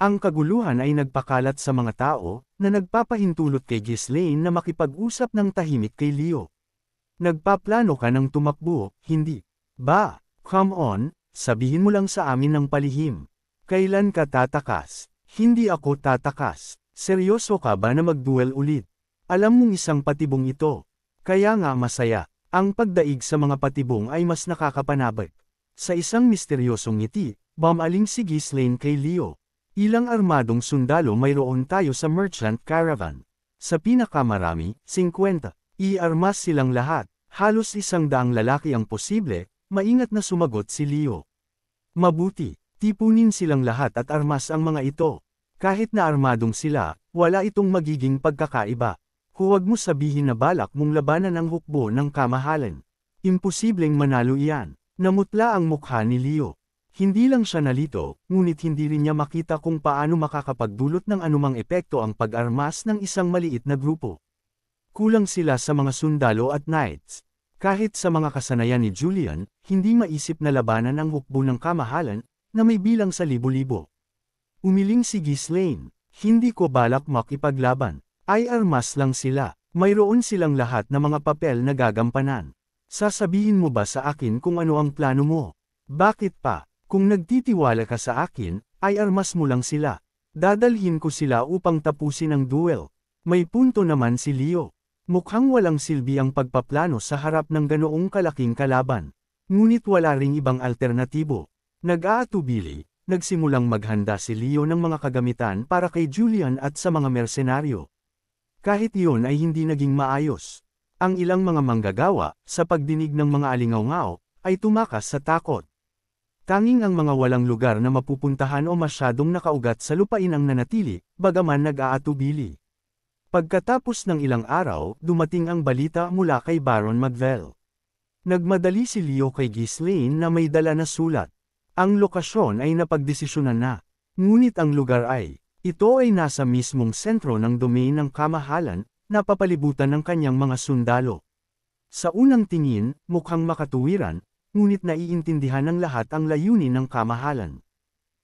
Ang kaguluhan ay nagpakalat sa mga tao, na nagpapahintulot kay Ghislaine na makipag-usap ng tahimik kay Leo. Nagpaplano ka ng tumakbo, hindi ba? Come on, sabihin mo lang sa amin ng palihim. Kailan ka tatakas? Hindi ako tatakas. Seryoso ka ba na magduel ulit? Alam mong isang patibong ito. Kaya nga masaya. Ang pagdaig sa mga patibong ay mas nakakapanabik. Sa isang misteryosong ngiti, bumaling si Ghislaine kay Leo. Ilang armadong sundalo mayroon tayo sa merchant caravan. Sa pinakamarami, 50. I-armas silang lahat. Halos 100 lalaki ang posible, maingat na sumagot si Leo. Mabuti, tipunin silang lahat at armas ang mga ito. Kahit na armadong sila, wala itong magiging pagkakaiba. Huwag mo sabihin na balak mong labanan ang hukbo ng kamahalan. Imposibleng manalo iyan. Namutla ang mukha ni Leo. Hindi lang siya nalito, ngunit hindi rin niya makita kung paano makakapagdulot ng anumang epekto ang pag-armas ng isang maliit na grupo. Kulang sila sa mga sundalo at knights. Kahit sa mga kasanayan ni Julian, hindi maisip na labanan ang hukbo ng kamahalan, na may bilang sa libo-libo. Umiling si Ghislaine, "Hindi ko balak makipaglaban. Ay armas lang sila. Mayroon silang lahat na mga papel na gagampanan. Sasabihin mo ba sa akin kung ano ang plano mo? Bakit pa? Kung nagtitiwala ka sa akin, ay armas mo lang sila. Dadalhin ko sila upang tapusin ang duel." May punto naman si Leo. Mukhang walang silbi ang pagpaplano sa harap ng ganoong kalaking kalaban. Ngunit wala ring ibang alternatibo. Nag-aatubili, nagsimulang maghanda si Leo ng mga kagamitan para kay Julian at sa mga mersenaryo. Kahit iyon ay hindi naging maayos. Ang ilang mga manggagawa, sa pagdinig ng mga alingaw-ngaw, ay tumakas sa takot. Tanging ang mga walang lugar na mapupuntahan o masyadong nakaugat sa lupain ang nanatili, bagaman nag-aatubili. Pagkatapos ng ilang araw, dumating ang balita mula kay Baron Magvel. Nagmadali si Leo kay Ghislaine na may dala na sulat. Ang lokasyon ay napagdesisyonan na. Ngunit ang lugar ito ay nasa mismong sentro ng domain ng kamahalan, napapalibutan ng kanyang mga sundalo. Sa unang tingin, mukhang makatuwiran, ngunit naiintindihan ng lahat ang layunin ng kamahalan.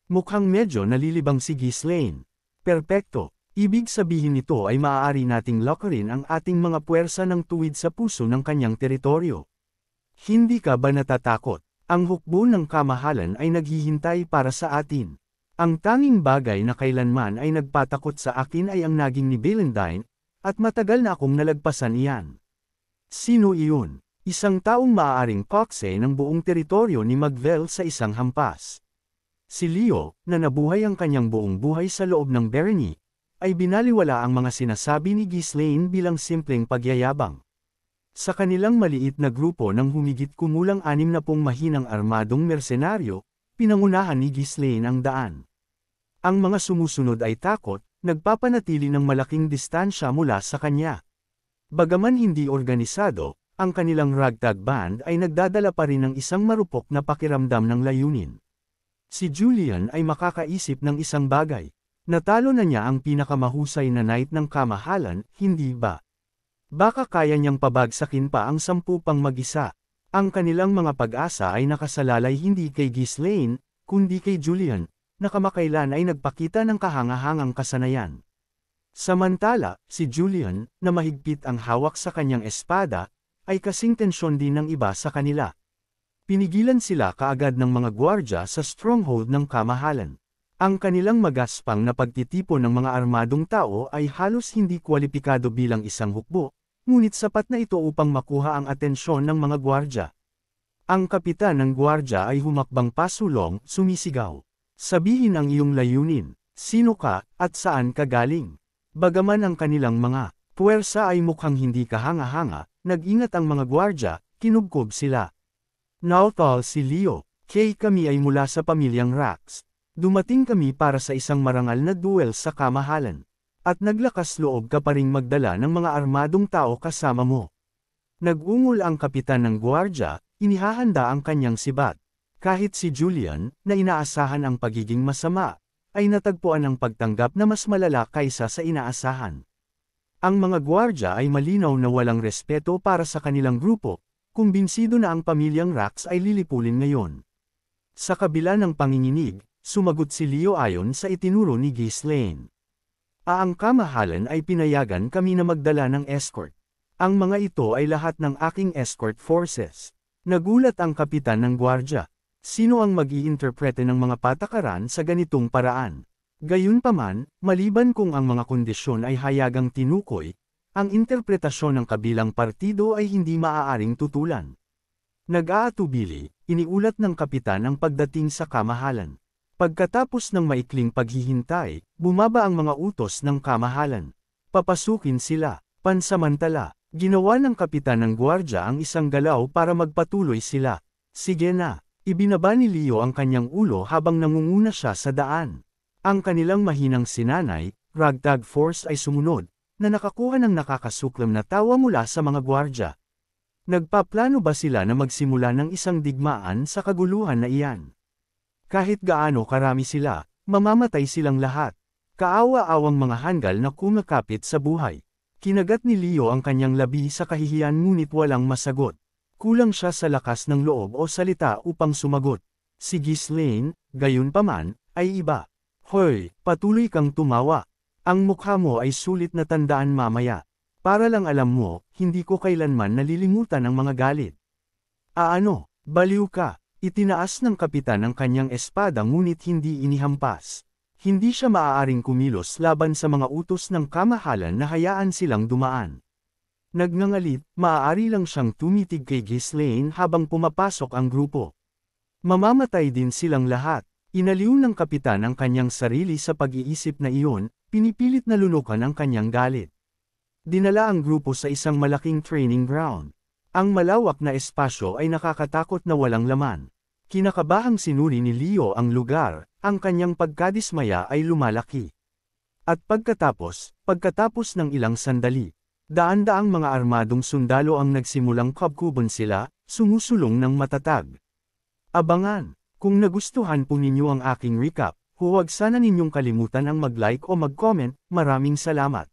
Mukhang medyo nalilibang si Ghislaine. Perpekto. Ibig sabihin nito ay maaari nating lockerin ang ating mga puwersa ng tuwid sa puso ng kanyang teritoryo. Hindi ka ba natatakot? Ang hukbo ng kamahalan ay naghihintay para sa atin. Ang tanging bagay na kailanman ay nagpatakot sa akin ay ang naging ni Valentine, at matagal na akong nalagpasan iyan. Sino iyon? Isang taong maaaring kokse ng buong teritoryo ni Magvel sa isang hampas. Si Leo, na nabuhay ang kanyang buong buhay sa loob ng Bereny, ay binaliwala ang mga sinasabi ni Ghislaine bilang simpleng pagyayabang. Sa kanilang maliit na grupo ng humigit kumulang 60 mahinang armadong mersenaryo, pinangunahan ni Ghislaine ang daan. Ang mga sumusunod ay takot, nagpapanatili ng malaking distansya mula sa kanya. Bagaman hindi organisado, ang kanilang ragtag band ay nagdadala pa rin ng isang marupok na pakiramdam ng layunin. Si Julian ay makakaisip ng isang bagay. Natalo na niya ang pinakamahusay na knight ng kamahalan, hindi ba? Baka kaya niyang pabagsakin pa ang 10 pang mag-isa. Ang kanilang mga pag-asa ay nakasalalay hindi kay Ghislaine, kundi kay Julian, na kamakailan ay nagpakita ng kahangahangang kasanayan. Samantala, si Julian, na mahigpit ang hawak sa kanyang espada, ay kasing tensyon din ng iba sa kanila. Pinigilan sila kaagad ng mga gwardya sa stronghold ng kamahalan. Ang kanilang magaspang na pagtitipon ng mga armadong tao ay halos hindi kwalipikado bilang isang hukbo, ngunit sapat na ito upang makuha ang atensyon ng mga gwardya. Ang kapitan ng gwardya ay humakbang pasulong, sumisigaw. "Sabihin ang iyong layunin, sino ka, at saan ka galing?" Bagaman ang kanilang mga puwersa ay mukhang hindi kahanga-hanga, nag-ingat ang mga gwardya, kinubkob sila. "Nautol si Leo, kami ay mula sa pamilyang Rax. Dumating kami para sa isang marangal na duel sa kamahalan. At naglakas loob ka pa ring magdala ng mga armadong tao kasama mo." Nag-ungol ang kapitan ng gwardya, inihahanda ang kanyang sibat. Kahit si Julian, na inaasahan ang pagiging masama, ay natagpuan ang pagtanggap na mas malala kaysa sa inaasahan. Ang mga gwardya ay malinaw na walang respeto para sa kanilang grupo, kumbinsido na ang pamilyang Rax ay lilipulin ngayon. Sa kabila ng panginginig, sumagot si Leo ayon sa itinuro ni Ghislaine. "Ang kamahalan ay pinayagan kami na magdala ng escort. Ang mga ito ay lahat ng aking escort forces." Nagulat ang kapitan ng gwardya. Sino ang mag-iinterprete ng mga patakaran sa ganitong paraan? Gayunpaman, maliban kung ang mga kondisyon ay hayagang tinukoy, ang interpretasyon ng kabilang partido ay hindi maaaring tutulan. Nag-aatubili, iniulat ng kapitan ang pagdating sa kamahalan. Pagkatapos ng maikling paghihintay, bumaba ang mga utos ng kamahalan. Papasukin sila. Pansamantala, ginawa ng kapitan ng gwardya ang isang galaw para magpatuloy sila. "Sige na." Ibinaba ni Leo ang kanyang ulo habang nangunguna siya sa daan. Ang kanilang mahinang sinanay, ragtag force ay sumunod, na nakakuha ng nakakasuklam na tawa mula sa mga gwardya. Nagpaplano ba sila na magsimula ng isang digmaan sa kaguluhan na iyan? Kahit gaano karami sila, mamamatay silang lahat. Kaawa-awang mga hanggal na kumakapit sa buhay. Kinagat ni Leo ang kanyang labi sa kahihiyan ngunit walang masagot. Kulang siya sa lakas ng loob o salita upang sumagot. Si Ghislaine, gayunpaman, ay iba. Hoy, patuloy kang tumawa. Ang mukha mo ay sulit na tandaan mamaya. Para lang alam mo, hindi ko kailanman nalilimutan ang mga galit. Ano, baliw ka? Itinaas ng kapitan ang kanyang espada ngunit hindi inihampas. Hindi siya maaaring kumilos laban sa mga utos ng kamahalan na hayaan silang dumaan. Nagngangalit, maaari lang siyang tumitig kay Ghislaine habang pumapasok ang grupo. Mamamatay din silang lahat. Inaliw ng kapitan ang kanyang sarili sa pag-iisip na iyon, pinipilit na lunukan ang kanyang galit. Dinala ang grupo sa isang malaking training ground. Ang malawak na espasyo ay nakakatakot na walang laman. Kinakabahang sinuri ni Leo ang lugar, ang kanyang pagkadismaya ay lumalaki. At pagkatapos ng ilang sandali, daan-daang mga armadong sundalo ang nagsimulang kabkuban sila, sumusulong ng matatag. Abangan! Kung nagustuhan po ninyo ang aking recap, huwag sana ninyong kalimutan ang mag-like o mag-comment. Maraming salamat.